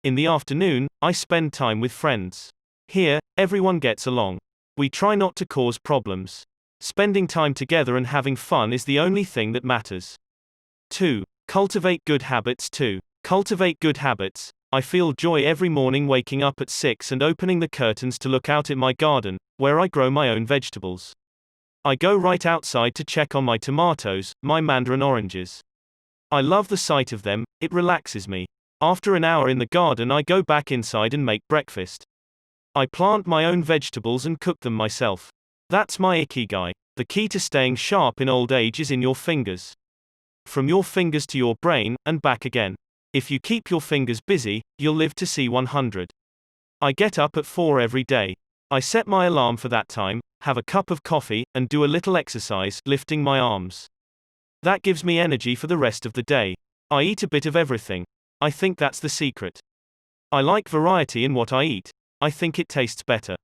[SPEAKER 1] In the afternoon, I spend time with friends. Here, everyone gets along. We try not to cause problems. Spending time together and having fun is the only thing that matters. 2. Cultivate good habits. 2. Cultivate good habits. I feel joy every morning waking up at 6 and opening the curtains to look out at my garden, where I grow my own vegetables. I go right outside to check on my tomatoes, my mandarin oranges. I love the sight of them, it relaxes me. After an hour in the garden I go back inside and make breakfast. I plant my own vegetables and cook them myself. That's my ikigai. The key to staying sharp in old age is in your fingers. From your fingers to your brain, and back again. If you keep your fingers busy, you'll live to see 100. I get up at 4 every day. I set my alarm for that time, have a cup of coffee, and do a little exercise, lifting my arms. That gives me energy for the rest of the day. I eat a bit of everything. I think that's the secret. I like variety in what I eat. I think it tastes better.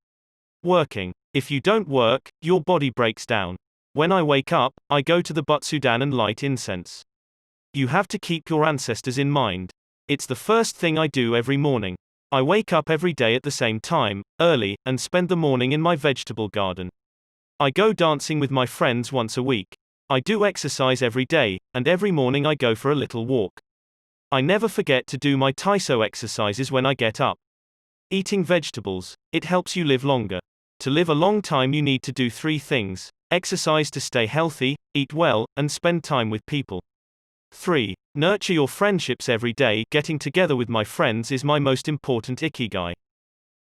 [SPEAKER 1] Working. If you don't work, your body breaks down. When I wake up, I go to the butsudan and light incense. You have to keep your ancestors in mind. It's the first thing I do every morning. I wake up every day at the same time, early, and spend the morning in my vegetable garden. I go dancing with my friends once a week. I do exercise every day, and every morning I go for a little walk. I never forget to do my Taiso exercises when I get up. Eating vegetables. It helps you live longer. To live a long time, you need to do 3 things: exercise to stay healthy, eat well, and spend time with people. 3. Nurture your friendships every day. Getting together with my friends is my most important ikigai.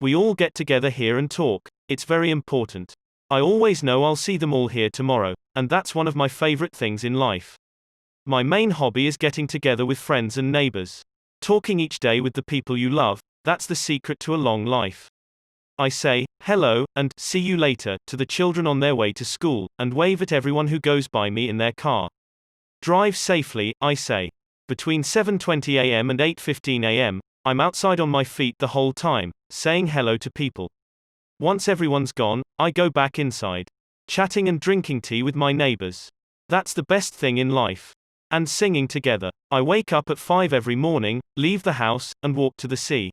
[SPEAKER 1] We all get together here and talk. It's very important. I always know I'll see them all here tomorrow, and that's one of my favorite things in life. My main hobby is getting together with friends and neighbors. Talking each day with the people you love, that's the secret to a long life. I say, hello, and see you later, to the children on their way to school, and wave at everyone who goes by me in their car. Drive safely, I say. Between 7:20 a.m. and 8:15 a.m., I'm outside on my feet the whole time, saying hello to people. Once everyone's gone, I go back inside, chatting and drinking tea with my neighbors. That's the best thing in life. And singing together. I wake up at 5 every morning, leave the house, and walk to the sea.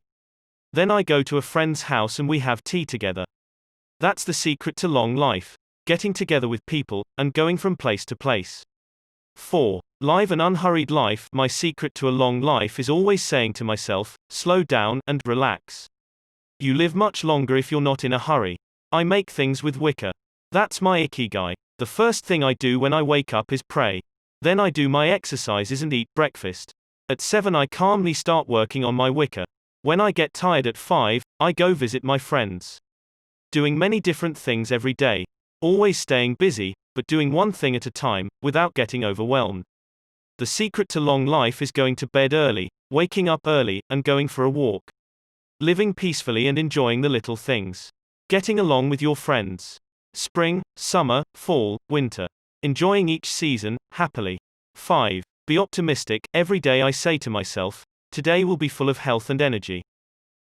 [SPEAKER 1] Then I go to a friend's house and we have tea together. That's the secret to long life. Getting together with people, and going from place to place. 4. Live an unhurried life. My secret to a long life is always saying to myself, slow down, and relax. You live much longer if you're not in a hurry. I make things with wicker. That's my ikigai. The first thing I do when I wake up is pray. Then I do my exercises and eat breakfast. At 7 I calmly start working on my wicker. When I get tired at 5, I go visit my friends. Doing many different things every day. Always staying busy, but doing one thing at a time, without getting overwhelmed. The secret to long life is going to bed early, waking up early, and going for a walk. Living peacefully and enjoying the little things. Getting along with your friends. Spring, summer, fall, winter. Enjoying each season, happily. 5. Be optimistic. Every day I say to myself, today will be full of health and energy.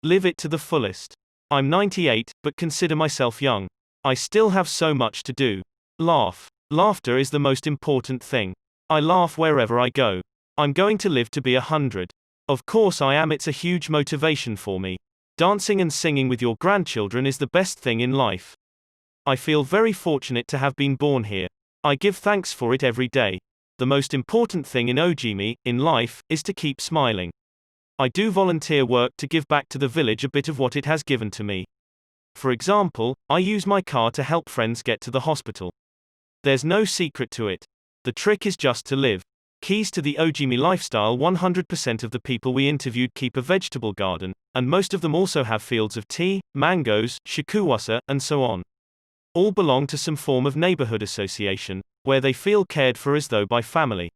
[SPEAKER 1] Live it to the fullest. I'm 98, but consider myself young. I still have so much to do. Laugh. Laughter is the most important thing. I laugh wherever I go. I'm going to live to be 100. Of course I am. It's a huge motivation for me. Dancing and singing with your grandchildren is the best thing in life. I feel very fortunate to have been born here. I give thanks for it every day. The most important thing in Ojimi, in life, is to keep smiling. I do volunteer work to give back to the village a bit of what it has given to me. For example, I use my car to help friends get to the hospital. There's no secret to it. The trick is just to live. Keys to the Ojimi lifestyle. 100% of the people we interviewed keep a vegetable garden, and most of them also have fields of tea, mangoes, shikuwasa, and so on. All belong to some form of neighborhood association, where they feel cared for as though by family.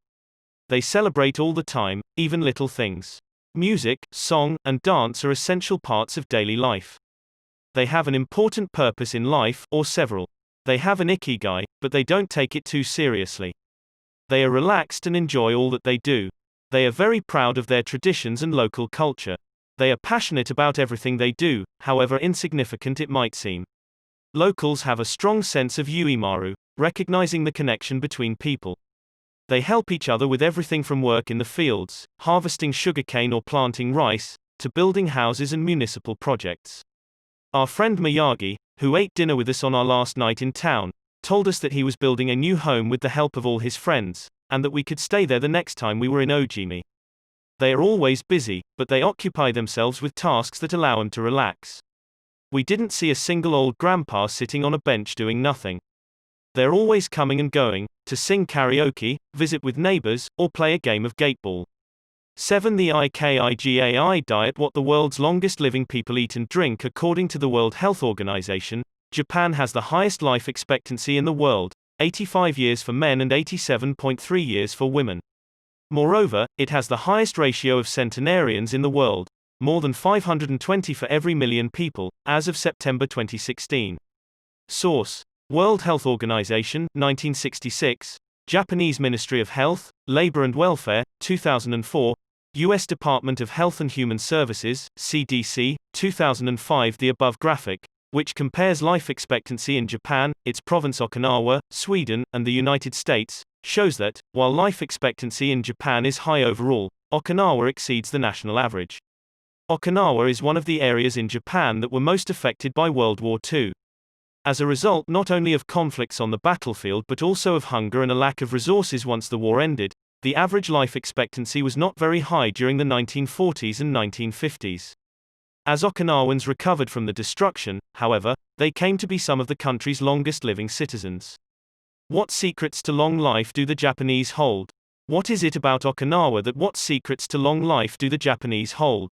[SPEAKER 1] They celebrate all the time, even little things. Music, song, and dance are essential parts of daily life. They have an important purpose in life, or several. They have an ikigai, but they don't take it too seriously. They are relaxed and enjoy all that they do. They are very proud of their traditions and local culture. They are passionate about everything they do, however insignificant it might seem. Locals have a strong sense of uimaru, recognizing the connection between people. They help each other with everything from work in the fields, harvesting sugarcane or planting rice, to building houses and municipal projects. Our friend Miyagi, who ate dinner with us on our last night in town, told us that he was building a new home with the help of all his friends, and that we could stay there the next time we were in Ojimi. They are always busy, but they occupy themselves with tasks that allow them to relax. We didn't see a single old grandpa sitting on a bench doing nothing. They're always coming and going, to sing karaoke, visit with neighbors, or play a game of gateball. 7. The IKIGAI diet. What the world's longest living people eat and drink. According to the World Health Organization, Japan has the highest life expectancy in the world, 85 years for men and 87.3 years for women. Moreover, it has the highest ratio of centenarians in the world, more than 520 for every million people, as of September 2016. Source: World Health Organization, 1966, Japanese Ministry of Health, Labor and Welfare, 2004, U.S. Department of Health and Human Services, CDC, 2005. The above graphic, which compares life expectancy in Japan, its province Okinawa, Sweden, and the United States, shows that, while life expectancy in Japan is high overall, Okinawa exceeds the national average. Okinawa is one of the areas in Japan that were most affected by World War II. As a result not only of conflicts on the battlefield but also of hunger and a lack of resources once the war ended, the average life expectancy was not very high during the 1940s and 1950s. As Okinawans recovered from the destruction, however, they came to be some of the country's longest living citizens. What secrets to long life do the Japanese hold? What is it about Okinawa that what secrets to long life do the Japanese hold?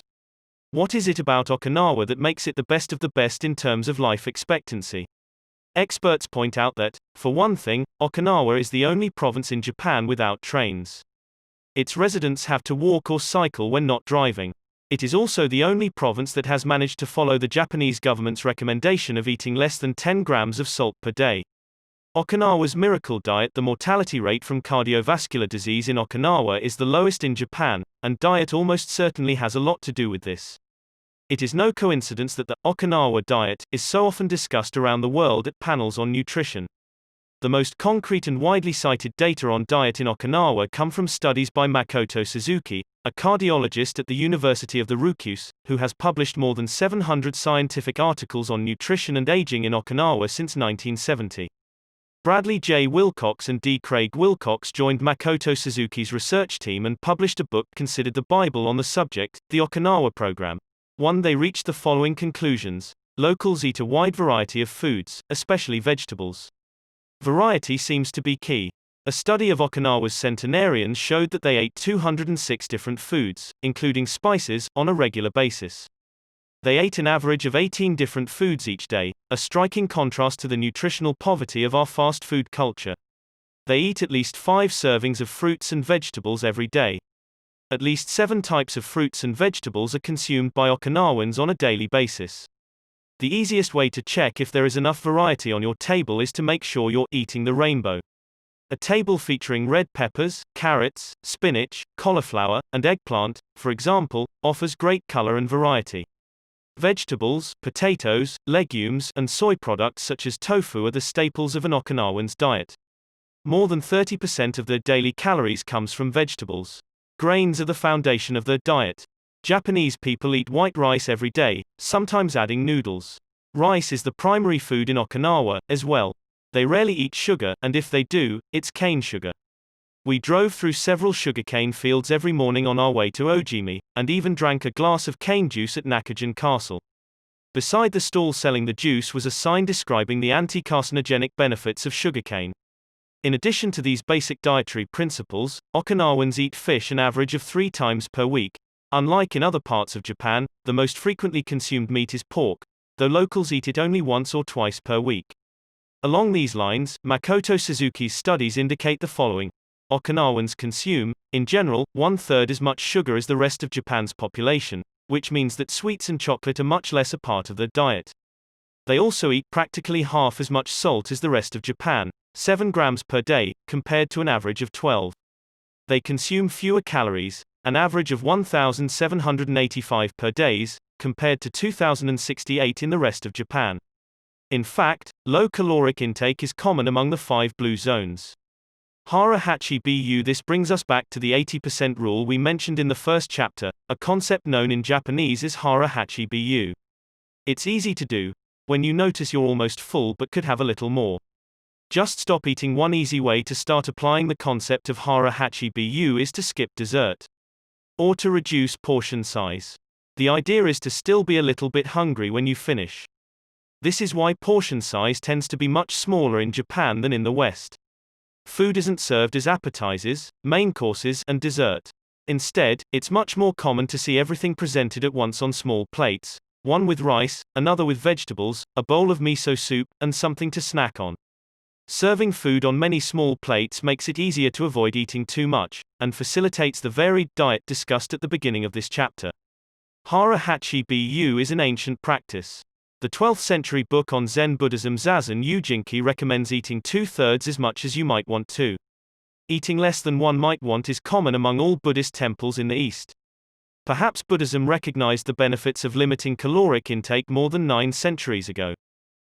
[SPEAKER 1] What is it about Okinawa that makes it the best of the best in terms of life expectancy? Experts point out that, for one thing, Okinawa is the only province in Japan without trains. Its residents have to walk or cycle when not driving. It is also the only province that has managed to follow the Japanese government's recommendation of eating less than 10 grams of salt per day. Okinawa's miracle diet. The mortality rate from cardiovascular disease in Okinawa is the lowest in Japan, and diet almost certainly has a lot to do with this. It is no coincidence that the Okinawa diet is so often discussed around the world at panels on nutrition. The most concrete and widely cited data on diet in Okinawa come from studies by Makoto Suzuki, a cardiologist at the University of the Ryukyu, who has published more than 700 scientific articles on nutrition and aging in Okinawa since 1970. Bradley J. Wilcox and D. Craig Wilcox joined Makoto Suzuki's research team and published a book considered the Bible on the subject, The Okinawa Program. 1. They reached the following conclusions. Locals eat a wide variety of foods, especially vegetables. Variety seems to be key. A study of Okinawa's centenarians showed that they ate 206 different foods, including spices, on a regular basis. They ate an average of 18 different foods each day, a striking contrast to the nutritional poverty of our fast food culture. They eat at least 5 servings of fruits and vegetables every day. At least 7 types of fruits and vegetables are consumed by Okinawans on a daily basis. The easiest way to check if there is enough variety on your table is to make sure you're eating the rainbow. A table featuring red peppers, carrots, spinach, cauliflower, and eggplant, for example, offers great color and variety. Vegetables, potatoes, legumes, and soy products such as tofu are the staples of an Okinawan's diet. More than 30% of their daily calories comes from vegetables. Grains are the foundation of their diet. Japanese people eat white rice every day, sometimes adding noodles. Rice is the primary food in Okinawa, as well. They rarely eat sugar, and if they do, it's cane sugar. We drove through several sugarcane fields every morning on our way to Ojimi, and even drank a glass of cane juice at Nakajin Castle. Beside the stall selling the juice was a sign describing the anti-carcinogenic benefits of sugarcane. In addition to these basic dietary principles, Okinawans eat fish an average of 3 times per week. Unlike in other parts of Japan, the most frequently consumed meat is pork, though locals eat it only once or twice per week. Along these lines, Makoto Suzuki's studies indicate the following. Okinawans consume, in general, 1/3 as much sugar as the rest of Japan's population, which means that sweets and chocolate are much less a part of their diet. They also eat practically half as much salt as the rest of Japan, 7 grams per day, compared to an average of 12. They consume fewer calories, an average of 1,785 per day, compared to 2,068 in the rest of Japan. In fact, low caloric intake is common among the 5 blue zones. Hara Hachi Bu. This brings us back to the 80% rule we mentioned in the first chapter, a concept known in Japanese as Hara Hachi Bu. It's easy to do, when you notice you're almost full but could have a little more. Just stop eating. One easy way to start applying the concept of Hara Hachi Bu is to skip dessert. Or to reduce portion size. The idea is to still be a little bit hungry when you finish. This is why portion size tends to be much smaller in Japan than in the West. Food isn't served as appetizers, main courses, and dessert. Instead, it's much more common to see everything presented at once on small plates, one with rice, another with vegetables, a bowl of miso soup, and something to snack on. Serving food on many small plates makes it easier to avoid eating too much, and facilitates the varied diet discussed at the beginning of this chapter. Hara Hachi Bu is an ancient practice. The 12th century book on Zen Buddhism Zazen Ujinki recommends eating 2/3 as much as you might want to. Eating less than one might want is common among all Buddhist temples in the East. Perhaps Buddhism recognized the benefits of limiting caloric intake more than 9 centuries ago.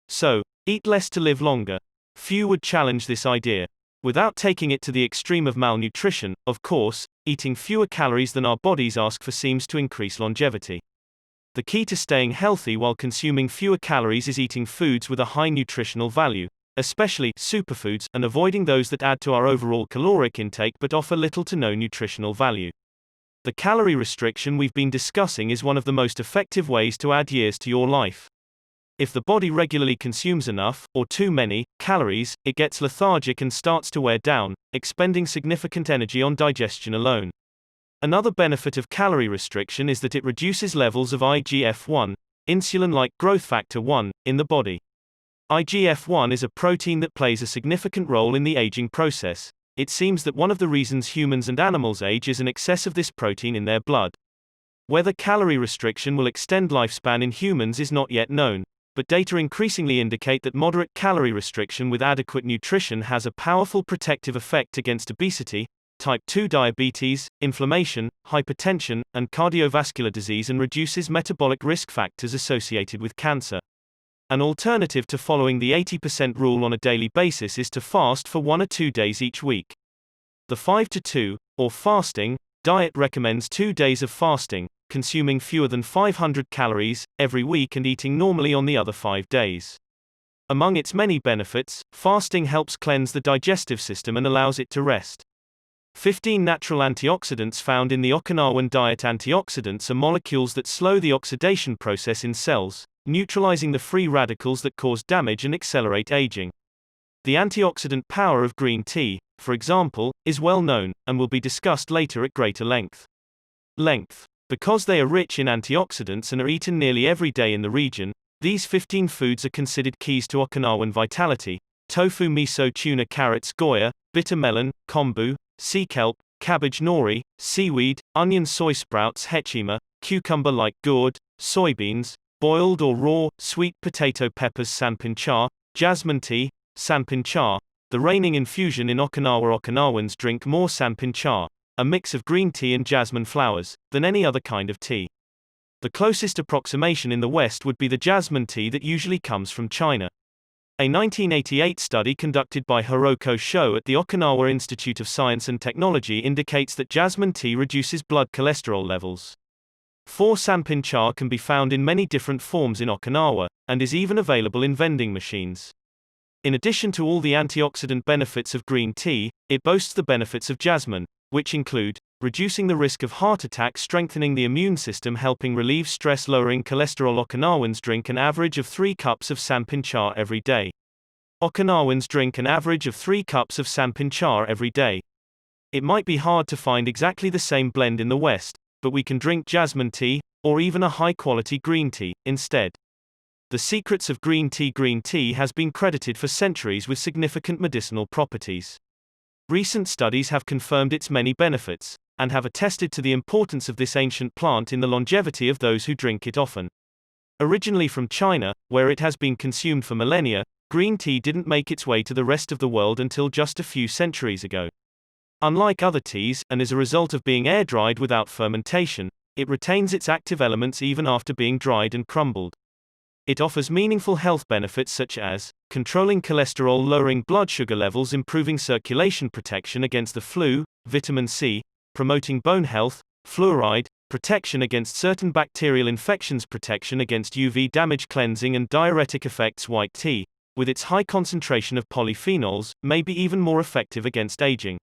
[SPEAKER 1] So, eat less to live longer. Few would challenge this idea. Without taking it to the extreme of malnutrition, of course, eating fewer calories than our bodies ask for seems to increase longevity. The key to staying healthy while consuming fewer calories is eating foods with a high nutritional value, especially superfoods, and avoiding those that add to our overall caloric intake but offer little to no nutritional value. The calorie restriction we've been discussing is one of the most effective ways to add years to your life. If the body regularly consumes enough, or too many, calories, it gets lethargic and starts to wear down, expending significant energy on digestion alone. Another benefit of calorie restriction is that it reduces levels of IGF-1, insulin-like growth factor 1, in the body. IGF-1 is a protein that plays a significant role in the aging process. It seems that one of the reasons humans and animals age is an excess of this protein in their blood. Whether calorie restriction will extend lifespan in humans is not yet known, but data increasingly indicate that moderate calorie restriction with adequate nutrition has a powerful protective effect against obesity, type 2 diabetes, inflammation, hypertension, and cardiovascular disease, and reduces metabolic risk factors associated with cancer. An alternative to following the 80% rule on a daily basis is to fast for 1 or 2 days each week. The 5-2, or fasting, diet recommends 2 days of fasting, consuming fewer than 500 calories every week and eating normally on the other 5 days. Among its many benefits, fasting helps cleanse the digestive system and allows it to rest. 15 natural antioxidants found in the Okinawan diet. Antioxidants are molecules that slow the oxidation process in cells, neutralizing the free radicals that cause damage and accelerate aging. The antioxidant power of green tea, for example, is well known, and will be discussed later at greater length. Because they are rich in antioxidants and are eaten nearly every day in the region, these 15 foods are considered keys to Okinawan vitality: tofu, miso, tuna, carrots, goya, bitter melon, kombu, sea kelp, cabbage, nori, seaweed, onion, soy sprouts, hechima, cucumber-like gourd, soybeans, boiled or raw, sweet potato, peppers, sanpincha, jasmine tea, sanpincha, the reigning infusion in Okinawa. Okinawans drink more sanpincha, a mix of green tea and jasmine flowers, than any other kind of tea. The closest approximation in the West would be the jasmine tea that usually comes from China. A 1988 study conducted by Hiroko Sho at the Okinawa Institute of Science and Technology indicates that jasmine tea reduces blood cholesterol levels. 4 sanpincha can be found in many different forms in Okinawa, and is even available in vending machines. In addition to all the antioxidant benefits of green tea, it boasts the benefits of jasmine, which include reducing the risk of heart attack, strengthening the immune system, helping relieve stress, lowering cholesterol. Okinawans drink an average of 3 cups of sanpincha every day. Okinawans drink an average of 3 cups of sanpincha every day. It might be hard to find exactly the same blend in the West, but we can drink jasmine tea, or even a high-quality green tea, instead. The secrets of green tea has been credited for centuries with significant medicinal properties. Recent studies have confirmed its many benefits, and have attested to the importance of this ancient plant in the longevity of those who drink it often. Originally from China, where it has been consumed for millennia, green tea didn't make its way to the rest of the world until just a few centuries ago. Unlike other teas, and as a result of being air-dried without fermentation, it retains its active elements even after being dried and crumbled. It offers meaningful health benefits such as controlling cholesterol, lowering blood sugar levels, improving circulation, protection against the flu, vitamin C, promoting bone health, fluoride, protection against certain bacterial infections, protection against UV damage, cleansing and diuretic effects. White tea, with its high concentration of polyphenols, may be even more effective against aging.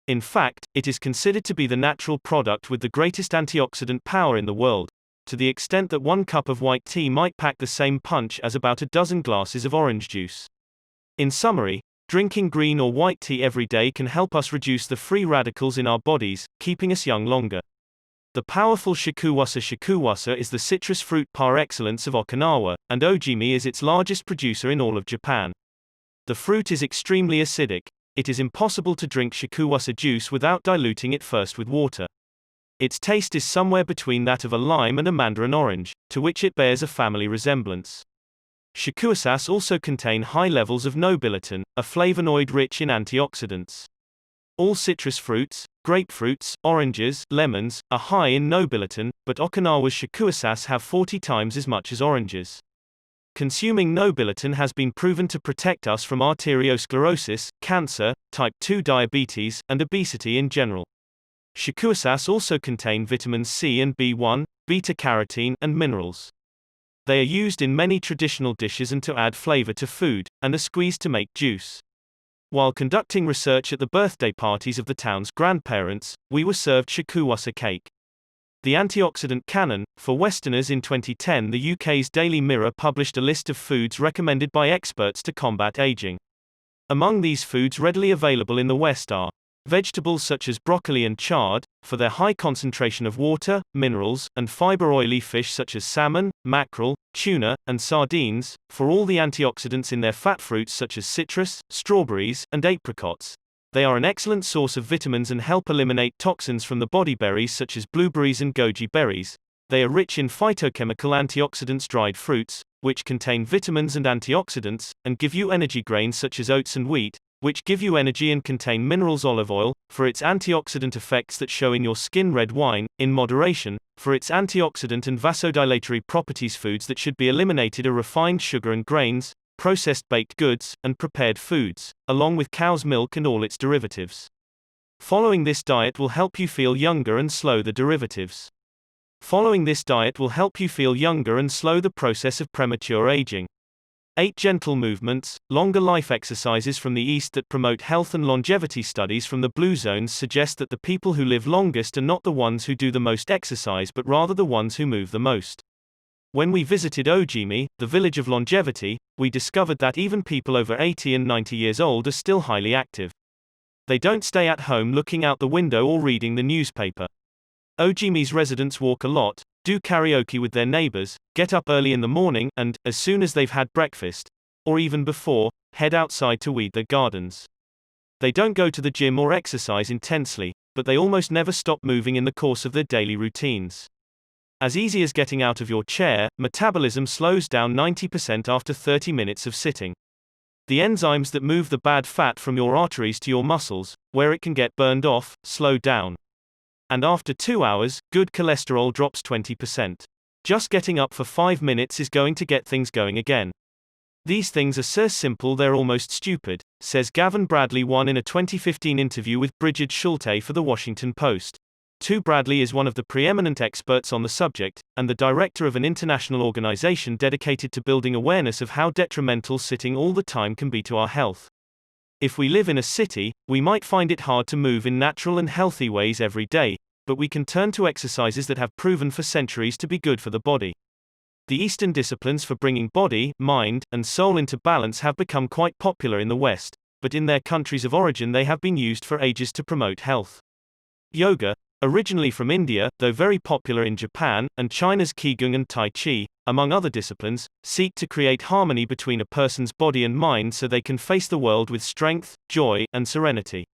[SPEAKER 1] In fact, it is considered to be the natural product with the greatest antioxidant power in the world, to the extent that 1 cup of white tea might pack the same punch as about a dozen glasses of orange juice. In summary, drinking green or white tea every day can help us reduce the free radicals in our bodies, keeping us young longer. The powerful shikuwasa. Shikuwasa is the citrus fruit par excellence of Okinawa, and Ojimi is its largest producer in all of Japan. The fruit is extremely acidic. It is impossible to drink shikuwasa juice without diluting it first with water. Its taste is somewhere between that of a lime and a mandarin orange, to which it bears a family resemblance. Shikuwasas also contain high levels of nobiletin, a flavonoid rich in antioxidants. All citrus fruits, grapefruits, oranges, lemons, are high in nobiletin, but Okinawa's shikuwasas have 40 times as much as oranges. Consuming nobiletin has been proven to protect us from arteriosclerosis, cancer, type 2 diabetes, and obesity in general. Shikuwasas also contain vitamins C and B1, beta-carotene, and minerals. They are used in many traditional dishes and to add flavor to food, and are squeezed to make juice. While conducting research at the birthday parties of the town's grandparents, we were served shikuwasa cake. The antioxidant canon. For Westerners in 2010, the UK's Daily Mirror published a list of foods recommended by experts to combat aging. Among these foods readily available in the West are vegetables such as broccoli and chard, for their high concentration of water, minerals, and fiber; oily fish such as salmon, mackerel, tuna, and sardines, for all the antioxidants in their; fat fruits such as citrus, strawberries, and apricots. They are an excellent source of vitamins and help eliminate toxins from the body; berries such as blueberries and goji berries. They are rich in phytochemical antioxidants; dried fruits, which contain vitamins and antioxidants, and give you energy; grains such as oats and wheat, which give you energy and contain minerals; olive oil, for its antioxidant effects that show in your skin; red wine, in moderation, for its antioxidant and vasodilatory properties. Foods that should be eliminated are refined sugar and grains, processed baked goods, and prepared foods, along with cow's milk and all its derivatives. Following this diet will help you feel younger and slow the derivatives. Following this diet will help you feel younger and slow the process of premature aging. 8 gentle movements, longer life exercises from the East that promote health and longevity. Studies from the Blue Zones suggest that the people who live longest are not the ones who do the most exercise but rather the ones who move the most. When we visited Ojimi, the village of longevity, we discovered that even people over 80 and 90 years old are still highly active. They don't stay at home looking out the window or reading the newspaper. Ojimi's residents walk a lot, do karaoke with their neighbors, get up early in the morning, and, as soon as they've had breakfast, or even before, head outside to weed their gardens. They don't go to the gym or exercise intensely, but they almost never stop moving in the course of their daily routines. As easy as getting out of your chair, metabolism slows down 90% after 30 minutes of sitting. The enzymes that move the bad fat from your arteries to your muscles, where it can get burned off, slow down. And after 2 hours, good cholesterol drops 20%. Just getting up for 5 minutes is going to get things going again. These things are so simple they're almost stupid, says Gavin Bradley in a 2015 interview with Bridget Schulte for The Washington Post. Bradley is one of the preeminent experts on the subject, and the director of an international organization dedicated to building awareness of how detrimental sitting all the time can be to our health. If we live in a city, we might find it hard to move in natural and healthy ways every day, but we can turn to exercises that have proven for centuries to be good for the body. The Eastern disciplines for bringing body, mind, and soul into balance have become quite popular in the West, but in their countries of origin they have been used for ages to promote health. Yoga, originally from India, though very popular in Japan, and China's Qigong and Tai Chi, among other disciplines, seek to create harmony between a person's body and mind so they can face the world with strength, joy, and serenity.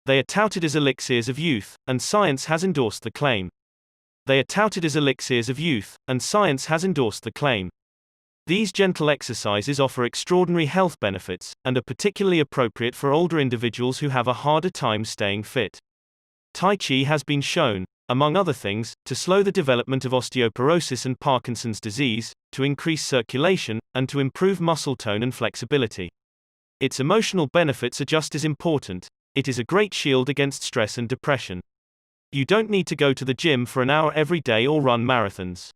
[SPEAKER 1] They are touted as elixirs of youth, and science has endorsed the claim. These gentle exercises offer extraordinary health benefits, and are particularly appropriate for older individuals who have a harder time staying fit. Tai Chi has been shown, among other things, to slow the development of osteoporosis and Parkinson's disease, to increase circulation, and to improve muscle tone and flexibility. Its emotional benefits are just as important. It is a great shield against stress and depression. You don't need to go to the gym for an hour every day or run marathons.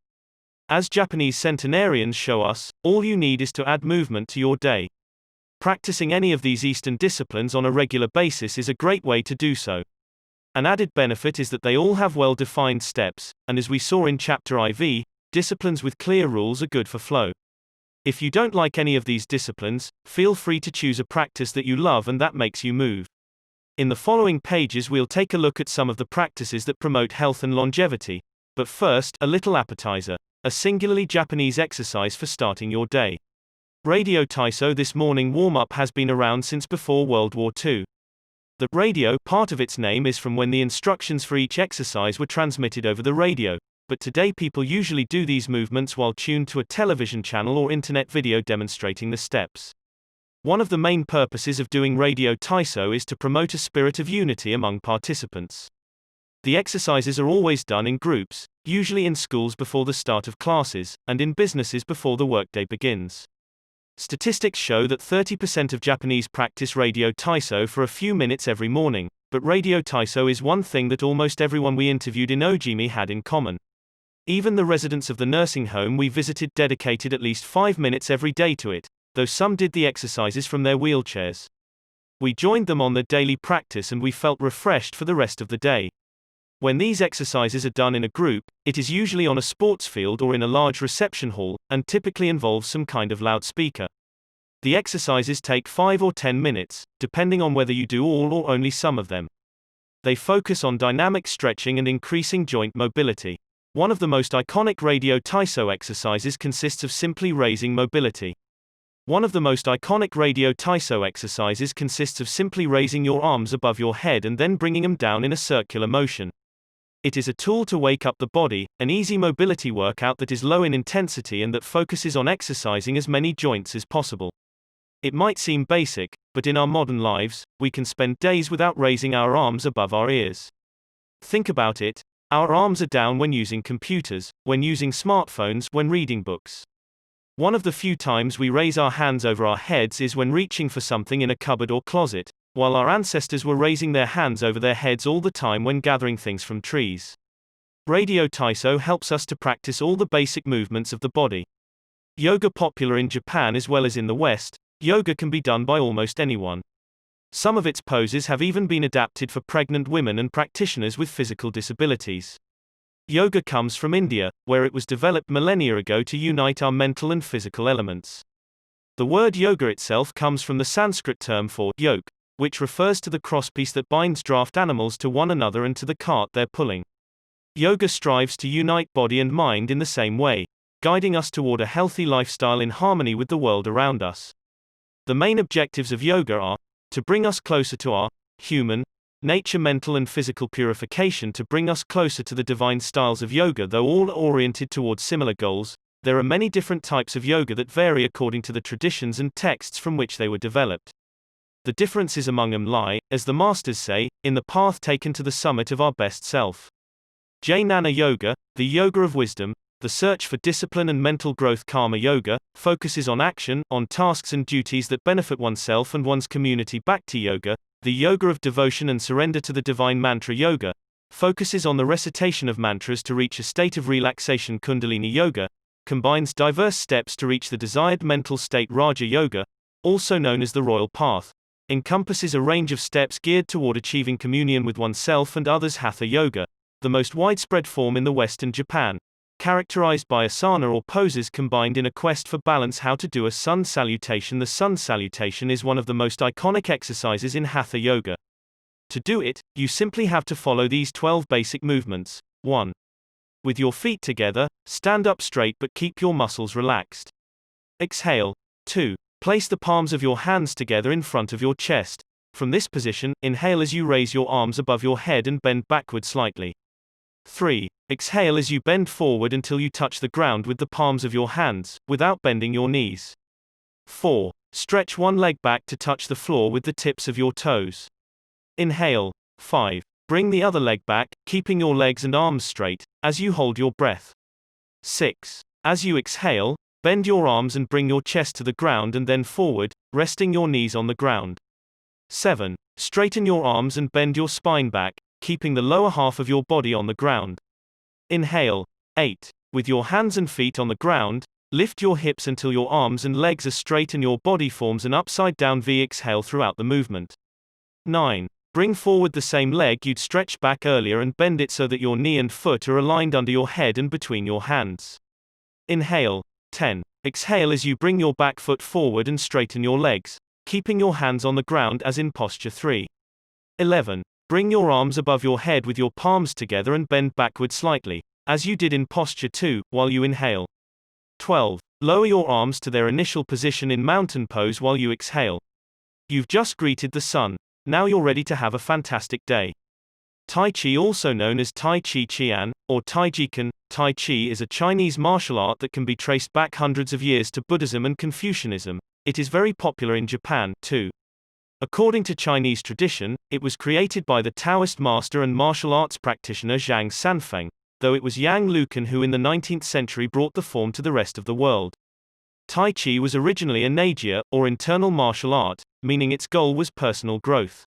[SPEAKER 1] As Japanese centenarians show us, all you need is to add movement to your day. Practicing any of these Eastern disciplines on a regular basis is a great way to do so. An added benefit is that they all have well-defined steps, and as we saw in Chapter IV, disciplines with clear rules are good for flow. If you don't like any of these disciplines, feel free to choose a practice that you love and that makes you move. In the following pages we'll take a look at some of the practices that promote health and longevity. But first, a little appetizer. A singularly Japanese exercise for starting your day. Radio Taiso. This morning warm-up has been around since before World War II. The radio part of its name is from when the instructions for each exercise were transmitted over the radio, but today people usually do these movements while tuned to a television channel or internet video demonstrating the steps. One of the main purposes of doing Radio Taiso is to promote a spirit of unity among participants. The exercises are always done in groups, usually in schools before the start of classes, and in businesses before the workday begins. Statistics show that 30% of Japanese practice Radio Taiso for a few minutes every morning, but Radio Taiso is one thing that almost everyone we interviewed in Ojimi had in common. Even the residents of the nursing home we visited dedicated at least 5 minutes every day to it, though some did the exercises from their wheelchairs. We joined them on their daily practice and we felt refreshed for the rest of the day. When these exercises are done in a group, it is usually on a sports field or in a large reception hall, and typically involves some kind of loudspeaker. The exercises take 5 or 10 minutes, depending on whether you do all or only some of them. They focus on dynamic stretching and increasing joint mobility. One of the most iconic radio Taiso exercises consists of simply raising mobility. One of the most iconic radio Taiso exercises consists of simply raising your arms above your head and then bringing them down in a circular motion. It is a tool to wake up the body, an easy mobility workout that is low in intensity and that focuses on exercising as many joints as possible. It might seem basic, but in our modern lives, we can spend days without raising our arms above our ears. Think about it. Our arms are down when using computers, when using smartphones, when reading books. One of the few times we raise our hands over our heads is when reaching for something in a cupboard or closet, while our ancestors were raising their hands over their heads all the time when gathering things from trees. Radio Taiso helps us to practice all the basic movements of the body. Yoga popular in Japan as well as in the West, yoga can be done by almost anyone. Some of its poses have even been adapted for pregnant women and practitioners with physical disabilities. Yoga comes from India, where it was developed millennia ago to unite our mental and physical elements. The word yoga itself comes from the Sanskrit term for yoke, which refers to the crosspiece that binds draft animals to one another and to the cart they're pulling. Yoga strives to unite body and mind in the same way, guiding us toward a healthy lifestyle in harmony with the world around us. The main objectives of yoga are to bring us closer to our human nature, mental and physical purification, to bring us closer to the divine styles of yoga. Though all are oriented towards similar goals, there are many different types of yoga that vary according to the traditions and texts from which they were developed. The differences among them lie, as the masters say, in the path taken to the summit of our best self. Jnana Yoga, the yoga of wisdom, the search for discipline and mental growth. Karma Yoga focuses on action, on tasks and duties that benefit oneself and one's community. Bhakti Yoga, the yoga of devotion and surrender to the divine. Mantra Yoga focuses on the recitation of mantras to reach a state of relaxation. Kundalini Yoga combines diverse steps to reach the desired mental state. Raja Yoga, also known as the royal path, encompasses a range of steps geared toward achieving communion with oneself and others. Hatha Yoga, the most widespread form in the West and Japan, characterized by asana or poses combined in a quest for balance. How to do a sun salutation. The sun salutation is one of the most iconic exercises in Hatha Yoga. To do it, you simply have to follow these 12 basic movements. 1. With your feet together, stand up straight but keep your muscles relaxed. Exhale. 2. Place the palms of your hands together in front of your chest. From this position, inhale as you raise your arms above your head and bend backward slightly. 3. Exhale as you bend forward until you touch the ground with the palms of your hands, without bending your knees. 4. Stretch one leg back to touch the floor with the tips of your toes. Inhale. 5. Bring the other leg back, keeping your legs and arms straight, as you hold your breath. 6. As you exhale, bend your arms and bring your chest to the ground and then forward, resting your knees on the ground. 7. Straighten your arms and bend your spine back, keeping the lower half of your body on the ground. Inhale. 8. With your hands and feet on the ground, lift your hips until your arms and legs are straight and your body forms an upside-down V. Exhale throughout the movement. 9. Bring forward the same leg you'd stretched back earlier and bend it so that your knee and foot are aligned under your head and between your hands. Inhale. 10. Exhale as you bring your back foot forward and straighten your legs, keeping your hands on the ground as in posture 3. 11. Bring your arms above your head with your palms together and bend backward slightly, as you did in posture 2, while you inhale. 12. Lower your arms to their initial position in mountain pose while you exhale. You've just greeted the sun. Now you're ready to have a fantastic day. Tai Chi, also known as Tai Chi Chuan, or Tai Jikan. Tai Chi is a Chinese martial art that can be traced back hundreds of years to Buddhism and Confucianism. It is very popular in Japan, too. According to Chinese tradition, it was created by the Taoist master and martial arts practitioner Zhang Sanfeng, though it was Yang Lucan who in the 19th century brought the form to the rest of the world. Tai Chi was originally a Neijia, or internal martial art, meaning its goal was personal growth.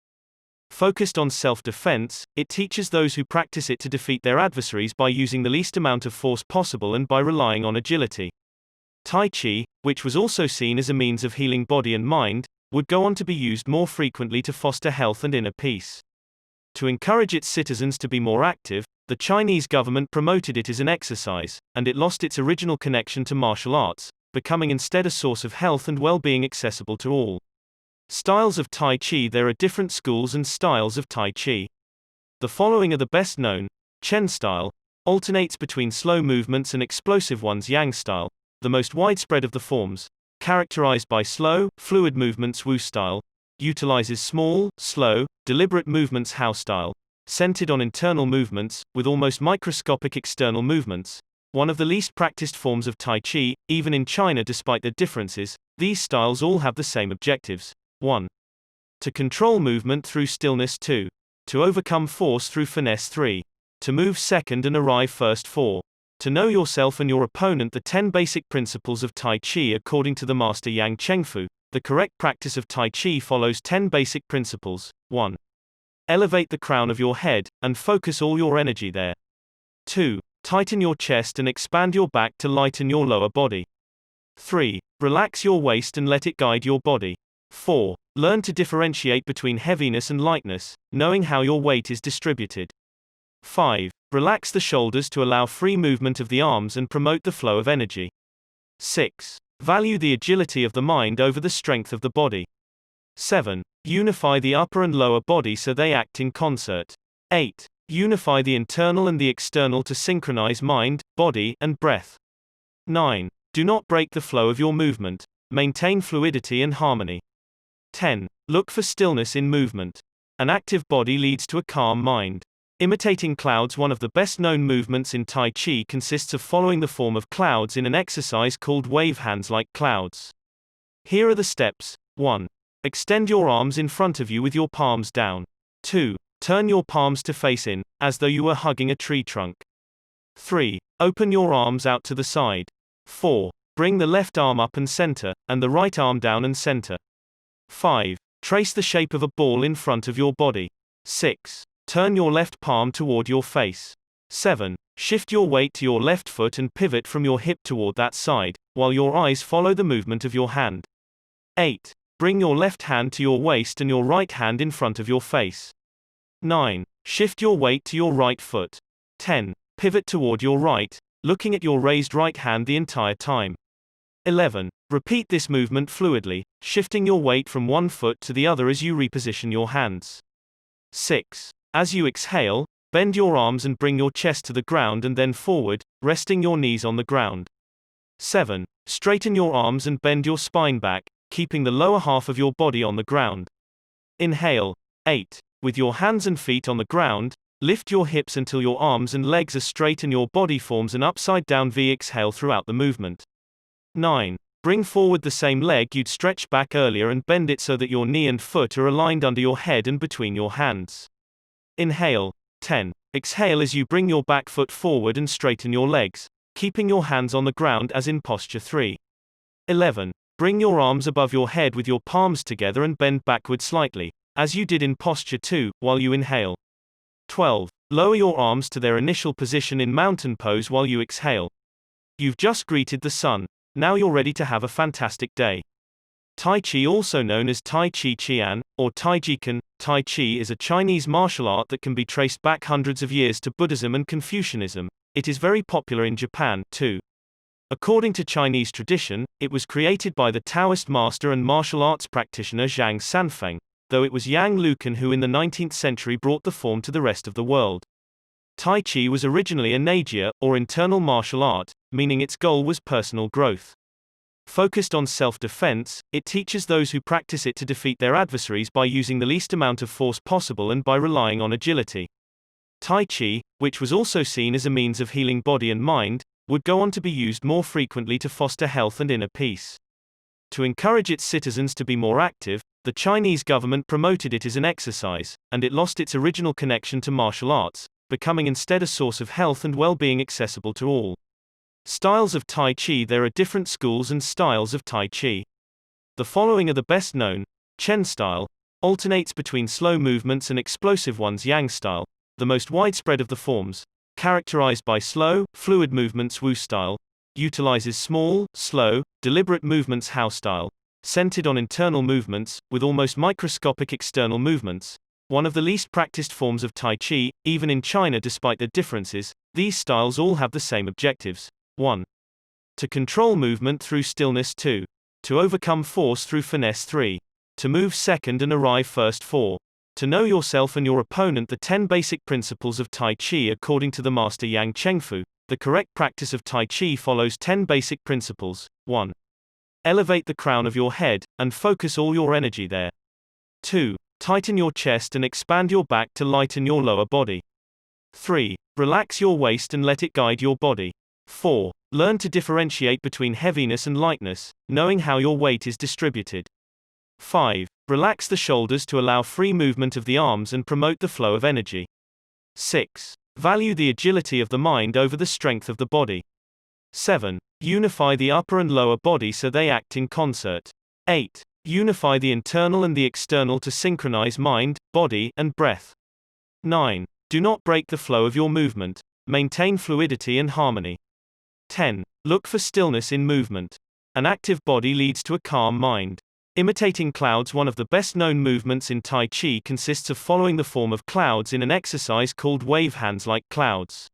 [SPEAKER 1] Focused on self-defense, it teaches those who practice it to defeat their adversaries by using the least amount of force possible and by relying on agility. Tai Chi, which was also seen as a means of healing body and mind, would go on to be used more frequently to foster health and inner peace. To encourage its citizens to be more active, the Chinese government promoted it as an exercise, and it lost its original connection to martial arts, becoming instead a source of health and well-being accessible to all. Styles of Tai Chi. There are different schools and styles of Tai Chi. The following are the best known. Chen style alternates between slow movements and explosive ones. Yang style, the most widespread of the forms, characterized by slow, fluid movements. Wu style utilizes small, slow, deliberate movements. Hao style, centered on internal movements, with almost microscopic external movements. One of the least practiced forms of Tai Chi, even in China despite their differences, these styles all have the same objectives. 1. To control movement through stillness. 2. To overcome force through finesse. 3. To move second and arrive first. 4. To know yourself and your opponent. The 10 basic principles of Tai Chi according to the master Yang Chengfu. The correct practice of Tai Chi follows 10 basic principles. 1. Elevate the crown of your head, and focus all your energy there. 2. Tighten your chest and expand your back to lighten your lower body. 3. Relax your waist and let it guide your body. 4. Learn to differentiate between heaviness and lightness, knowing how your weight is distributed. 5. Relax the shoulders to allow free movement of the arms and promote the flow of energy. 6. Value the agility of the mind over the strength of the body. 7. Unify the upper and lower body so they act in concert. 8. Unify the internal and the external to synchronize mind, body, and breath. 9. Do not break the flow of your movement. Maintain fluidity and harmony. 10. Look for stillness in movement. An active body leads to a calm mind. Imitating clouds. One of the best known movements in Tai Chi consists of following the form of clouds in an exercise called wave hands like clouds. Here are the steps. 1. Extend your arms in front of you with your palms down. 2. Turn your palms to face in, as though you were hugging a tree trunk. 3. Open your arms out to the side. 4. Bring the left arm up and center, and the right arm down and center. 5. Trace the shape of a ball in front of your body. 6. Turn your left palm toward your face. 7. Shift your weight to your left foot and pivot from your hip toward that side, while your eyes follow the movement of your hand. 8. Bring your left hand to your waist and your right hand in front of your face. 9. Shift your weight to your right foot. 10. Pivot toward your right, looking at your raised right hand the entire time. 11. Repeat this movement fluidly, shifting your weight from one foot to the other as you reposition your hands. 6. As you exhale, bend your arms and bring your chest to the ground and then forward, resting your knees on the ground. 7. Straighten your arms and bend your spine back, keeping the lower half of your body on the ground. Inhale. 8. With your hands and feet on the ground, lift your hips until your arms and legs are straight and your body forms an upside-down V. Exhale throughout the movement. 9. Bring forward the same leg you'd stretched back earlier and bend it so that your knee and foot are aligned under your head and between your hands. Inhale. 10. Exhale as you bring your back foot forward and straighten your legs, keeping your hands on the ground as in posture 3. 11. Bring your arms above your head with your palms together and bend backward slightly, as you did in posture 2, while you inhale. 12. Lower your arms to their initial position in mountain pose while you exhale. You've just greeted the sun. Now you're ready to have a fantastic day. Tai Chi, also known as Tai Chi Chuan, or Tai Jikan. Tai Chi is a Chinese martial art that can be traced back hundreds of years to Buddhism and Confucianism. It is very popular in Japan, too. According to Chinese tradition, it was created by the Taoist master and martial arts practitioner Zhang Sanfeng, though it was Yang Lucan who in the 19th century brought the form to the rest of the world. Tai Chi was originally a Neijia, or internal martial art, meaning its goal was personal growth. Focused on self-defense, it teaches those who practice it to defeat their adversaries by using the least amount of force possible and by relying on agility. Tai Chi, which was also seen as a means of healing body and mind, would go on to be used more frequently to foster health and inner peace. To encourage its citizens to be more active, the Chinese government promoted it as an exercise, and it lost its original connection to martial arts, becoming instead a source of health and well-being accessible to all. Styles of Tai Chi. There are different schools and styles of Tai Chi. The following are the best known. Chen style alternates between slow movements and explosive ones. Yang style, the most widespread of the forms, characterized by slow, fluid movements. Wu style utilizes small, slow, deliberate movements. Hao style, centered on internal movements, with almost microscopic external movements. one of the least practiced forms of Tai Chi, even in China despite their differences. These styles all have the same objectives. 1. To control movement through stillness. 2. To overcome force through finesse. 3. To move second and arrive first. 4. To know yourself and your opponent. The 10 basic principles of Tai Chi according to the master Yang Chengfu. The correct practice of Tai Chi follows 10 basic principles. 1. Elevate the crown of your head, and focus all your energy there. 2. Tighten your chest and expand your back to lighten your lower body. 3. Relax your waist and let it guide your body. 4. Learn to differentiate between heaviness and lightness, knowing how your weight is distributed. 5. Relax the shoulders to allow free movement of the arms and promote the flow of energy. 6. Value the agility of the mind over the strength of the body. 7. Unify the upper and lower body so they act in concert. 8. Unify the internal and the external to synchronize mind, body, and breath. 9. Do not break the flow of your movement. Maintain fluidity and harmony. 10. Look for stillness in movement. An active body leads to a calm mind. Imitating clouds. One of the best known movements in Tai Chi consists of following the form of clouds in an exercise called wave hands like clouds.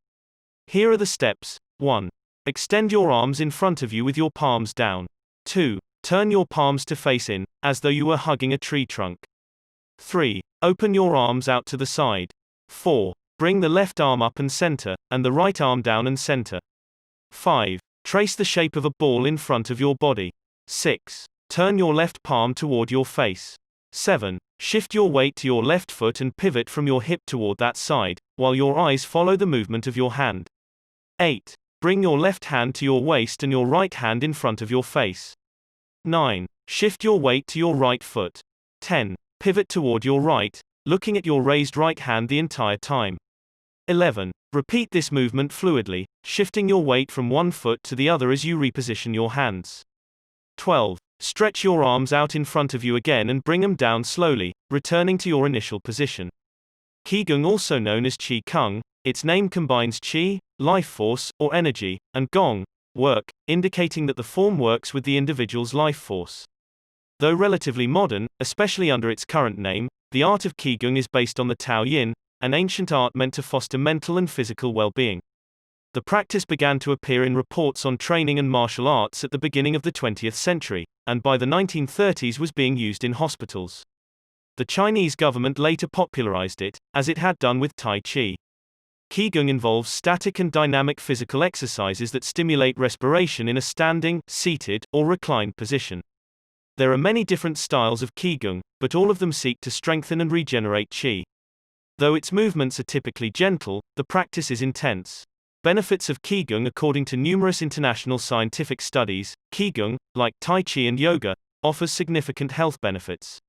[SPEAKER 1] Here are the steps. 1. Extend your arms in front of you with your palms down. 2. Turn your palms to face in, as though you were hugging a tree trunk. 3. Open your arms out to the side. 4. Bring the left arm up and center, and the right arm down and center. 5. Trace the shape of a ball in front of your body. 6. Turn your left palm toward your face. 7. Shift your weight to your left foot and pivot from your hip toward that side, while your eyes follow the movement of your hand. 8. Bring your left hand to your waist and your right hand in front of your face. 9. Shift your weight to your right foot. 10. Pivot toward your right, looking at your raised right hand the entire time. 11. Repeat this movement fluidly, shifting your weight from one foot to the other as you reposition your hands. 12. Stretch your arms out in front of you again and bring them down slowly, returning to your initial position. Qigong, also known as Qi Kung, its name combines Qi, life force, or energy, and Gong, work, indicating that the form works with the individual's life force. Though relatively modern, especially under its current name, the art of Qigong is based on the Tao Yin, an ancient art meant to foster mental and physical well-being. The practice began to appear in reports on training and martial arts at the beginning of the 20th century, and by the 1930s was being used in hospitals. The Chinese government later popularized it, as it had done with Tai Chi. Qigong involves static and dynamic physical exercises that stimulate respiration in a standing, seated, or reclined position. There are many different styles of Qigong, but all of them seek to strengthen and regenerate Qi. Though its movements are typically gentle, the practice is intense. Benefits of Qigong. According to numerous international scientific studies, Qigong, like Tai Chi and yoga, offers significant health benefits.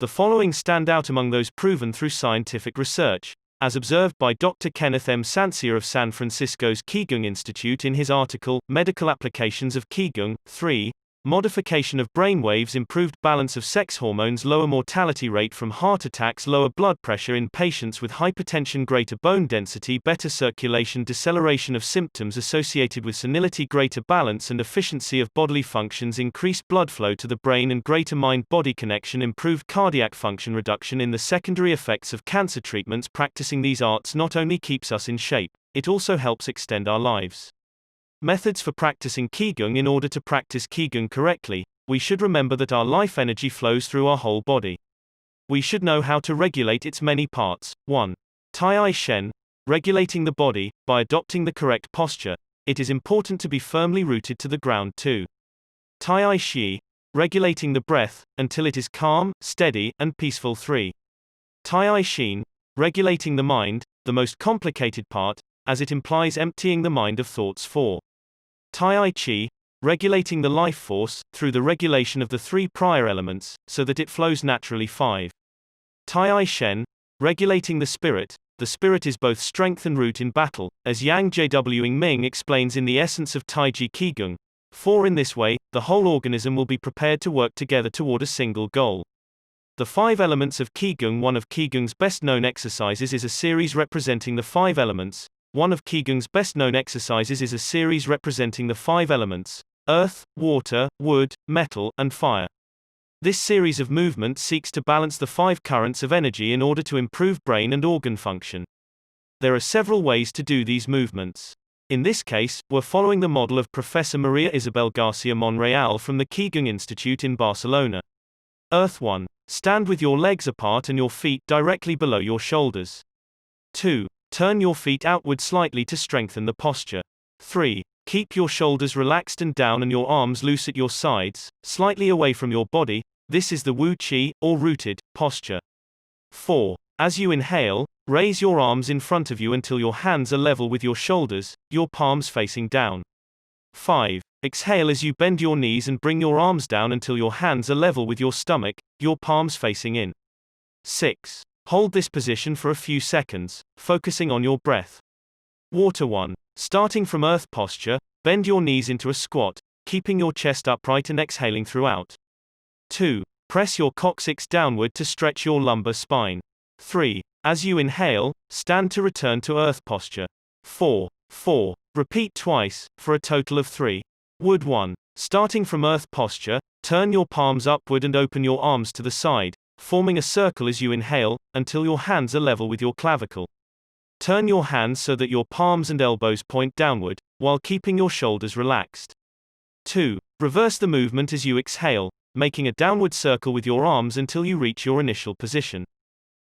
[SPEAKER 1] The following stand out among those proven through scientific research, as observed by Dr. Kenneth M. Sancia of San Francisco's Qigong Institute in his article, Medical Applications of Qigong. 3. Modification of brainwaves, improved balance of sex hormones, lower mortality rate from heart attacks, lower blood pressure in patients with hypertension, greater bone density, better circulation, deceleration of symptoms associated with senility, greater balance and efficiency of bodily functions, increased blood flow to the brain and greater mind-body connection, improved cardiac function, reduction in the secondary effects of cancer treatments. Practicing these arts not only keeps us in shape, it also helps extend our lives. Methods for practicing Qigong. In order to practice Qigong correctly, we should remember that our life energy flows through our whole body. We should know how to regulate its many parts. 1. Tai Shen, regulating the body. By adopting the correct posture, it is important to be firmly rooted to the ground. 2. Tai Shi, regulating the breath, until it is calm, steady, and peaceful. 3. Tai Shin, regulating the mind, the most complicated part, as it implies emptying the mind of thoughts. 4. Tai Chi, regulating the life force, through the regulation of the 3 prior elements, so that it flows naturally. 5. Tai Shen, regulating the spirit is both strength and root in battle, as Yang Jwing Ming explains in The Essence of Taiji Qigong. 4. In this way, the whole organism will be prepared to work together toward a single goal. The 5 elements of Qigong. One of Qigong's best-known exercises is a series representing the 5 elements. One of Qigong's best-known exercises is a series representing the 5 elements: earth, water, wood, metal, and fire. This series of movements seeks to balance the 5 currents of energy in order to improve brain and organ function. There are several ways to do these movements. In this case, we're following the model of Professor Maria Isabel Garcia Monreal from the IKIGAI Institute in Barcelona. Earth 1. Stand with your legs apart and your feet directly below your shoulders. 2. Turn your feet outward slightly to strengthen the posture. 3. Keep your shoulders relaxed and down and your arms loose at your sides, slightly away from your body. This is the Wu Qi, or rooted, posture. 4. As you inhale, raise your arms in front of you until your hands are level with your shoulders, your palms facing down. 5. Exhale as you bend your knees and bring your arms down until your hands are level with your stomach, your palms facing in. 6. Hold this position for a few seconds, focusing on your breath. Water 1. Starting from earth posture, bend your knees into a squat, keeping your chest upright and exhaling throughout. 2. Press your coccyx downward to stretch your lumbar spine. 3. As you inhale, stand to return to earth posture. 4. Repeat twice, for a total of 3. Wood 1. Starting from earth posture, turn your palms upward and open your arms to the side, forming a circle as you inhale, until your hands are level with your clavicle. Turn your hands so that your palms and elbows point downward, while keeping your shoulders relaxed. 2. Reverse the movement as you exhale, making a downward circle with your arms until you reach your initial position.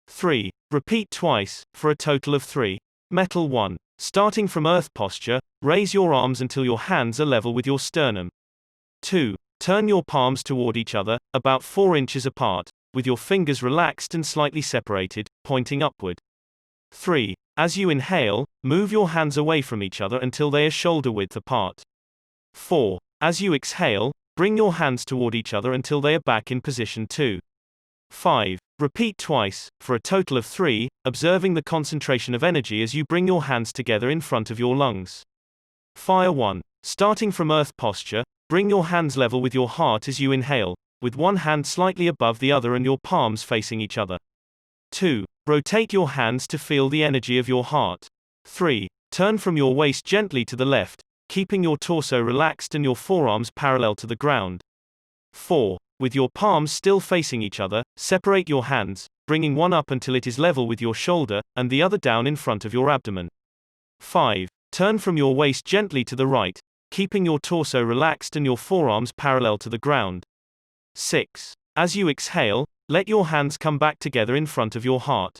[SPEAKER 1] 3. Repeat twice, for a total of 3. Metal 1. Starting from earth posture, raise your arms until your hands are level with your sternum. 2. Turn your palms toward each other, about 4 inches apart, with your fingers relaxed and slightly separated, pointing upward. 3. As you inhale, move your hands away from each other until they are shoulder width apart. 4. As you exhale, bring your hands toward each other until they are back in position 2. 5. Repeat twice, for a total of 3, observing the concentration of energy as you bring your hands together in front of your lungs. Fire 1. Starting from earth posture, bring your hands level with your heart as you inhale, with one hand slightly above the other and your palms facing each other. 2. Rotate your hands to feel the energy of your heart. 3. Turn from your waist gently to the left, keeping your torso relaxed and your forearms parallel to the ground. 4. With your palms still facing each other, separate your hands, bringing one up until it is level with your shoulder, and the other down in front of your abdomen. 5. Turn from your waist gently to the right, keeping your torso relaxed and your forearms parallel to the ground. 6. As you exhale, let your hands come back together in front of your heart.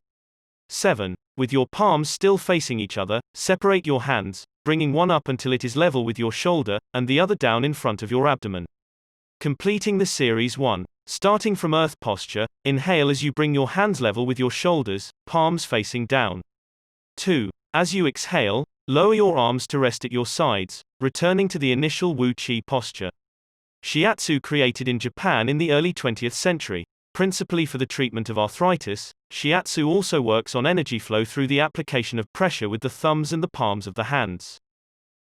[SPEAKER 1] 7. With your palms still facing each other, separate your hands, bringing one up until it is level with your shoulder, and the other down in front of your abdomen. Completing the series 1. Starting from earth posture, inhale as you bring your hands level with your shoulders, palms facing down. 2. As you exhale, lower your arms to rest at your sides, returning to the initial Wu Qi posture. Shiatsu created in Japan in the early 20th century. Principally for the treatment of arthritis, Shiatsu also works on energy flow through the application of pressure with the thumbs and the palms of the hands.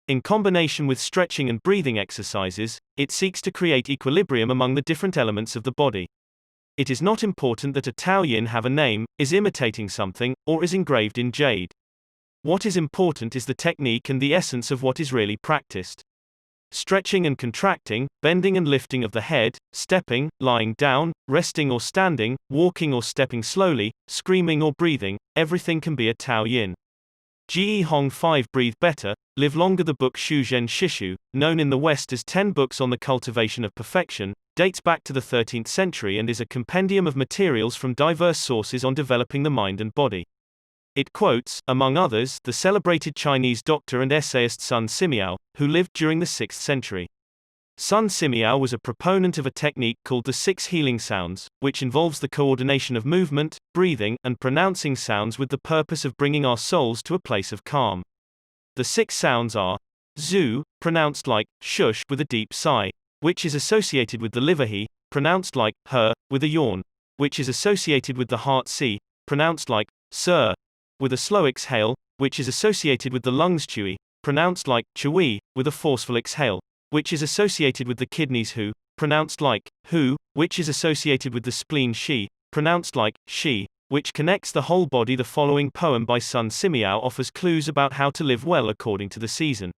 [SPEAKER 1] In combination with stretching and breathing exercises, it seeks to create equilibrium among the different elements of the body. It is not important that a Taoyin have a name, is imitating something, or is engraved in jade. What is important is the technique and the essence of what is really practiced. Stretching and contracting, bending and lifting of the head, stepping, lying down, resting or standing, walking or stepping slowly, screaming or breathing, everything can be a Taoyin. Ge Hong 5 Breathe Better, Live Longer. The book Shu Zhen Shishu, known in the West as 10 Books on the Cultivation of Perfection, dates back to the 13th century and is a compendium of materials from diverse sources on developing the mind and body. It quotes, among others, the celebrated Chinese doctor and essayist Sun Simiao, who lived during the 6th century. Sun Simiao was a proponent of a technique called the 6 healing sounds, which involves the coordination of movement, breathing, and pronouncing sounds with the purpose of bringing our souls to a place of calm. The 6 sounds are Zu, pronounced like shush with a deep sigh, which is associated with the liver he, pronounced like her, with a yawn, which is associated with the heart si, pronounced like sir, with a slow exhale, which is associated with the lungs chui, pronounced like chui, with a forceful exhale, which is associated with the kidneys hu, pronounced like hu, which is associated with the spleen shi, pronounced like shi, which connects the whole body. The following poem by Sun Simiao offers clues about how to live well according to the season.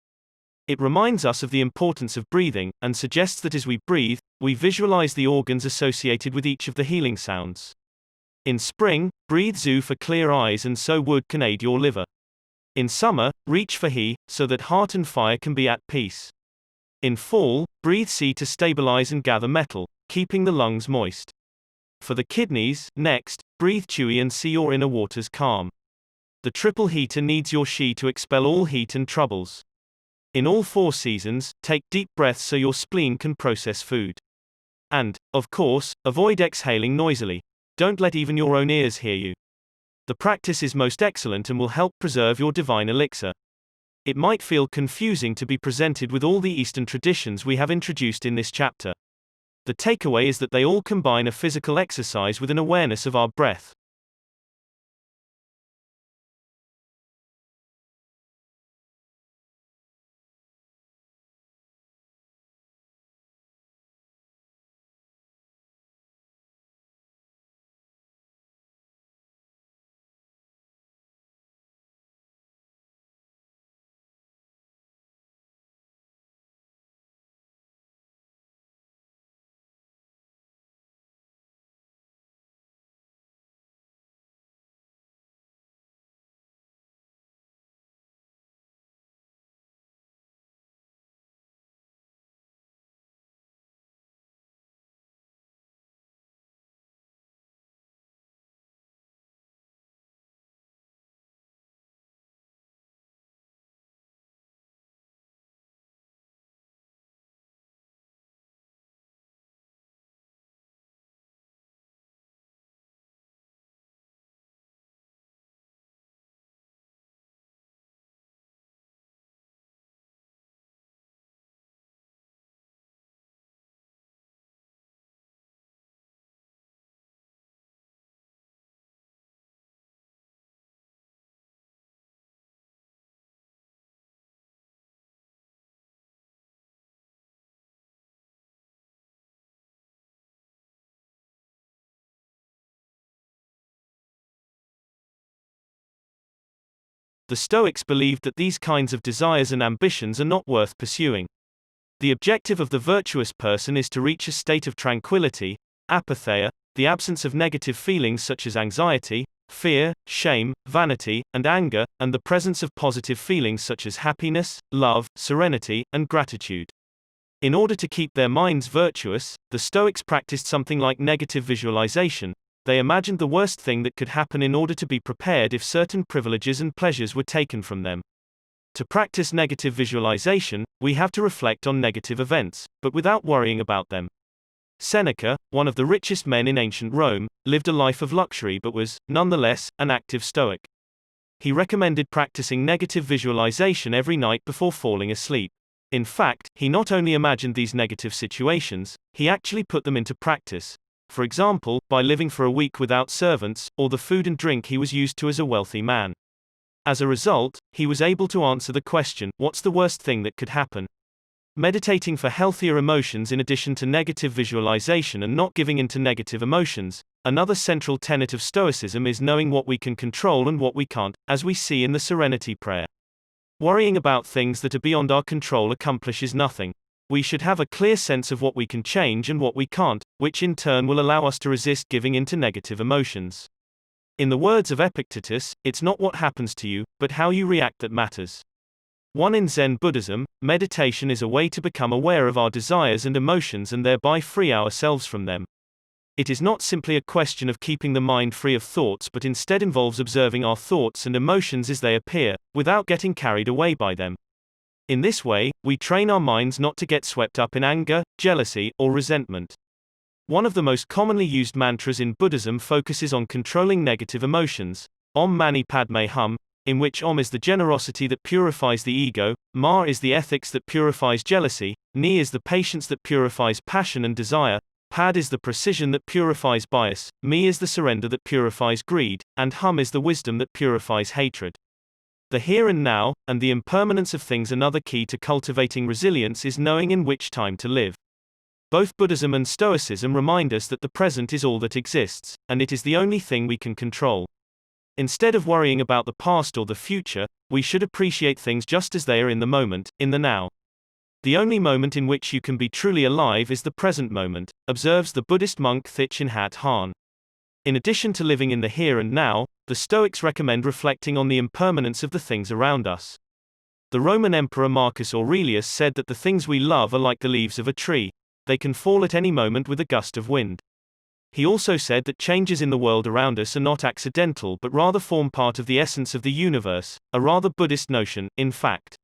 [SPEAKER 1] It reminds us of the importance of breathing, and suggests that as we breathe, we visualize the organs associated with each of the healing sounds. In spring, breathe Zu for clear eyes, and so wood can aid your liver. In summer, reach for He, so that heart and fire can be at peace. In fall, breathe Si to stabilize and gather metal, keeping the lungs moist. For the kidneys, next, breathe Chui and see your inner waters calm. The triple heater needs your Shi to expel all heat and troubles. In all 4 seasons, take deep breaths so your spleen can process food. And, of course, avoid exhaling noisily. Don't let even your own ears hear you. The practice is most excellent and will help preserve your divine elixir. It might feel confusing to be presented with all the Eastern traditions we have introduced in this chapter. The takeaway is that they all combine a physical exercise with an awareness of our breath. The Stoics believed that these kinds of desires and ambitions are not worth pursuing. The objective of the virtuous person is to reach a state of tranquility, apatheia, the absence of negative feelings such as anxiety, fear, shame, vanity, and anger, and the presence of positive feelings such as happiness, love, serenity, and gratitude. In order to keep their minds virtuous, the Stoics practiced something like negative visualization. They imagined the worst thing that could happen in order to be prepared if certain privileges and pleasures were taken from them. To practice negative visualization, we have to reflect on negative events, but without worrying about them. Seneca, one of the richest men in ancient Rome, lived a life of luxury but was, nonetheless, an active Stoic. He recommended practicing negative visualization every night before falling asleep. In fact, he not only imagined these negative situations, he actually put them into practice. For example, by living for a week without servants, or the food and drink he was used to as a wealthy man. As a result, he was able to answer the question, what's the worst thing that could happen? Meditating for healthier emotions in addition to negative visualization and not giving in to negative emotions. Another central tenet of Stoicism is knowing what we can control and what we can't, as we see in the Serenity Prayer. Worrying about things that are beyond our control accomplishes nothing. We should have a clear sense of what we can change and what we can't, which in turn will allow us to resist giving in to negative emotions. In the words of Epictetus, it's not what happens to you, but how you react that matters. In Zen Buddhism, meditation is a way to become aware of our desires and emotions and thereby free ourselves from them. It is not simply a question of keeping the mind free of thoughts but instead involves observing our thoughts and emotions as they appear, without getting carried away by them. In this way, we train our minds not to get swept up in anger, jealousy, or resentment. One of the most commonly used mantras in Buddhism focuses on controlling negative emotions, Om Mani Padme Hum, in which Om is the generosity that purifies the ego, Ma is the ethics that purifies jealousy, Ni is the patience that purifies passion and desire, Pad is the precision that purifies bias, Me is the surrender that purifies greed, and Hum is the wisdom that purifies hatred. The here and now, and the impermanence of things. Another key to cultivating resilience is knowing in which time to live. Both Buddhism and Stoicism remind us that the present is all that exists, and it is the only thing we can control. Instead of worrying about the past or the future, we should appreciate things just as they are in the moment, in the now. The only moment in which you can be truly alive is the present moment, observes the Buddhist monk Thich Nhat Hanh. In addition to living in the here and now, the Stoics recommend reflecting on the impermanence of the things around us. The Roman Emperor Marcus Aurelius said that the things we love are like the leaves of a tree. They can fall at any moment with a gust of wind. He also said that changes in the world around us are not accidental but rather form part of the essence of the universe, a rather Buddhist notion, in fact.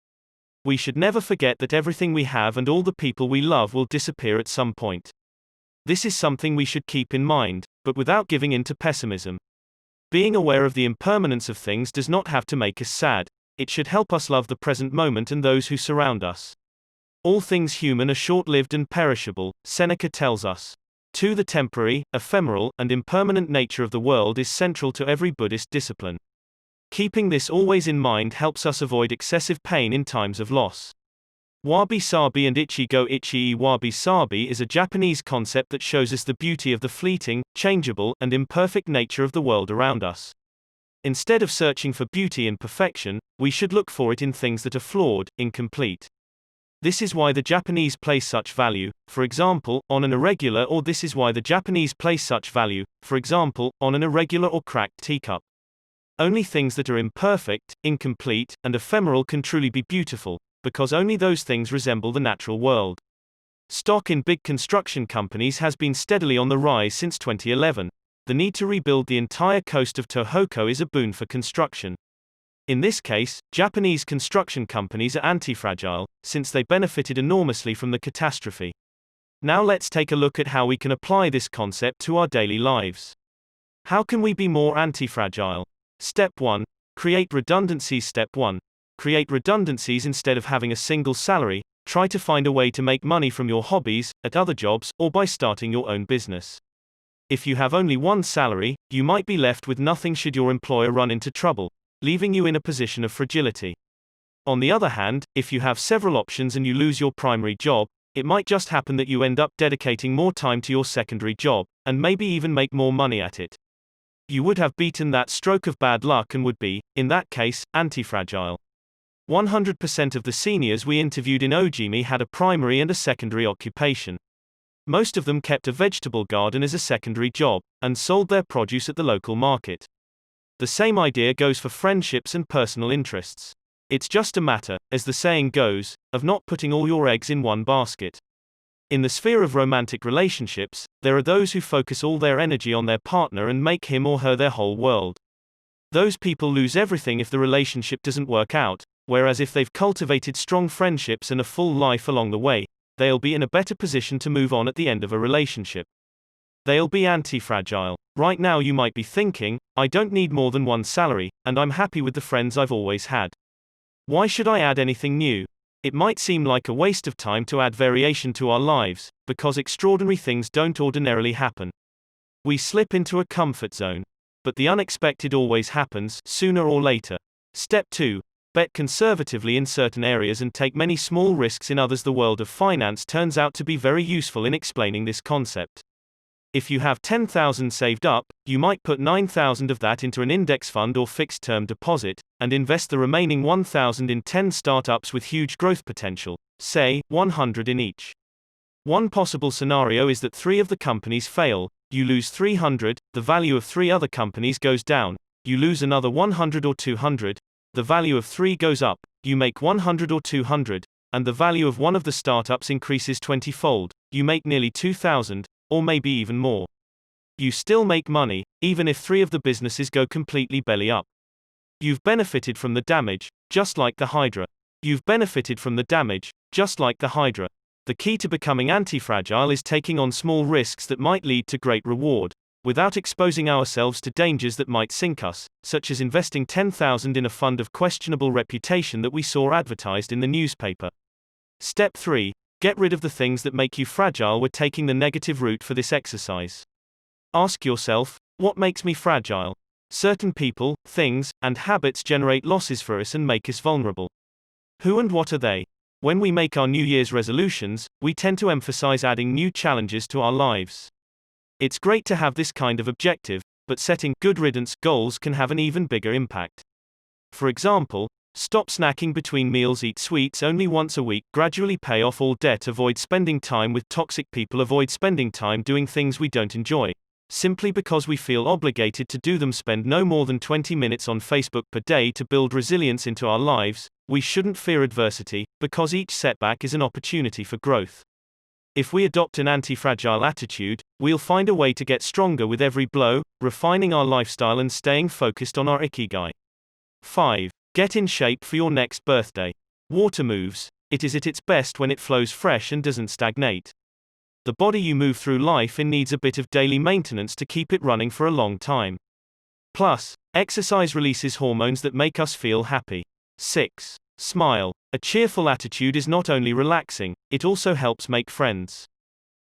[SPEAKER 1] We should never forget that everything we have and all the people we love will disappear at some point. This is something we should keep in mind, but without giving in to pessimism. Being aware of the impermanence of things does not have to make us sad. It should help us love the present moment and those who surround us. All things human are short-lived and perishable, Seneca tells us. 2. The temporary, ephemeral, and impermanent nature of the world is central to every Buddhist discipline. Keeping this always in mind helps us avoid excessive pain in times of loss. Wabi-sabi and ichi-go-ichi wabi-sabi is a Japanese concept that shows us the beauty of the fleeting, changeable, and imperfect nature of the world around us. Instead of searching for beauty and perfection, we should look for it in things that are flawed, incomplete. This is why the Japanese place such value, for example, on an irregular or cracked teacup. Only things that are imperfect, incomplete, and ephemeral can truly be beautiful, because only those things resemble the natural world. Stock in big construction companies has been steadily on the rise since 2011. The need to rebuild the entire coast of Tohoku is a boon for construction. In this case, Japanese construction companies are anti-fragile, since they benefited enormously from the catastrophe. Now let's take a look at how we can apply this concept to our daily lives. How can we be more anti-fragile? Step 1. Create redundancies. Step 1. Create redundancies. Instead of having a single salary, try to find a way to make money from your hobbies, at other jobs, or by starting your own business. If you have only one salary, you might be left with nothing should your employer run into trouble, leaving you in a position of fragility. On the other hand, if you have several options and you lose your primary job, it might just happen that you end up dedicating more time to your secondary job, and maybe even make more money at it. You would have beaten that stroke of bad luck and would be, in that case, anti-fragile. 100% of the seniors we interviewed in Ojimi had a primary and a secondary occupation. Most of them kept a vegetable garden as a secondary job, and sold their produce at the local market. The same idea goes for friendships and personal interests. It's just a matter, as the saying goes, of not putting all your eggs in one basket. In the sphere of romantic relationships, there are those who focus all their energy on their partner and make him or her their whole world. Those people lose everything if the relationship doesn't work out, whereas if they've cultivated strong friendships and a full life along the way, they'll be in a better position to move on at the end of a relationship. They'll be anti-fragile. Right now you might be thinking, I don't need more than one salary, and I'm happy with the friends I've always had. Why should I add anything new? It might seem like a waste of time to add variation to our lives, because extraordinary things don't ordinarily happen. We slip into a comfort zone. But the unexpected always happens, sooner or later. Step 2. Bet conservatively in certain areas and take many small risks in others. The world of finance turns out to be very useful in explaining this concept. If you have 10,000 saved up, you might put 9,000 of that into an index fund or fixed term deposit, and invest the remaining 1,000 in 10 startups with huge growth potential, say, 100 in each. One possible scenario is that 3 of the companies fail, you lose 300, the value of 3 other companies goes down, you lose another 100 or 200, the value of 3 goes up, you make 100 or 200, and the value of one of the startups increases 20-fold, you make nearly 2,000, or maybe even more. You still make money, even if 3 of the businesses go completely belly up. You've benefited from the damage, just like the Hydra. You've benefited from the damage, just like the Hydra. The key to becoming anti-fragile is taking on small risks that might lead to great reward, without exposing ourselves to dangers that might sink us, such as investing 10,000 in a fund of questionable reputation that we saw advertised in the newspaper. Step 3. Get rid of the things that make you fragile. We're taking the negative route for this exercise. Ask yourself, what makes me fragile? Certain people, things, and habits generate losses for us and make us vulnerable. Who and what are they? When we make our New Year's resolutions, we tend to emphasize adding new challenges to our lives. It's great to have this kind of objective, but setting good riddance goals can have an even bigger impact. For example, stop snacking between meals, eat sweets only once a week, gradually pay off all debt, avoid spending time with toxic people, avoid spending time doing things we don't enjoy. Simply because we feel obligated to do them, spend no more than 20 minutes on Facebook per day to build resilience into our lives. We shouldn't fear adversity, because each setback is an opportunity for growth. If we adopt an anti-fragile attitude, we'll find a way to get stronger with every blow, refining our lifestyle and staying focused on our Ikigai. 5. Get in shape for your next birthday. Water moves. It is at its best when it flows fresh and doesn't stagnate. The body you move through life in needs a bit of daily maintenance to keep it running for a long time. Plus, exercise releases hormones that make us feel happy. 6. Smile. A cheerful attitude is not only relaxing, it also helps make friends.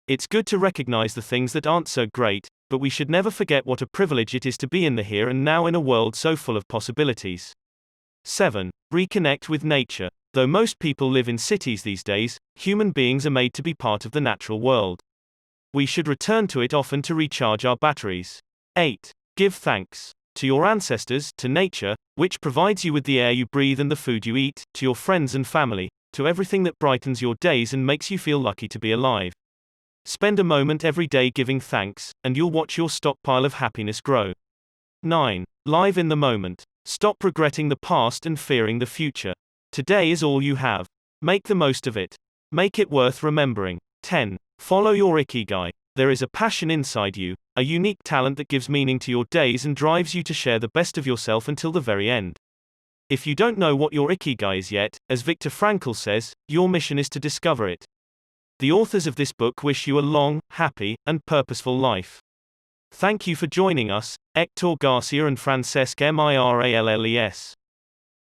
[SPEAKER 1] It's good to recognize the things that aren't so great, but we should never forget what a privilege it is to be in the here and now in a world so full of possibilities. 7. Reconnect with nature. Though most people live in cities these days, human beings are made to be part of the natural world. We should return to it often to recharge our batteries. 8. Give thanks. To your ancestors, to nature, which provides you with the air you breathe and the food you eat, to your friends and family, to everything that brightens your days and makes you feel lucky to be alive. Spend a moment every day giving thanks, and you'll watch your stockpile of happiness grow. 9. Live in the moment. Stop regretting the past and fearing the future. Today is all you have. Make the most of it. Make it worth remembering. 10. Follow your Ikigai. There is a passion inside you, a unique talent that gives meaning to your days and drives you to share the best of yourself until the very end. If you don't know what your Ikigai is yet, as Viktor Frankl says, your mission is to discover it. The authors of this book wish you a long, happy, and purposeful life. Thank you for joining us, Hector Garcia and Francesc Miralles.